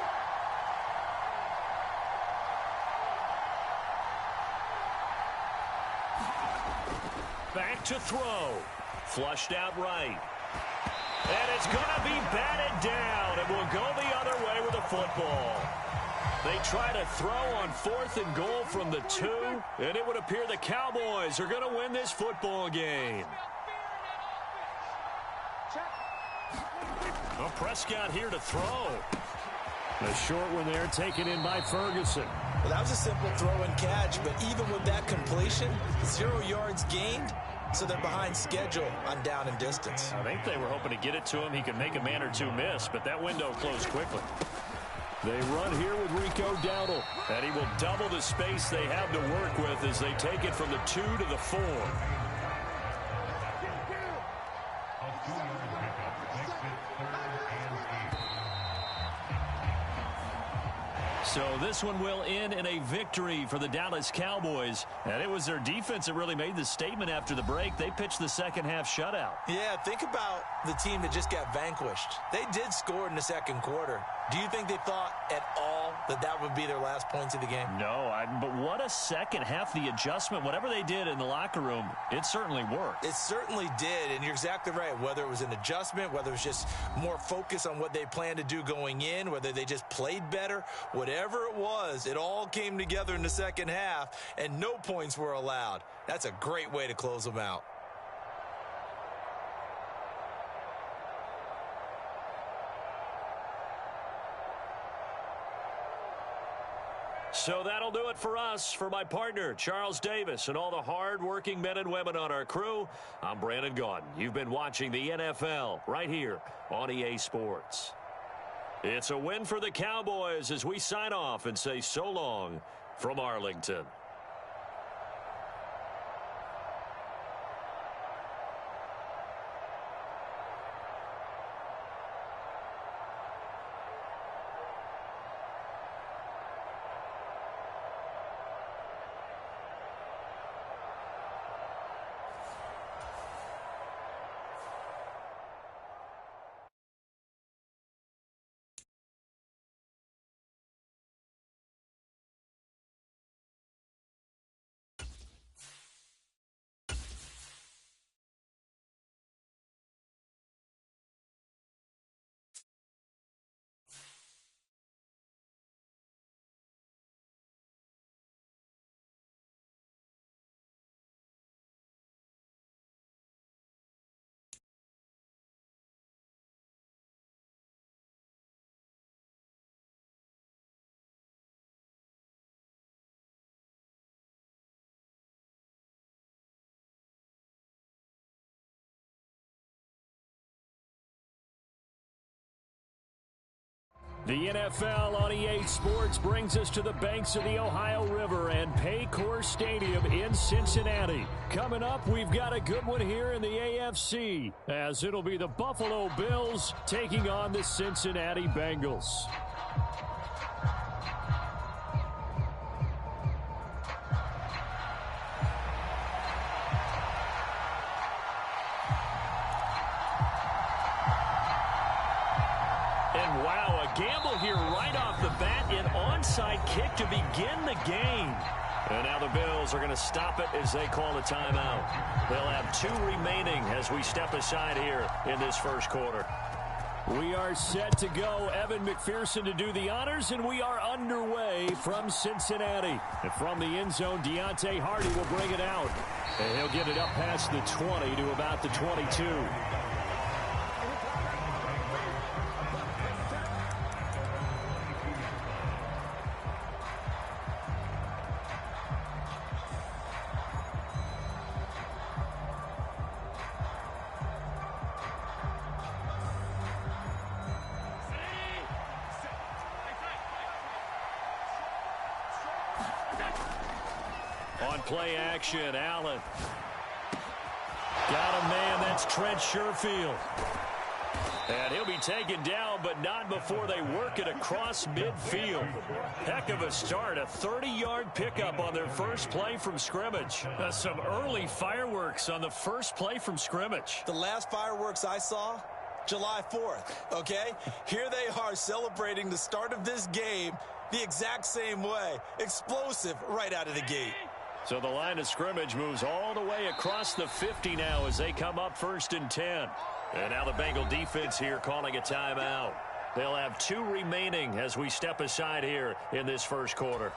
Back to throw. Flushed out right. And it's going to be batted down. It will go the other way with the football. They try to throw on 4th and goal from the 2, and it would appear the Cowboys are going to win this football game. Well, Prescott here to throw. A short one there taken in by Ferguson. Well, that was a simple throw and catch, but even with that completion, 0 yards gained, so they're behind schedule on down and distance. I think they were hoping to get it to him. He could make a man or two miss, but that window closed quickly. They run here with Rico Dowdle. And he will double the space they have to work with as they take it from the 2 to the 4. So this one will end in a victory for the Dallas Cowboys. And it was their defense that really made the statement after the break. They pitched the second half shutout. Yeah, think about the team that just got vanquished. They did score in the second quarter. Do you think they thought at all that that would be their last points of the game? No, but what a second half. The adjustment, whatever they did in the locker room, it certainly worked. It certainly did, and you're exactly right. Whether it was an adjustment, whether it was just more focus on what they planned to do going in, whether they just played better, whatever it was, it all came together in the second half, and no points were allowed. That's a great way to close them out. So that'll do it for us. For my partner, Charles Davis, and all the hard-working men and women on our crew, I'm Brandon Gaudin. You've been watching the NFL right here on EA Sports. It's a win for the Cowboys as we sign off and say so long from Arlington. The NFL on EA Sports brings us to the banks of the Ohio River and Paycor Stadium in Cincinnati. Coming up, we've got a good one here in the AFC, as it'll be the Buffalo Bills taking on the Cincinnati Bengals. And wow, a gamble here right off the bat, an onside kick to begin the game. And now the Bills are going to stop it as they call a timeout. They'll have 2 remaining as we step aside here in this first quarter. We are set to go. Evan McPherson to do the honors, and we are underway from Cincinnati. And from the end zone, Deontay Hardy will bring it out. And he'll get it up past the 20 to about the 22. On play action, Allen. Got a man, that's Trent Sherfield. And he'll be taken down, but not before they work it across midfield. Heck of a start, a 30-yard pickup on their first play from scrimmage. Some early fireworks on the first play from scrimmage. The last fireworks I saw, July 4th, okay? Here they are celebrating the start of this game the exact same way. Explosive right out of the gate. So the line of scrimmage moves all the way across the 50 now as they come up 1st and 10. And now the Bengal defense here calling a timeout. They'll have 2 remaining as we step aside here in this first quarter.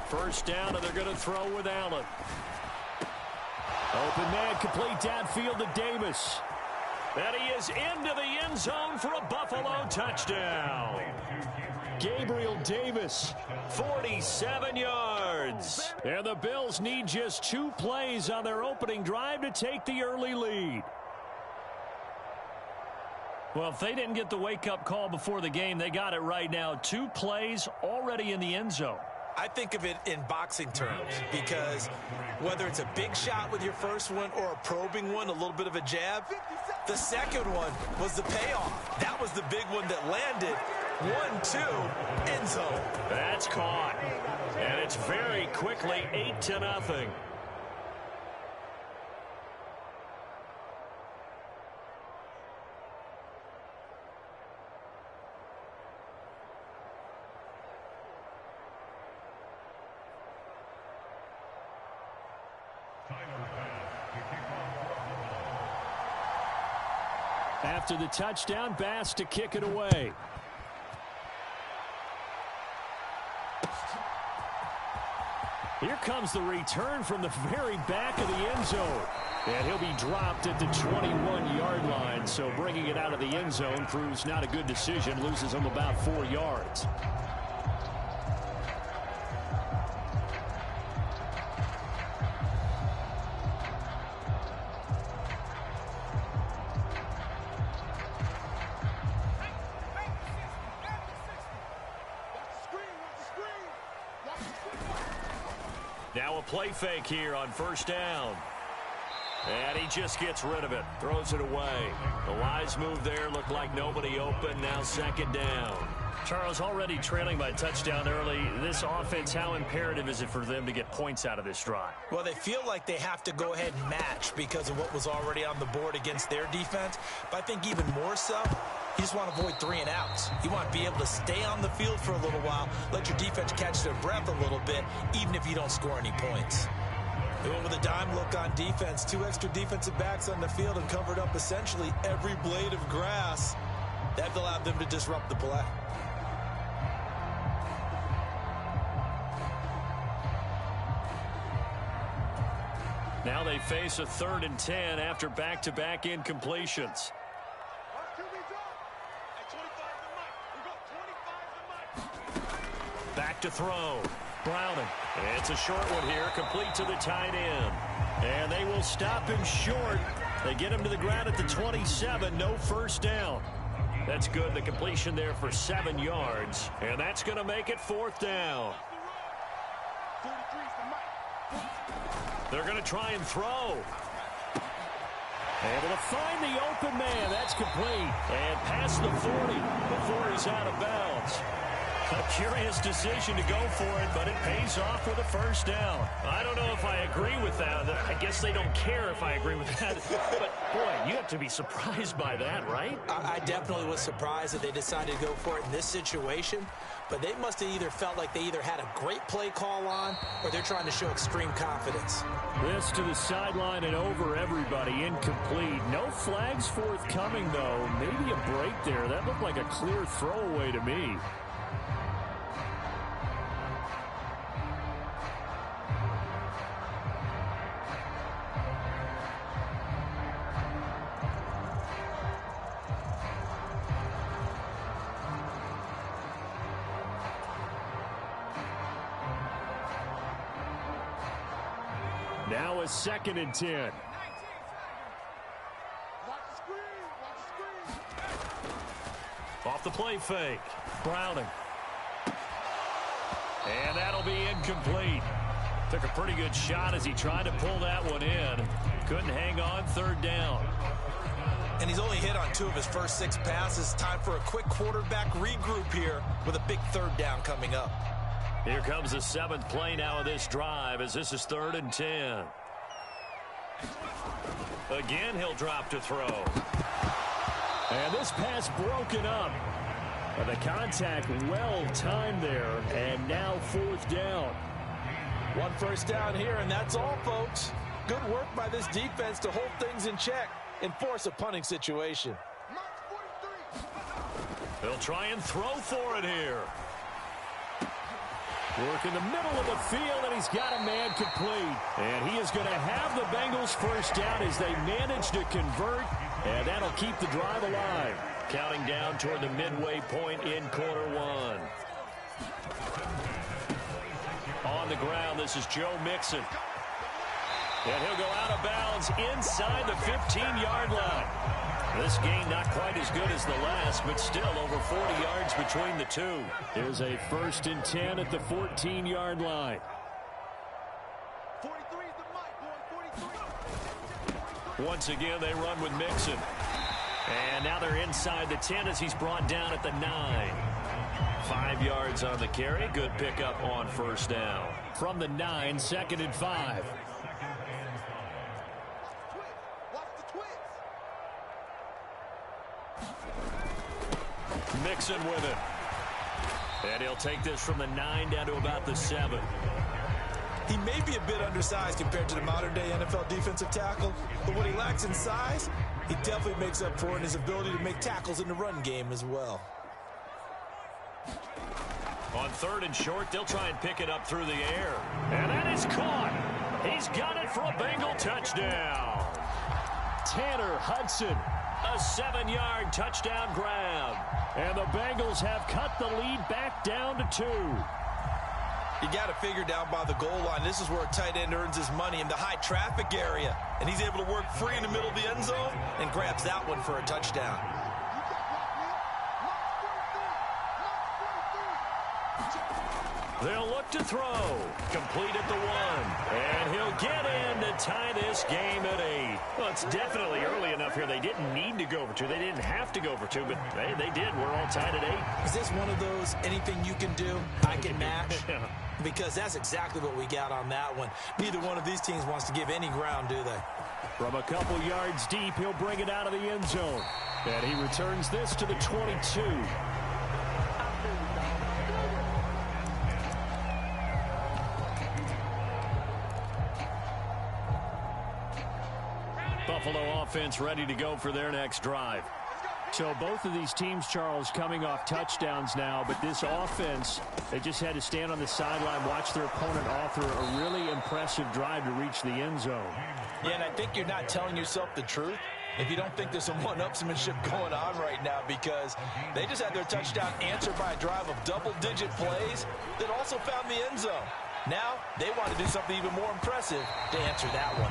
First down, and they're going to throw with Allen. Open man, complete downfield to Davis. And he is into the end zone for a Buffalo touchdown. Gabriel Davis, 47 yards. And the Bills need just 2 plays on their opening drive to take the early lead. Well, if they didn't get the wake-up call before the game, they got it right now. 2 plays already in the end zone. I think of it in boxing terms because whether it's a big shot with your first one or a probing one, a little bit of a jab, the second one was the payoff. That was the big one that landed. 1-2, end zone. That's caught. And it's very quickly 8-0. After the touchdown, Bass to kick it away. Here comes the return from the very back of the end zone. And he'll be dropped at the 21-yard line. So bringing it out of the end zone proves not a good decision. Loses him about 4 yards. Now a play fake here on first down. And he just gets rid of it. Throws it away. The wise move there. Looked like nobody open. Now 2nd down. Charles, already trailing by touchdown early. This offense, how imperative is it for them to get points out of this drive? Well, they feel like they have to go ahead and match because of what was already on the board against their defense. But I think even more so, you just want to avoid 3 and outs. You want to be able to stay on the field for a little while, let your defense catch their breath a little bit, even if you don't score any points. They went with a dime look on defense, 2 extra defensive backs on the field and covered up essentially every blade of grass. That allowed them to disrupt the play. Now they face a 3rd and 10 after back-to-back incompletions. Back to throw. Browning. It's a short one here, complete to the tight end. And they will stop him short. They get him to the ground at the 27, no first down. That's good, the completion there for 7 yards. And that's going to make it 4th down. They're going to try and throw. Able to find the open man. That's complete. And past the 40 before he's out of bounds. A curious decision to go for it, but it pays off with a first down. I don't know if I agree with that. I guess they don't care if I agree with that. But, boy, you have to be surprised by that, right? I definitely was surprised that they decided to go for it in this situation. But they must have either felt like they either had a great play call on or they're trying to show extreme confidence. This to the sideline and over everybody. Incomplete. No flags forthcoming, though. Maybe a break there. That looked like a clear throwaway to me. Now a 2nd and 10. Watch the screen. Watch the screen. Off the play fake. Browning. And that'll be incomplete. Took a pretty good shot as he tried to pull that one in. Couldn't hang on. 3rd down. And he's only hit on 2 of his first 6 passes. Time for a quick quarterback regroup here with a big 3rd down coming up. Here comes the 7th play now of this drive as this is 3rd and 10. Again, he'll drop to throw. And this pass broken up. But the contact well timed there. And now 4th down. 1 first down here, and that's all, folks. Good work by this defense to hold things in check and force a punting situation. Mark 43. They'll try and throw for it here. Work in the middle of the field, and he's got a man complete. And he is going to have the Bengals first down as they manage to convert, and that'll keep the drive alive. Counting down toward the midway point in quarter 1. On the ground, this is Joe Mixon. And he'll go out of bounds inside the 15-yard line. This game not quite as good as the last, but still over 40 yards between the two. Here's a 1st and 10 at the 14-yard line. 43 is the mic, boy. 43. Once again, they run with Mixon. And now they're inside the 10 as he's brought down at the 9. 5 yards on the carry. Good pickup on 1st down. From the 9, 2nd and 5. Watch the twitch. Mixon with it. And he'll take this from the 9 down to about the 7. He may be a bit undersized compared to the modern-day NFL defensive tackle, but what he lacks in size, he definitely makes up for in his ability to make tackles in the run game as well. On 3rd and short, they'll try and pick it up through the air. And that is caught. He's got it for a Bengal touchdown. Tanner Hudson, a 7-yard touchdown grab. And the Bengals have cut the lead back down to 2. You got to figure down by the goal line. This is where a tight end earns his money in the high traffic area. And he's able to work free in the middle of the end zone and grabs that one for a touchdown. They'll look to throw. Complete at the 1. And he'll get in to tie this game at 8. Well, it's definitely early enough here. They didn't need to go for 2. They didn't have to go for 2, but they did. We're all tied at 8. Is this one of those anything you can do, I can match? Because that's exactly what we got on that one. Neither one of these teams wants to give any ground, do they? From a couple yards deep, he'll bring it out of the end zone. And he returns this to the 22. Buffalo offense ready to go for their next drive. So both of these teams, Charles, coming off touchdowns now, but this offense, they just had to stand on the sideline, watch their opponent author a really impressive drive to reach the end zone. Yeah, and I think you're not telling yourself the truth if you don't think there's some one-upsmanship going on right now, because they just had their touchdown answered by a drive of double-digit plays that also found the end zone. Now they want to do something even more impressive to answer that one.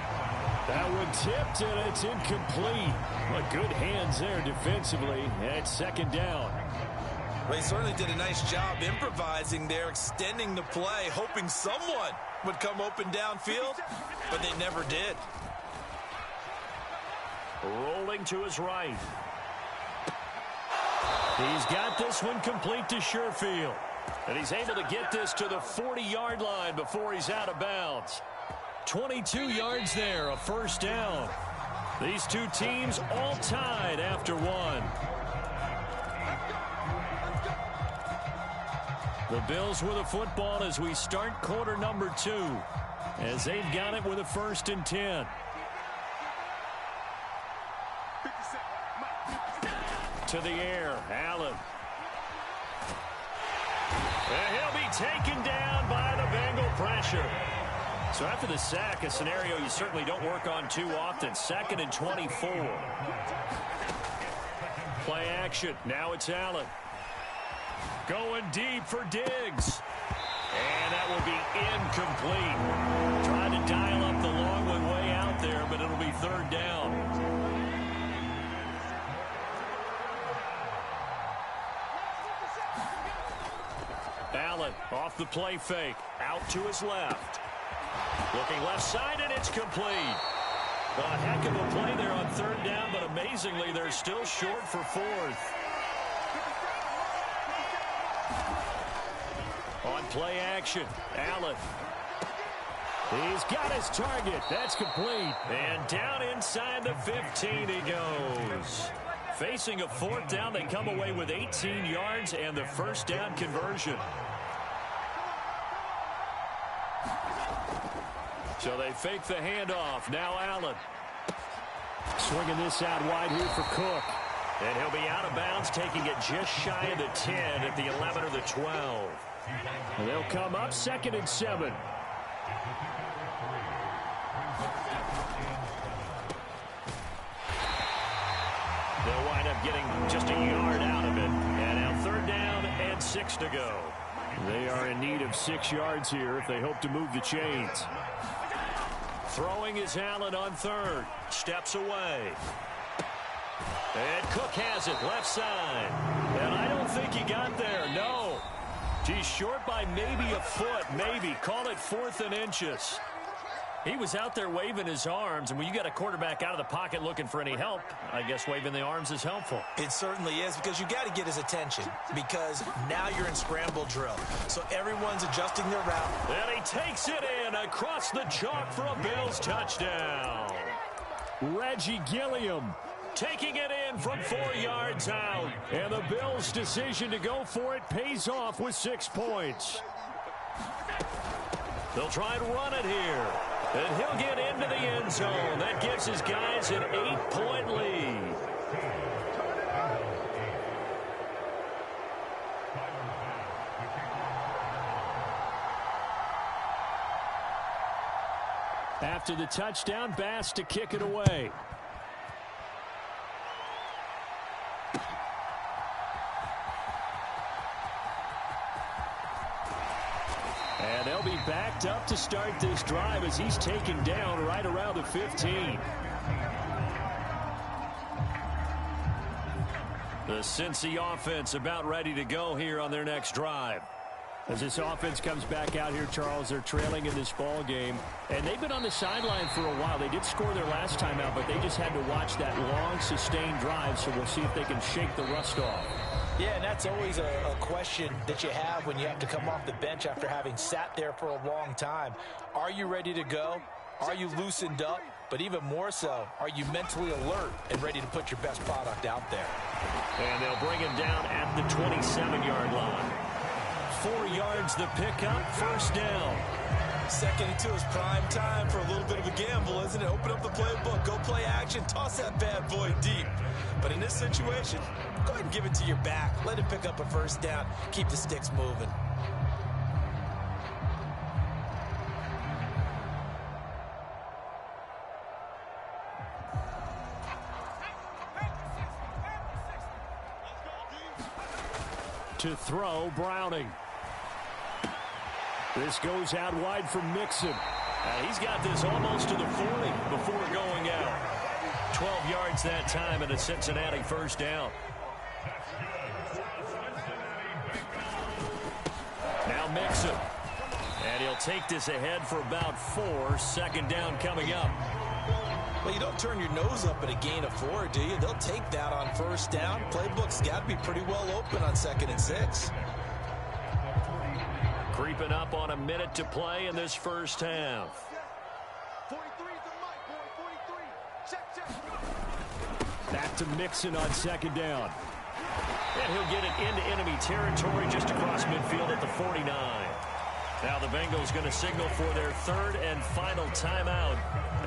That one tipped, and it's incomplete. But good hands there defensively. And it's 2nd down. They certainly did a nice job improvising there, extending the play, hoping someone would come open downfield, but they never did. Rolling to his right. He's got this one complete to Sherfield. And he's able to get this to the 40-yard line before he's out of bounds. 22 yards there, a first down. These two teams all tied after one. The Bills with a football as we start quarter number 2, as they've got it with a 1st and 10. To the air, Allen. And he'll be taken down by the Bengal pressure. So after the sack, a scenario you certainly don't work on too often. 2nd and 24. Play action. Now it's Allen. Going deep for Diggs. And that will be incomplete. Trying to dial up the long one way out there, but it'll be 3rd down. Allen off the play fake. Out to his left. Looking left side, and it's complete. A heck of a play there on 3rd down, but amazingly, they're still short for 4th. On play action, Allen. He's got his target. That's complete. And down inside the 15 he goes. Facing a 4th down, they come away with 18 yards and the 1st down conversion. So they fake the handoff. Now Allen. Swinging this out wide here for Cook. And he'll be out of bounds, taking it just shy of the 10 at the 11 or the 12. And they'll come up 2nd and 7. They'll wind up getting just a yard out of it. And now 3rd down and 6 to go. They are in need of 6 yards here if they hope to move the chains. Throwing is Allen on 3rd. Steps away. And Cook has it left side. And I don't think he got there. No. He's short by maybe a foot. Maybe. Call it 4th and inches. He was out there waving his arms, and when you got a quarterback out of the pocket looking for any help, I guess waving the arms is helpful. It certainly is, because you got to get his attention, because now you're in scramble drill. So everyone's adjusting their route. And he takes it in across the chalk for a Bills touchdown. Reggie Gilliam taking it in from 4 yards out. And the Bills' decision to go for it pays off with 6 points. They'll try and run it here. And he'll get into the end zone. That gives his guys an 8-point lead. After the touchdown, Bass to kick it away. And they'll be backed up to start this drive as he's taken down right around the 15. The Cincy offense about ready to go here on their next drive. As this offense comes back out here, Charles, they're trailing in this ball game. And they've been on the sideline for a while. They did score their last time out, but they just had to watch that long, sustained drive, so we'll see if they can shake the rust off. Yeah, and that's always a question that you have when you have to come off the bench after having sat there for a long time. Are you ready to go? Are you loosened up? But even more so, are you mentally alert and ready to put your best product out there? And they'll bring him down at the 27-yard line. 4 yards the pickup, 1st down. 2nd and 2 is prime time for a little bit of a gamble, isn't it? Open up the playbook, go play action, toss that bad boy deep. But in this situation, go ahead and give it to your back. Let him pick up a 1st down. Keep the sticks moving. To throw, Browning. This goes out wide for Mixon. He's got this almost to the 40 before going out. 12 yards that time and a Cincinnati 1st down. Now Mixon. And he'll take this ahead for about 4. 2nd down coming up. Well, you don't turn your nose up at a gain of 4, do you? They'll take that on 1st down. Playbook's got to be pretty well open on 2nd and 6. Creeping up on a minute to play in this first half. 43 is the mic, boy. 43. Check. Back to Mixon on second down. And he'll get it into enemy territory just across midfield at the 49. Now the Bengals going to signal for their third and final timeout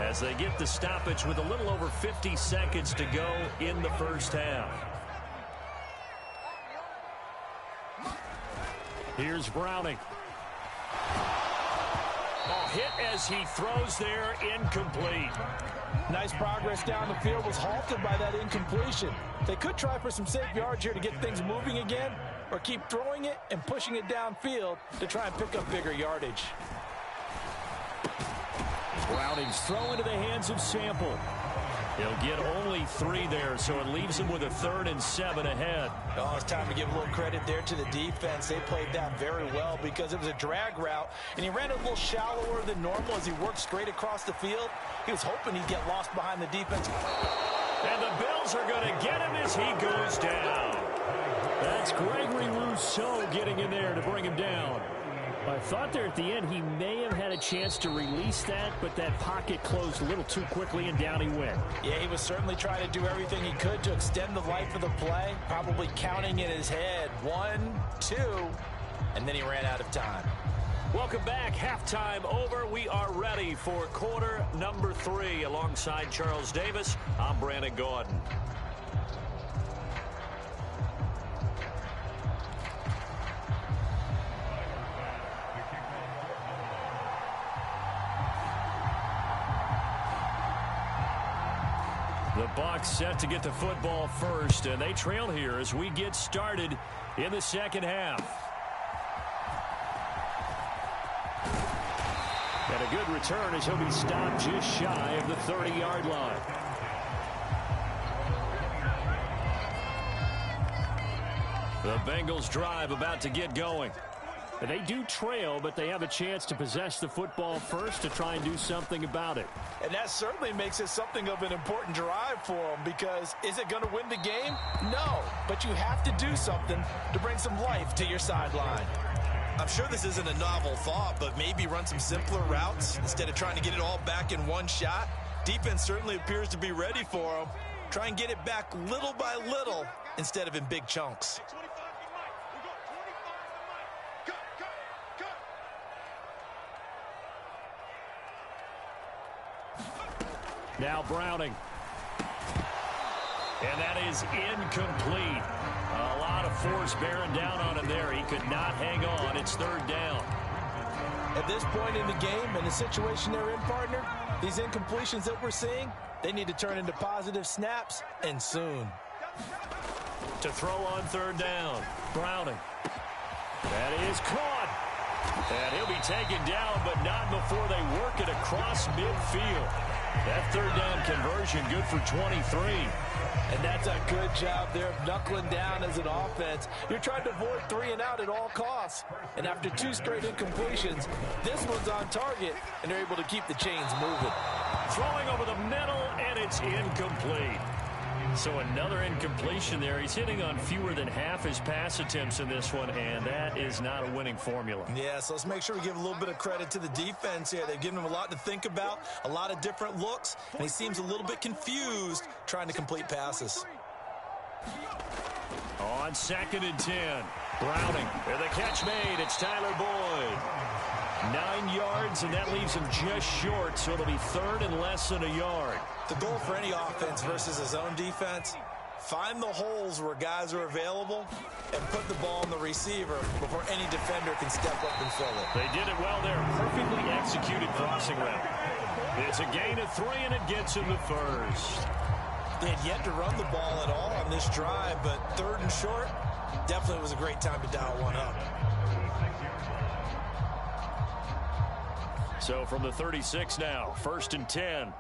as they get the stoppage with a little over 50 seconds to go in the first half. Here's Browning. Ball hit as he throws there, incomplete. Nice progress down the field, was halted by that incompletion. They could try for some safe yards here to get things moving again, or keep throwing it and pushing it downfield to try and pick up bigger yardage. Browning's throw into the hands of Sample. He'll get only 3 there, so it leaves him with a 3rd and 7 ahead. Oh, it's time to give a little credit there to the defense. They played that very well because it was a drag route, and he ran a little shallower than normal as he worked straight across the field. He was hoping he'd get lost behind the defense. And the Bills are going to get him as he goes down. That's Gregory Rousseau getting in there to bring him down. I thought there at the end he may have had a chance to release that, but that pocket closed a little too quickly and down he went. Yeah, he was certainly trying to do everything he could to extend the life of the play, probably counting in his head 1, 2, and then he ran out of time. Welcome back. Halftime over. We are ready for quarter number 3. Alongside Charles Davis, I'm Brandon Gordon. The Bucs set to get the football first, and they trail here as we get started in the second half. And a good return as he'll be stopped just shy of the 30-yard line. The Bengals drive about to get going. They do trail, but they have a chance to possess the football first to try and do something about it. And that certainly makes it something of an important drive for them, because is it going to win the game? No, but you have to do something to bring some life to your sideline. I'm sure this isn't a novel thought, but maybe run some simpler routes instead of trying to get it all back in one shot. Defense certainly appears to be ready for them. Try and get it back little by little instead of in big chunks. Now Browning. And that is incomplete. A lot of force bearing down on him there. He could not hang on. It's 3rd down. At this point in the game and the situation they're in, partner, these incompletions that we're seeing, they need to turn into positive snaps, and soon. To throw on 3rd down, Browning. That is caught. And he'll be taken down, but not before they work it across midfield. That 3rd down conversion good for 23. And that's a good job there of knuckling down as an offense. You're trying to avoid 3 and out at all costs. And after 2 straight incompletions, this one's on target, and they're able to keep the chains moving. Throwing over the middle, and it's incomplete. So another incompletion there. He's hitting on fewer than half his pass attempts in this one, and that is not a winning formula. Yeah, so let's make sure we give a little bit of credit to the defense here. They've given him a lot to think about, a lot of different looks, and he seems a little bit confused trying to complete passes. On 2nd and 10, Browning. And the catch made. It's Tyler Boyd. 9 yards, and that leaves him just short, so it'll be 3rd and less than a yard. The goal for any offense versus his own defense, find the holes where guys are available and put the ball in the receiver before any defender can step up and fill it. They did it well there. Perfectly executed crossing route. It's a gain of 3, and it gets him the first. They had yet to run the ball at all on this drive, but 3rd and short, definitely was a great time to dial one up. So from the 36 now, 1st and 10.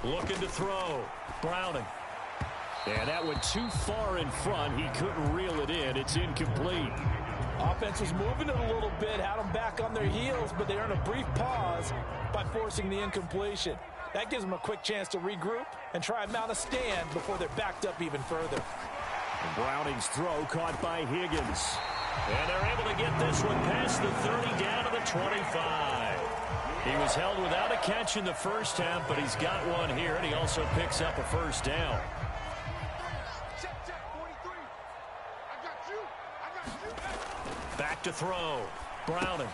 Looking to throw. Browning. And that went too far in front. He couldn't reel it in. It's incomplete. Offense was moving it a little bit, had them back on their heels, but they earned a brief pause by forcing the incompletion. That gives them a quick chance to regroup and try and mount a stand before they're backed up even further. And Browning's throw caught by Higgins. And they're able to get this one past the 30 down to the 25. He was held without a catch in the first half, but he's got one here, and he also picks up a first down. Back to throw. Browning.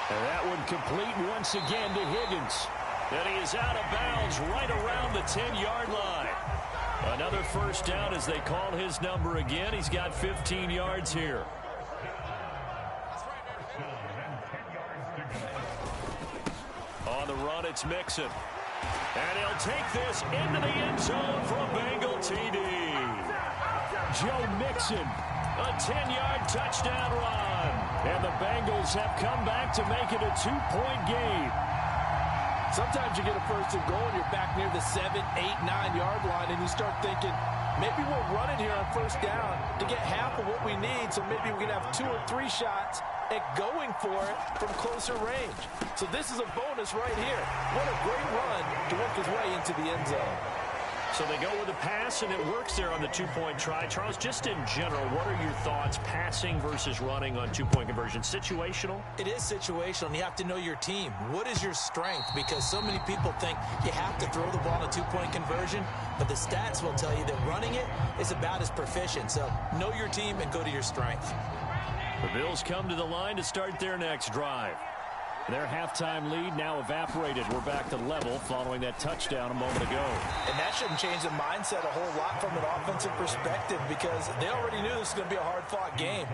And that one complete once again to Higgins. And he is out of bounds right around the 10-yard line. Another first down as they call his number again. He's got 15 yards here. On the run, it's Mixon. And he'll take this into the end zone for a Bengal TD. Joe Mixon. A 10-yard touchdown run. And the Bengals have come back to make it a 2-point game. Sometimes you get a first and goal and you're back near the 7, 8, 9-yard line, and you start thinking, maybe we'll run it here on first down to get half of what we need, so maybe we can have 2 or 3 shots at going for it from closer range. So this is a bonus right here. What a great run to work his way into the end zone. So they go with a pass, and it works there on the 2-point try. Charles, just in general, what are your thoughts, passing versus running on 2-point conversion? Situational? It is situational, and you have to know your team. What is your strength? Because so many people think you have to throw the ball on a 2-point conversion, but the stats will tell you that running it is about as proficient. So know your team and go to your strength. The Bills come to the line to start their next drive. Their halftime lead now evaporated. We're back to level following that touchdown a moment ago. And that shouldn't change the mindset a whole lot from an offensive perspective because they already knew this was going to be a hard-fought game.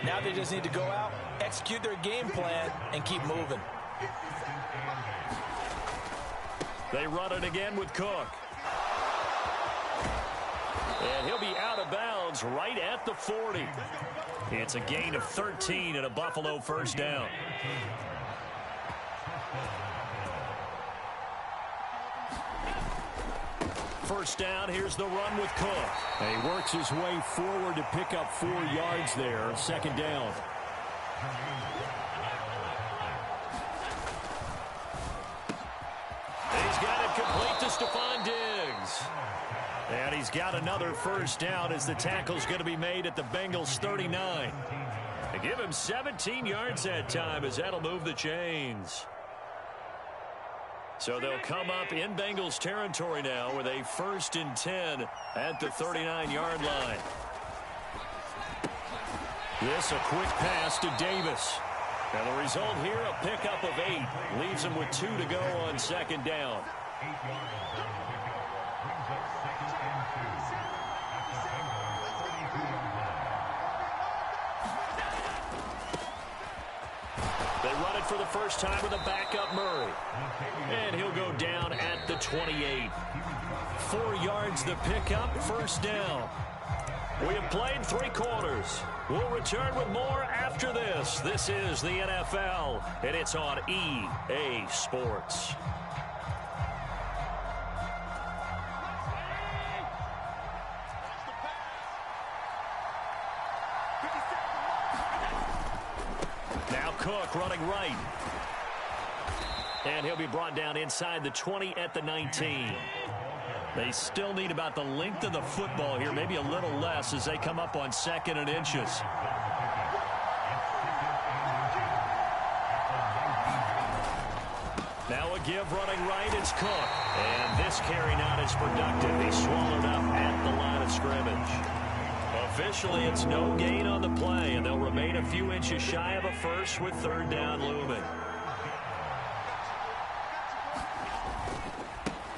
Now they just need to go out, execute their game plan, and keep moving. They run it again with Cook. And he'll be out of bounds right at the 40. It's a gain of 13 and a Buffalo first down. First down, here's the run with Cook. And he works his way forward to pick up 4 yards there. Second down. He's got it complete to Stephon Diggs. And he's got another first down as the tackle's going to be made at the Bengals 39. They give him 17 yards that time as that'll move the chains. So they'll come up in Bengals territory now with a 1st and 10 at the 39-yard line. This a quick pass to Davis. And the result here, a pickup of 8. Leaves him with 2 to go on second down. They run it for the first time with a backup Murray. And he'll go down at the 28. 4 yards the pickup, first down. We have played 3 quarters. We'll return with more after this. This is the NFL, and it's on EA Sports. Now Cook running right. And he'll be brought down inside the 20 at the 19. They still need about the length of the football here, maybe a little less as they come up on 2nd and inches. Now a give running right, it's Cook. And this carry not as productive. He's swallowed up at the line of scrimmage. Officially, it's no gain on the play, and they'll remain a few inches shy of a first with 3rd down looming.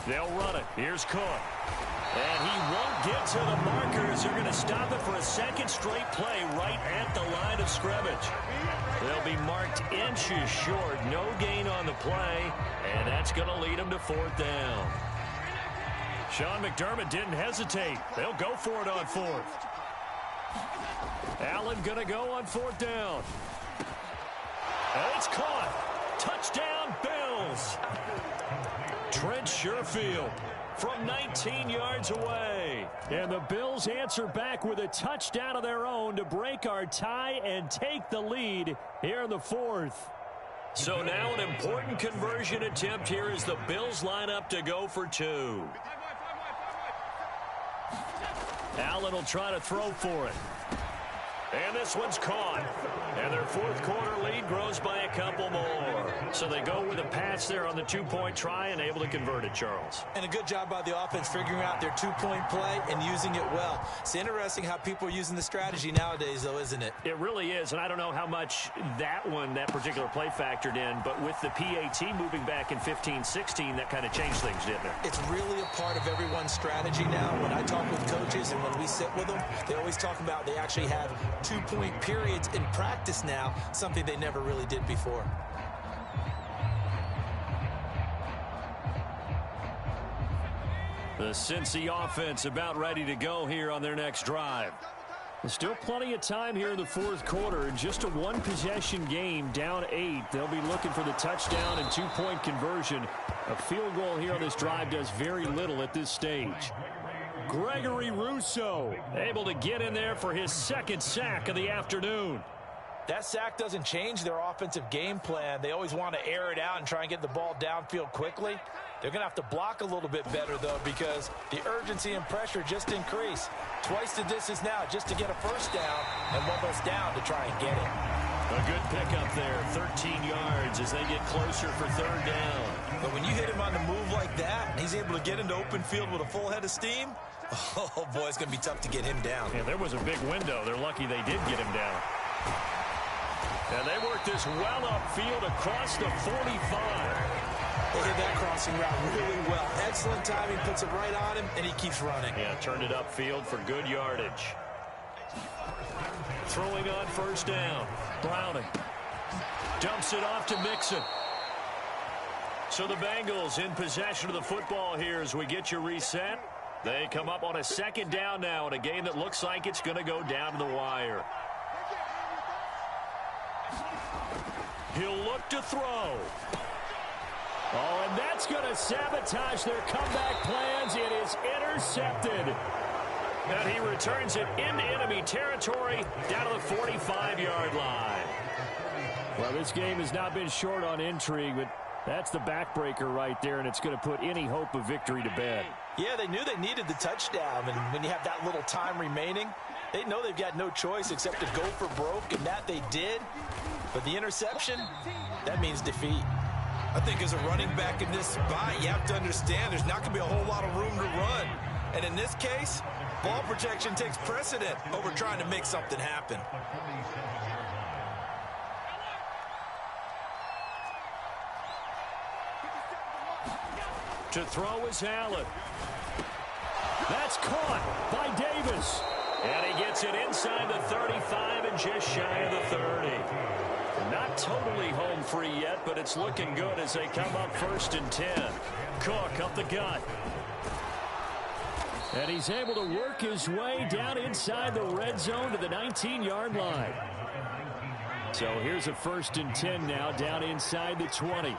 They'll run it. Here's Cook. And he won't get to the markers. They're going to stop it for a 2nd straight play right at the line of scrimmage. They'll be marked inches short. No gain on the play, and that's going to lead them to 4th down. Sean McDermott didn't hesitate. They'll go for it on 4th. Allen going to go on 4th down. And it's caught. Touchdown, Bills. Trent Sherfield from 19 yards away. And the Bills answer back with a touchdown of their own to break our tie and take the lead here in the 4th. So now an important conversion attempt here as the Bills line up to go for 2. Allen will try to throw for it. And this one's caught. And their fourth quarter lead grows by a couple more. So they go with a pass there on the two-point try and able to convert it, Charles. And a good job by the offense figuring out their two-point play and using it well. It's interesting how people are using the strategy nowadays, though, isn't it? It really is, and I don't know how much that particular play factored in, but with the PAT moving back in 15-16, that kind of changed things, didn't it? It's really a part of everyone's strategy now. When I talk with coaches and when we sit with them, they always talk about they actually have two-point periods in practice now, something they never really did before. The Cincy offense about ready to go here on their next drive. There's still plenty of time here in the fourth quarter. Just a one-possession game, down 8. They'll be looking for the touchdown and two-point conversion. A field goal here on this drive does very little at this stage. Gregory Rousseau able to get in there for his second sack of the afternoon. That sack doesn't change their offensive game plan. They always want to air it out and try and get the ball downfield quickly. They're going to have to block a little bit better, though, because the urgency and pressure just increase. Twice the distance now just to get a first down and one less down to try and get it. A good pickup there, 13 yards as they get closer for third down. But when you hit him on the move like that, and he's able to get into open field with a full head of steam, oh, boy, it's going to be tough to get him down. Yeah, there was a big window. They're lucky they did get him down. And they work this well upfield across the 45. They hit that crossing route really well. Excellent timing, puts it right on him, and he keeps running. Yeah, turned it upfield for good yardage. Throwing on first down. Browning dumps it off to Mixon. So the Bengals in possession of the football here as we get you reset. They come up on a second down now in a game that looks like it's going to go down to the wire. He'll look to throw. Oh, and that's going to sabotage their comeback plans. It is intercepted. And he returns it into enemy territory down to the 45-yard line. Well, this game has not been short on intrigue, but that's the backbreaker right there, and it's going to put any hope of victory to bed. Yeah, they knew they needed the touchdown, and when you have that little time remaining, they know they've got no choice except to go for broke, and that they did. But the interception, that means defeat. I think as a running back in this spot, you have to understand there's not going to be a whole lot of room to run. And in this case, ball protection takes precedent over trying to make something happen. To throw is Allen. That's caught by Davis. And he gets it inside the 35 and just shy of the 30. Not totally home free yet, but it's looking good as they come up 1st and 10. Cook up the gut. And he's able to work his way down inside the red zone to the 19-yard line. So here's a 1st and 10 now down inside the 20.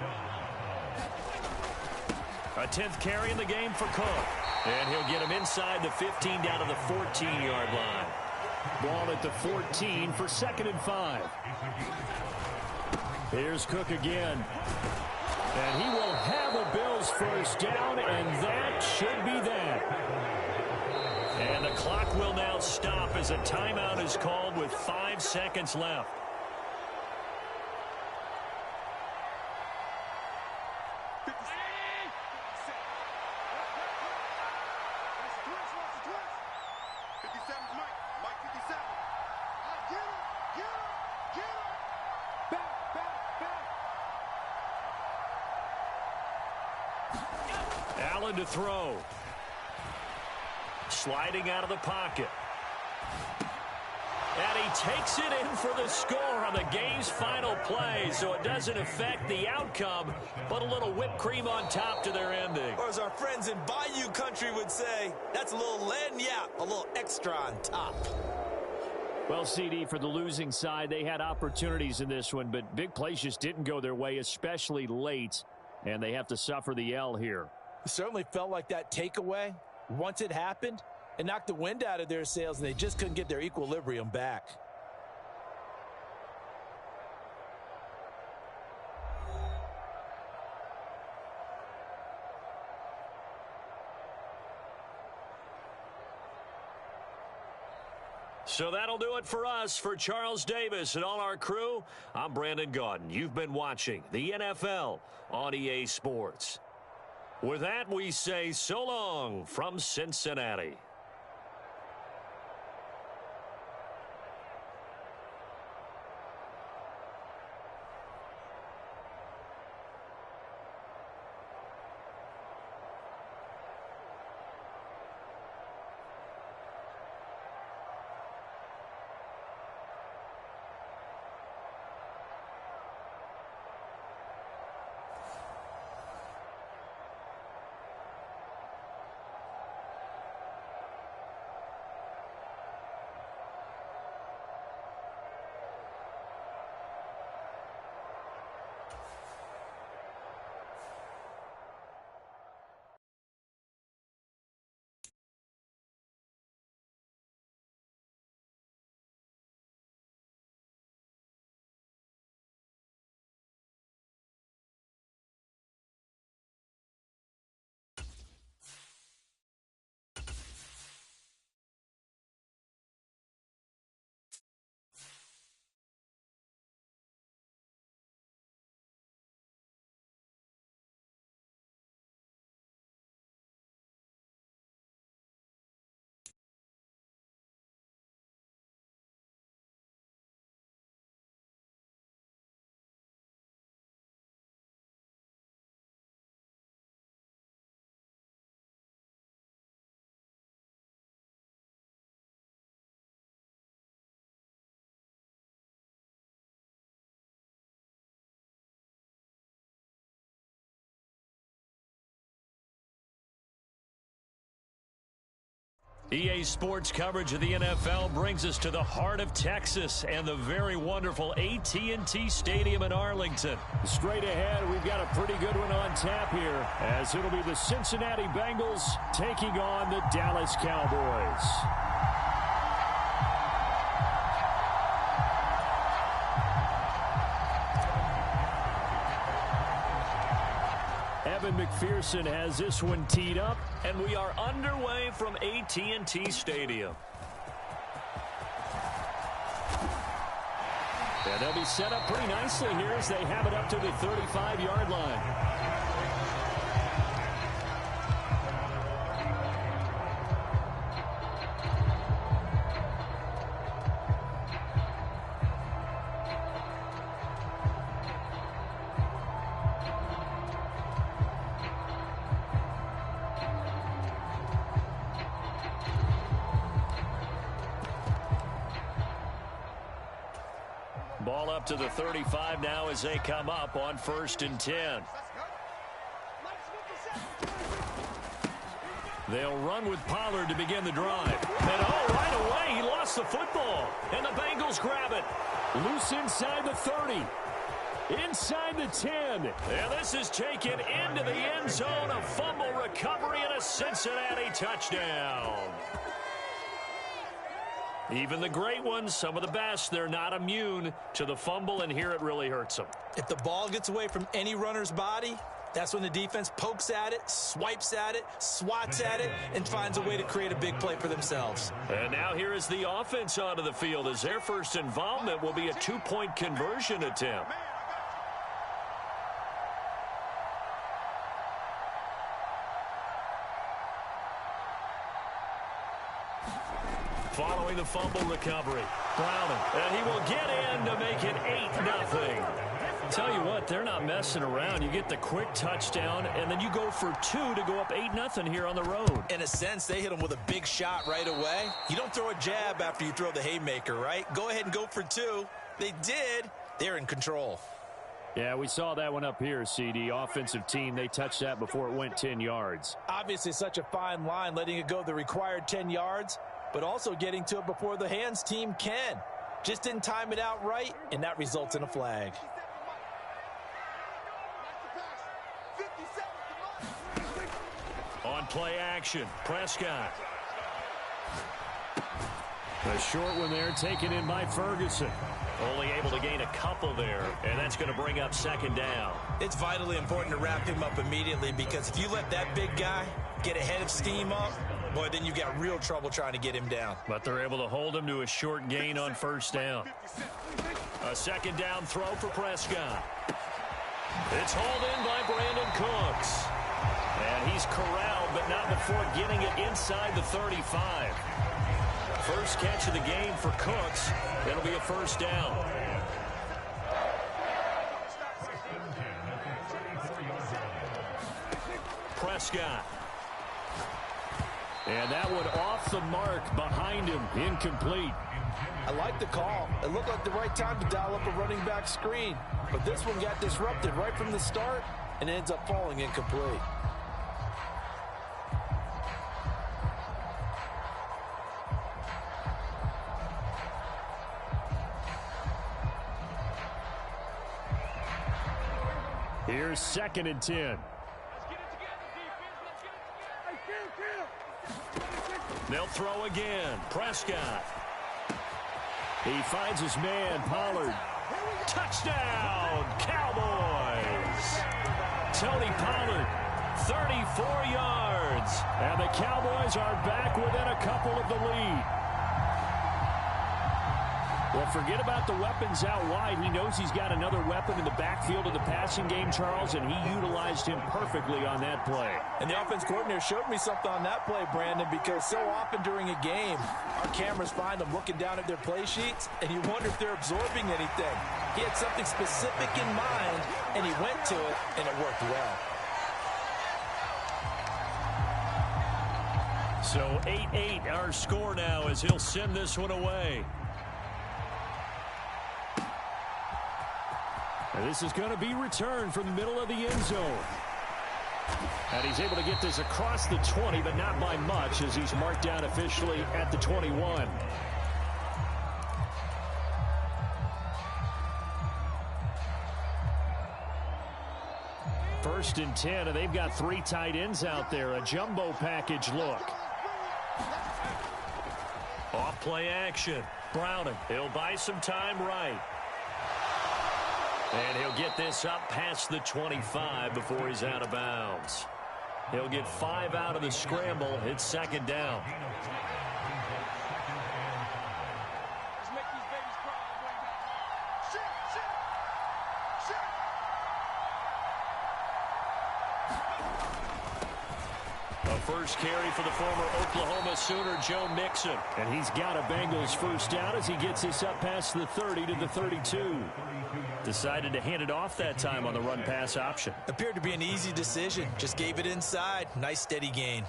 A 10th carry in the game for Cook. And he'll get him inside the 15 down to the 14-yard line. Ball at the 14 for 2nd and 5. Here's Cook again. And he will have a Bills first down, and that should be that. And the clock will now stop as a timeout is called with 5 seconds left. Allen to throw. Sliding out of the pocket. And he takes it in for the score on the game's final play, so it doesn't affect the outcome, but a little whipped cream on top to their ending. Or as our friends in Bayou country would say, that's a little lagniappe, a little extra on top. Well, CD, for the losing side, they had opportunities in this one, but big plays just didn't go their way, especially late, and they have to suffer the L here. It certainly felt like that takeaway, once it happened, it knocked the wind out of their sails, and they just couldn't get their equilibrium back. So that'll do it for us. For Charles Davis and all our crew, I'm Brandon Gaudin. You've been watching the NFL on EA Sports. With that, we say so long from Cincinnati. EA Sports coverage of the NFL brings us to the heart of Texas and the very wonderful AT&T Stadium in Arlington. Straight ahead, we've got a pretty good one on tap here, as it'll be the Cincinnati Bengals taking on the Dallas Cowboys. Evan McPherson has this one teed up. And we are underway from AT&T Stadium. And they'll be set up pretty nicely here as they have it up to the 35-yard line. Ball up to the 35 now as they come up on 1st and 10. They'll run with Pollard to begin the drive. And right away, he lost the football. And the Bengals grab it. Loose inside the 30. Inside the 10. And this is taken into the end zone. A fumble recovery and a Cincinnati touchdown. Even the great ones, some of the best, they're not immune to the fumble, and here it really hurts them. If the ball gets away from any runner's body, that's when the defense pokes at it, swipes at it, swats at it, and finds a way to create a big play for themselves. And now here is the offense onto the field as their first involvement will be a two-point conversion attempt. Following the fumble recovery, Browning, and he will get in to make it 8-0. Tell you what, they're not messing around. You get the quick touchdown, and then you go for 2 to go up 8-0 here on the road. In a sense, they hit him with a big shot right away. You don't throw a jab after you throw the haymaker, right? Go ahead and go for 2. They did. They're in control. Yeah, we saw that one up here, CD. Offensive team, they touched that before it went 10 yards. Obviously such a fine line, letting it go the required 10 yards. But also getting to it before the hands team can. Just didn't time it out right, and that results in a flag. On play action, Prescott. A short one there, taken in by Ferguson. Only able to gain a couple there, and that's going to bring up 2nd down. It's vitally important to wrap him up immediately, because if you let that big guy get ahead of scheme up, Boy, then you got real trouble trying to get him down. But they're able to hold him to a short gain on first down. A second down throw for Prescott. It's hauled in by Brandon Cooks. And he's corralled, but not before getting it inside the 35. First catch of the game for Cooks. It'll be a first down. Prescott. And that one off the mark behind him. Incomplete. I like the call. It looked like the right time to dial up a running back screen. But this one got disrupted right from the start and ends up falling incomplete. Here's 2nd and 10. They'll throw again. Prescott. He finds his man, Pollard. Touchdown, Cowboys. Tony Pollard, 34 yards. And the Cowboys are back within a couple of the lead. Well, forget about the weapons out wide. He knows he's got another weapon in the backfield of the passing game, Charles, and he utilized him perfectly on that play. And the offense coordinator showed me something on that play, Brandon, because so often during a game, our cameras find them looking down at their play sheets, and you wonder if they're absorbing anything. He had something specific in mind, and he went to it, and it worked well. So 8-8 our score now as he'll send this one away. And this is going to be returned from the middle of the end zone. And he's able to get this across the 20, but not by much as he's marked down officially at the 21. First and 10, and they've got 3 tight ends out there. A jumbo package look. Off play action. Browning. He'll buy some time right. And he'll get this up past the 25 before he's out of bounds. He'll get 5 out of the scramble. It's 2nd down. A first carry for the former Oklahoma Sooner, Joe Mixon. And he's got a Bengals first down as he gets this up past the 30 to the 32. Decided to hand it off that time on the run-pass option. Appeared to be an easy decision. Just gave it inside. Nice steady gain.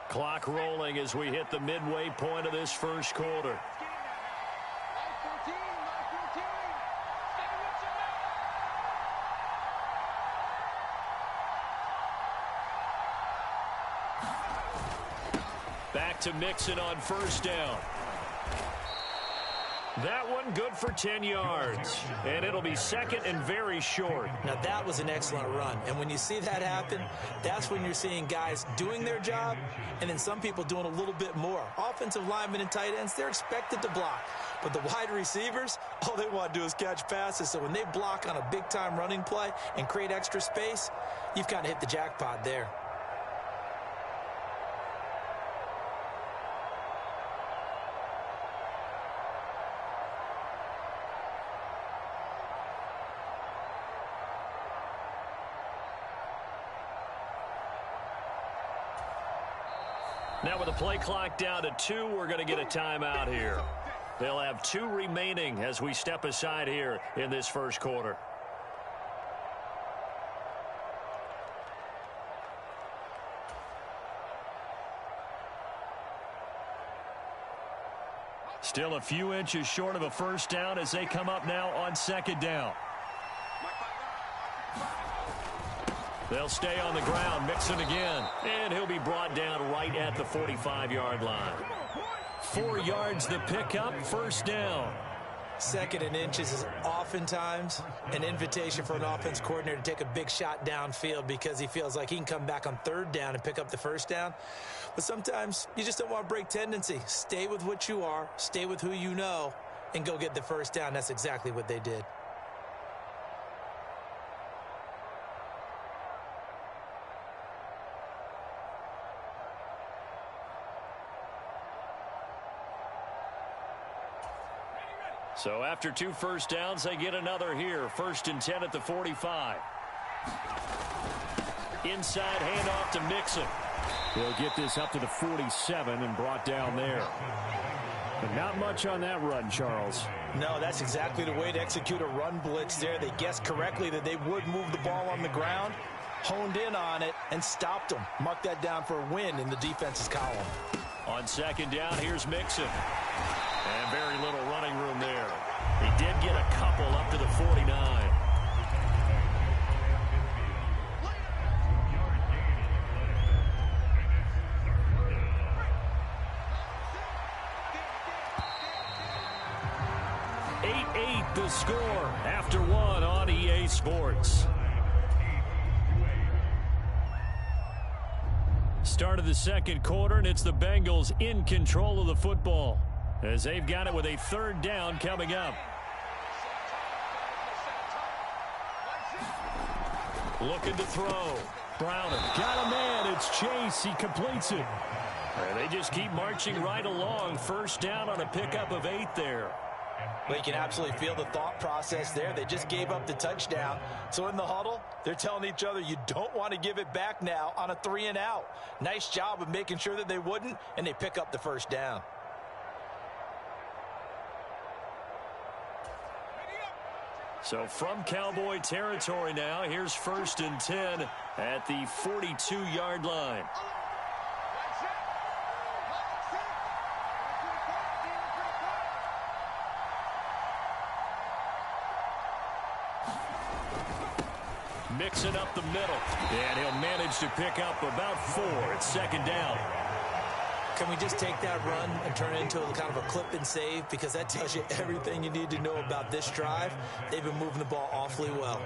Clock rolling as we hit the midway point of this first quarter. Back to Mixon on first down. That one good for 10 yards. And it'll be 2nd and very short. Now, that was an excellent run. And when you see that happen, that's when you're seeing guys doing their job and then some people doing a little bit more. Offensive linemen and tight ends, they're expected to block. But the wide receivers, all they want to do is catch passes. So when they block on a big-time running play and create extra space, you've kind of hit the jackpot there. Now with the play clock down to 2, we're going to get a timeout here. They'll have 2 remaining as we step aside here in this first quarter. Still a few inches short of a first down as they come up now on 2nd down. They'll stay on the ground, Mixon again, and he'll be brought down right at the 45-yard line. 4 yards the pickup, first down. 2nd and inches is oftentimes an invitation for an offense coordinator to take a big shot downfield because he feels like he can come back on 3rd down and pick up the first down. But sometimes you just don't want to break tendency. Stay with what you are. Stay with who you know. and go get the first down. That's exactly what they did. So after 2 first downs, they get another here. 1st and 10 at the 45. Inside handoff to Mixon. He'll get this up to the 47 and brought down there. But not much on that run, Charles. No, that's exactly the way to execute a run blitz there. They guessed correctly that they would move the ball on the ground, honed in on it, and stopped them. Mark that down for a win in the defense's column. On 2nd down, here's Mixon. And very little running room there. He did get a couple up to the 49. The score after 1 on EA Sports. Start of the 2nd quarter, and it's the Bengals in control of the football as they've got it with a 3rd down coming up. Looking to throw. Browning got a man. It's Chase. He completes it. And they just keep marching right along. 1st down on a pickup of 8 there. Well, you can absolutely feel the thought process there. They just gave up the touchdown. So in the huddle, they're telling each other, you don't want to give it back now on a 3 and out. Nice job of making sure that they wouldn't, and they pick up the 1st down. So from Cowboy territory now, here's 1st and 10 at the 42-yard line. Mixing up the middle, and he'll manage to pick up about 4 at 2nd down. Can we just take that run and turn it into a kind of a clip and save? Because that tells you everything you need to know about this drive. They've been moving the ball awfully well.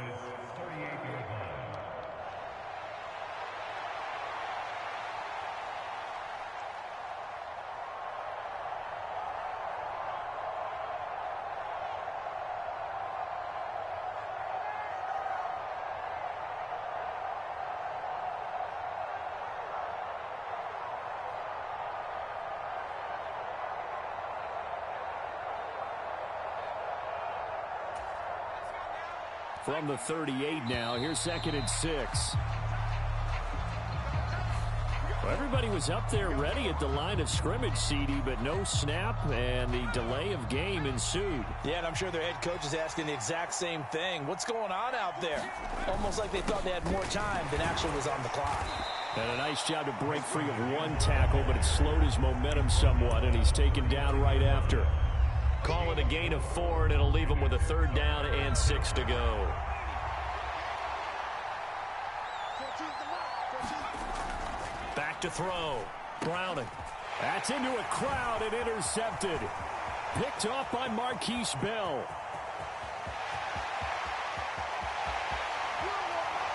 From the 38 now, here's 2nd and 6. Well, everybody was up there ready at the line of scrimmage, CD, but no snap, and the delay of game ensued. Yeah, and I'm sure their head coach is asking the exact same thing. What's going on out there? Almost like they thought they had more time than actually was on the clock. And a nice job to break free of 1 tackle, but it slowed his momentum somewhat, and he's taken down right after. Call it a gain of 4, and it'll leave him with a 3rd down and 6 to go. Back to throw. Browning. That's into a crowd and intercepted. Picked off by Marquise Bell.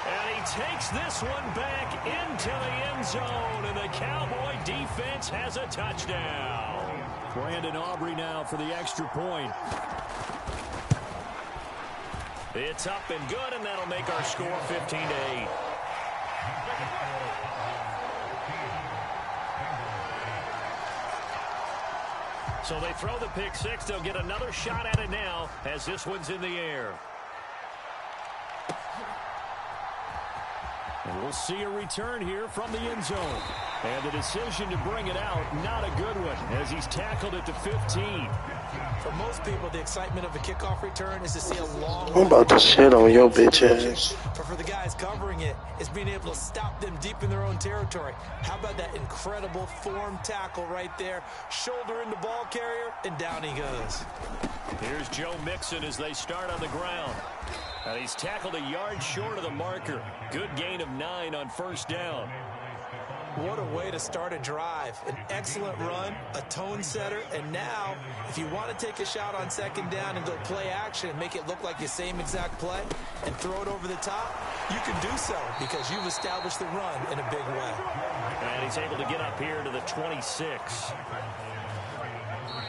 And he takes this one back into the end zone, and the Cowboy defense has a touchdown. Brandon Aubrey now for the extra point. It's up and good, and that'll make our score 15-8. So they throw the pick 6. They'll get another shot at it now as this one's in the air. And we'll see a return here from the end zone. And the decision to bring it out, not a good one, as he's tackled at the 15. For most people, the excitement of a kickoff return is to see a long... I'm about to shit on your bitch ass. But for the guys covering it, it's being able to stop them deep in their own territory. How about that incredible form tackle right there? Shoulder in the ball carrier, and down he goes. Here's Joe Mixon as they start on the ground. And he's tackled a yard short of the marker. Good gain of 9 on 1st down. What a way to start a drive. An excellent run, a tone setter, and now, if you want to take a shot on 2nd down and go play action and make it look like the same exact play and throw it over the top, you can do so because you've established the run in a big way. And he's able to get up here to the 26.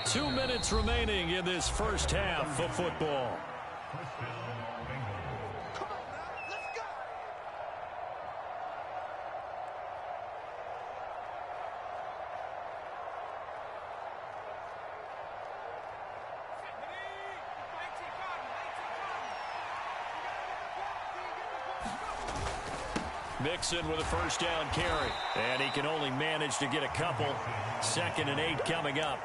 2 minutes remaining in this first half of football. Mixon with a first down carry. And he can only manage to get a couple. 2nd and 8 coming up.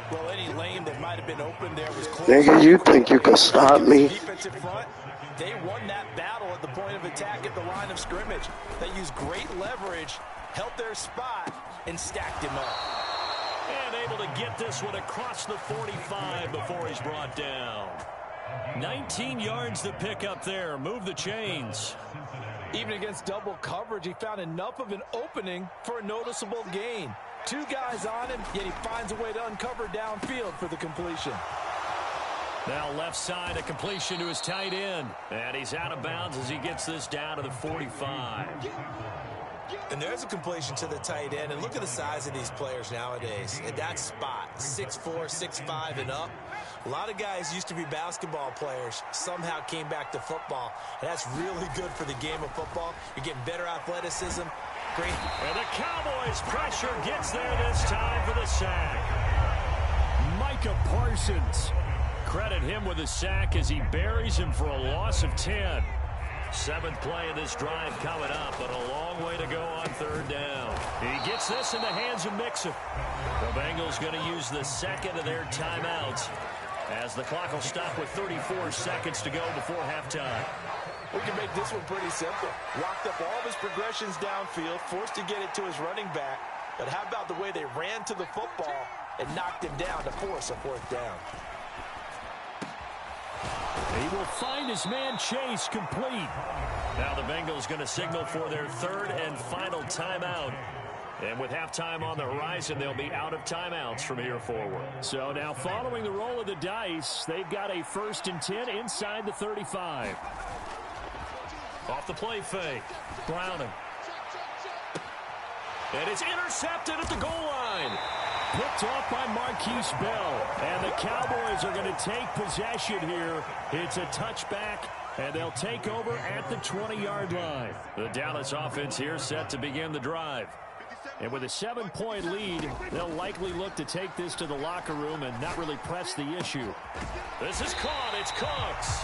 Well, any lane that might have been open there was close. Nigga, you think you can stop me? Defensive front, they won that battle at the point of attack at the line of scrimmage. They used great leverage, held their spot, and stacked him up. And able to get this one across the 45 before he's brought down. 19 yards to pick up there. Move the chains. Even against double coverage, he found enough of an opening for a noticeable gain. 2 guys on him, yet he finds a way to uncover downfield for the completion. Now left side, a completion to his tight end. And he's out of bounds as he gets this down to the 45. And there's a completion to the tight end. And look at the size of these players nowadays. At that spot, 6'4", 6'5", and up. A lot of guys used to be basketball players, somehow came back to football. And that's really good for the game of football. You're getting better athleticism. Great. And the Cowboys' pressure gets there this time for the sack. Micah Parsons. Credit him with a sack as he buries him for a loss of 10. 7th play of this drive coming up, but a long way to go on 3rd down. He gets this in the hands of Mixon. The Bengals going to use the 2nd of their timeouts as the clock will stop with 34 seconds to go before halftime. We can make this one pretty simple. Locked up all of his progressions downfield, forced to get it to his running back. But how about the way they ran to the football and knocked him down to force a 4th down? He will find his man Chase complete. Now the Bengals going to signal for their 3rd and final timeout. And with halftime on the horizon, they'll be out of timeouts from here forward. So now following the roll of the dice, they've got a 1st and 10 inside the 35. Off the play fake. Browning. And it's intercepted at the goal line. Picked off by Marquise Bell. And the Cowboys are going to take possession here. It's a touchback, and they'll take over at the 20-yard line. The Dallas offense here set to begin the drive. And with a 7-point lead, they'll likely look to take this to the locker room and not really press the issue. This is caught. It's Cooks.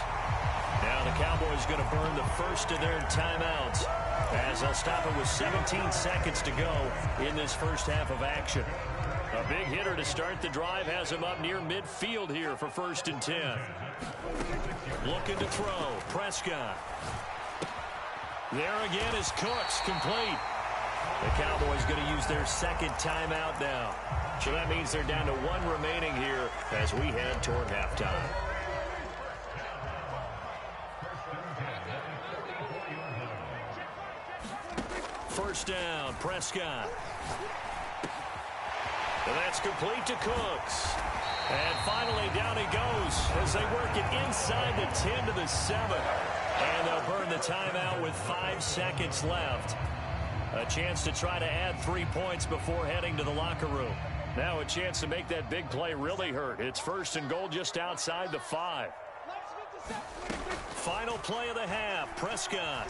Now the Cowboys going to burn the 1st of their timeouts as they'll stop it with 17 seconds to go in this first half of action. A big hitter to start the drive has him up near midfield here for 1st and 10. Looking to throw. Prescott. There again is Cooks, complete. The Cowboys going to use their 2nd timeout now. So that means they're down to 1 remaining here as we head toward halftime. First down, Prescott. And that's complete to Cooks. And finally down he goes as they work it inside the 10 to the 7. And they'll burn the timeout with 5 seconds left. A chance to try to add 3 points before heading to the locker room. Now a chance to make that big play really hurt. It's 1st and goal just outside the 5. Final play of the half, Prescott.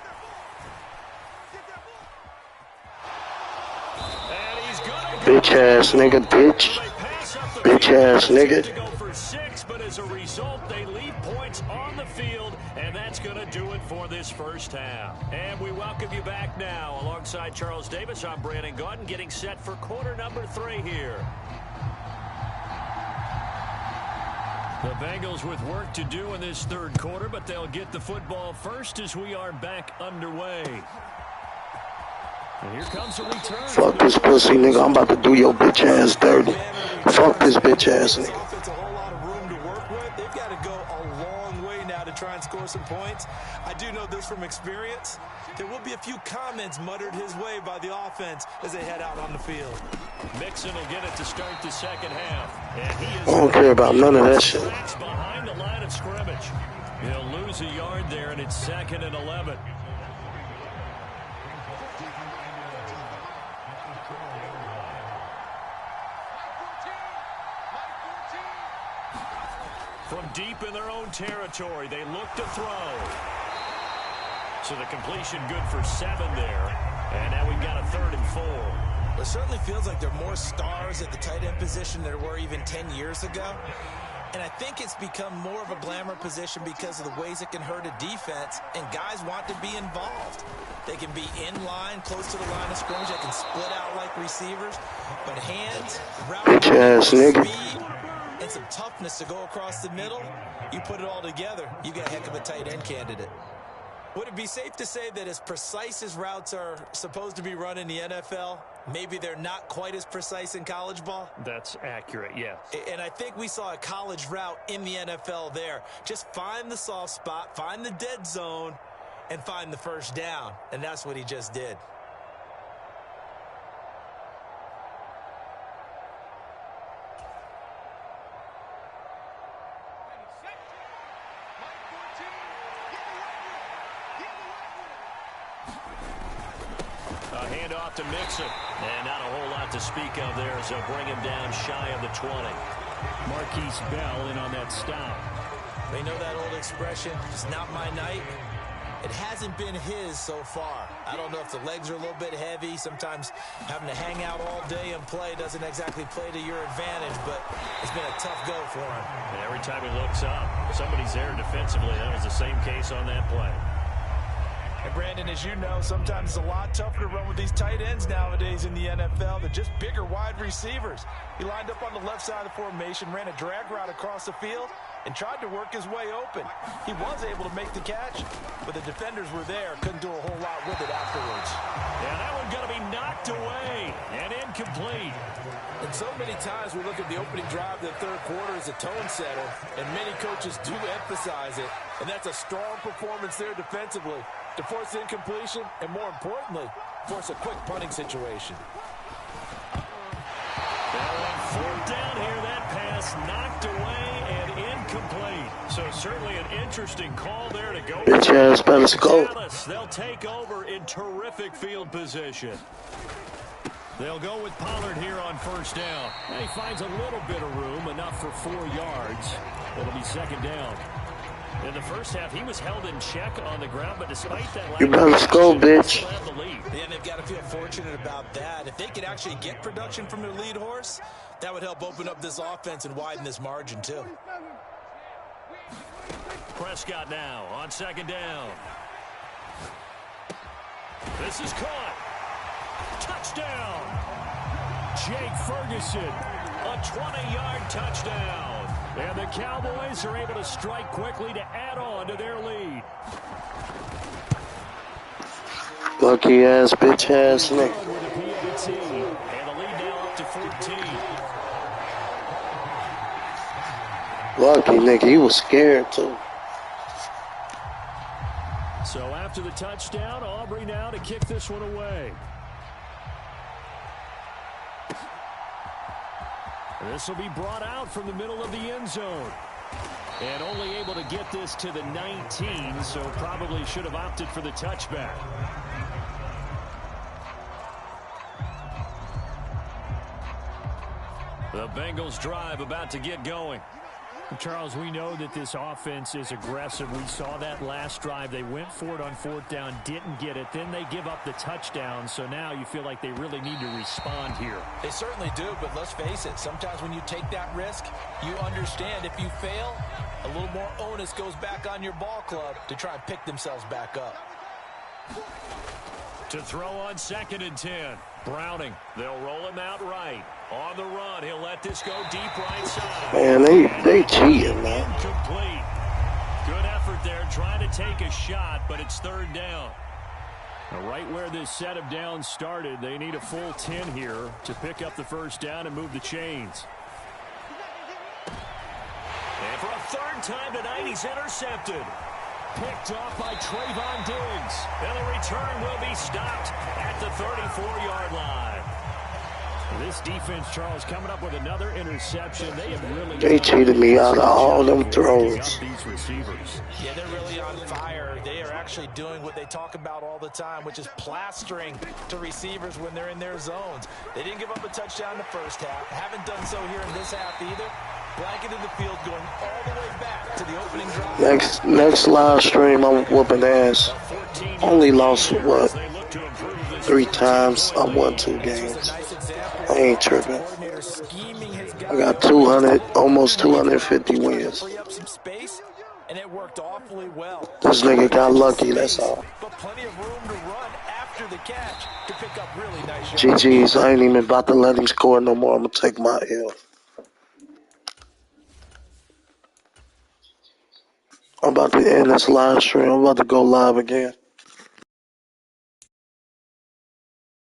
And he's gonna go. Bitch ass nigga, bitch. Bitch ass nigga. To go for 6, but as a result, they leave points on the field, and that's going to do it for this first half. And we welcome you back now. Alongside Charles Davis, I'm Brandon Gaudin, getting set for quarter number 3 here. The Bengals with work to do in this 3rd quarter, but they'll get the football first as we are back underway. And here comes a return. Fuck this pussy nigga. I'm about to do your bitch ass dirty. Fuck this bitch ass nigga. Offense, a whole lot of room to work with. They've got to go a long way now to try and score some points. I do know this from experience. There will be a few comments muttered his way by the offense as they head out on the field. Mixon will get it to start the 2nd half. And he is I don't care about none of that shit. behind the line of scrimmage. He'll lose a yard there, and it's 2nd and 11. From deep in their own territory, they look to throw. So the completion good for 7 there. And now we've got a 3rd and 4. It certainly feels like there are more stars at the tight end position than there were even 10 years ago. And I think it's become more of a glamour position because of the ways it can hurt a defense, and guys want to be involved. They can be in line, close to the line of scrimmage. They can split out like receivers. But hands, route, speed, and some toughness to go across the middle, you put it all together, you got a heck of a tight end candidate. Would it be safe to say that as precise as routes are supposed to be run in the NFL, maybe they're not quite as precise in college ball? That's accurate, yes. And I think we saw a college route in the NFL there. Just find the soft spot, find the dead zone, and find the first down. And that's what he just did. Handoff to Mixon. And not a whole lot to speak of there as they'll bring him down shy of the 20. Marquise Bell in on that stop. They know that old expression, it's not my night. It hasn't been his so far. I don't know if the legs are a little bit heavy. Sometimes having to hang out all day and play doesn't exactly play to your advantage, but it's been a tough go for him. And every time he looks up, somebody's there defensively. That was the same case on that play. And Brandon, as you know, sometimes it's a lot tougher to run with these tight ends nowadays in the NFL. They're just bigger wide receivers. He lined up on the left side of the formation, ran a drag route across the field, and tried to work his way open. He was able to make the catch, but the defenders were there, couldn't do a whole lot with it afterwards. Yeah, that one's going to be knocked away and incomplete. And so many times we look at the opening drive of the third quarter as a tone setter, and many coaches do emphasize it, and that's a strong performance there defensively to force incompletion and, more importantly, force a quick punting situation. Fourth down here, that pass knocked away and incomplete. So certainly an interesting call there to go. Bitch ass, let's go. They'll take over in terrific field position. They'll go with Pollard here on first down. And he finds a little bit of room, enough for 4 yards. It'll be 2nd down. In the first half, he was held in check on the ground, but despite that, you better go, bitch. Yeah, they've got to feel fortunate about that. If they could actually get production from their lead horse, that would help open up this offense and widen this margin, too. Prescott now on 2nd down. This is caught. Touchdown. Jake Ferguson. A 20-yard touchdown. And the Cowboys are able to strike quickly to add on to their lead. Lucky ass, bitch ass, nigga. And the lead now up to 14. Lucky nigga, he was scared too. So after the touchdown, Aubrey now to kick this one away. This will be brought out from the middle of the end zone. And only able to get this to the 19, so probably should have opted for the touchback. The Bengals drive about to get going. Charles, we know that this offense is aggressive. We saw that last drive. They went for it on 4th down, didn't get it. Then they give up the touchdown. So now you feel like they really need to respond here. They certainly do, but let's face it. Sometimes when you take that risk, you understand if you fail, a little more onus goes back on your ball club to try and pick themselves back up. To throw on 2nd and 10. Browning. They'll roll him out right. On the run, he'll let this go deep right side. Man, they cheating, man. Incomplete. Good effort there, trying to take a shot, but it's 3rd down. Now, right where this set of downs started, they need a full 10 here to pick up the first down and move the chains. And for a 3rd time tonight, he's intercepted. Picked off by Trayvon Diggs. And the return will be stopped at the 34-yard line. This defense, Charles, coming up with another interception. They cheated me out of all them throws. These receivers. Yeah, they're really on fire. They are actually doing what they talk about all the time, which is plastering to receivers when they're in their zones. They didn't give up a touchdown in the first half. Haven't done so here in this half either. Blanket in the field going all the way back to the opening drive. Next live stream, I'm whooping ass. Only lost, what, 3 times. I won 2 games. I ain't tripping. I got 200, almost 250 wins. And it worked awfully well. This nigga got lucky, that's all. But plenty of room to run after the catch to pick up really nice yards. GG's, I ain't even about to let him score no more. I'm going to take my L. I'm about to end this live stream. I'm about to go live again.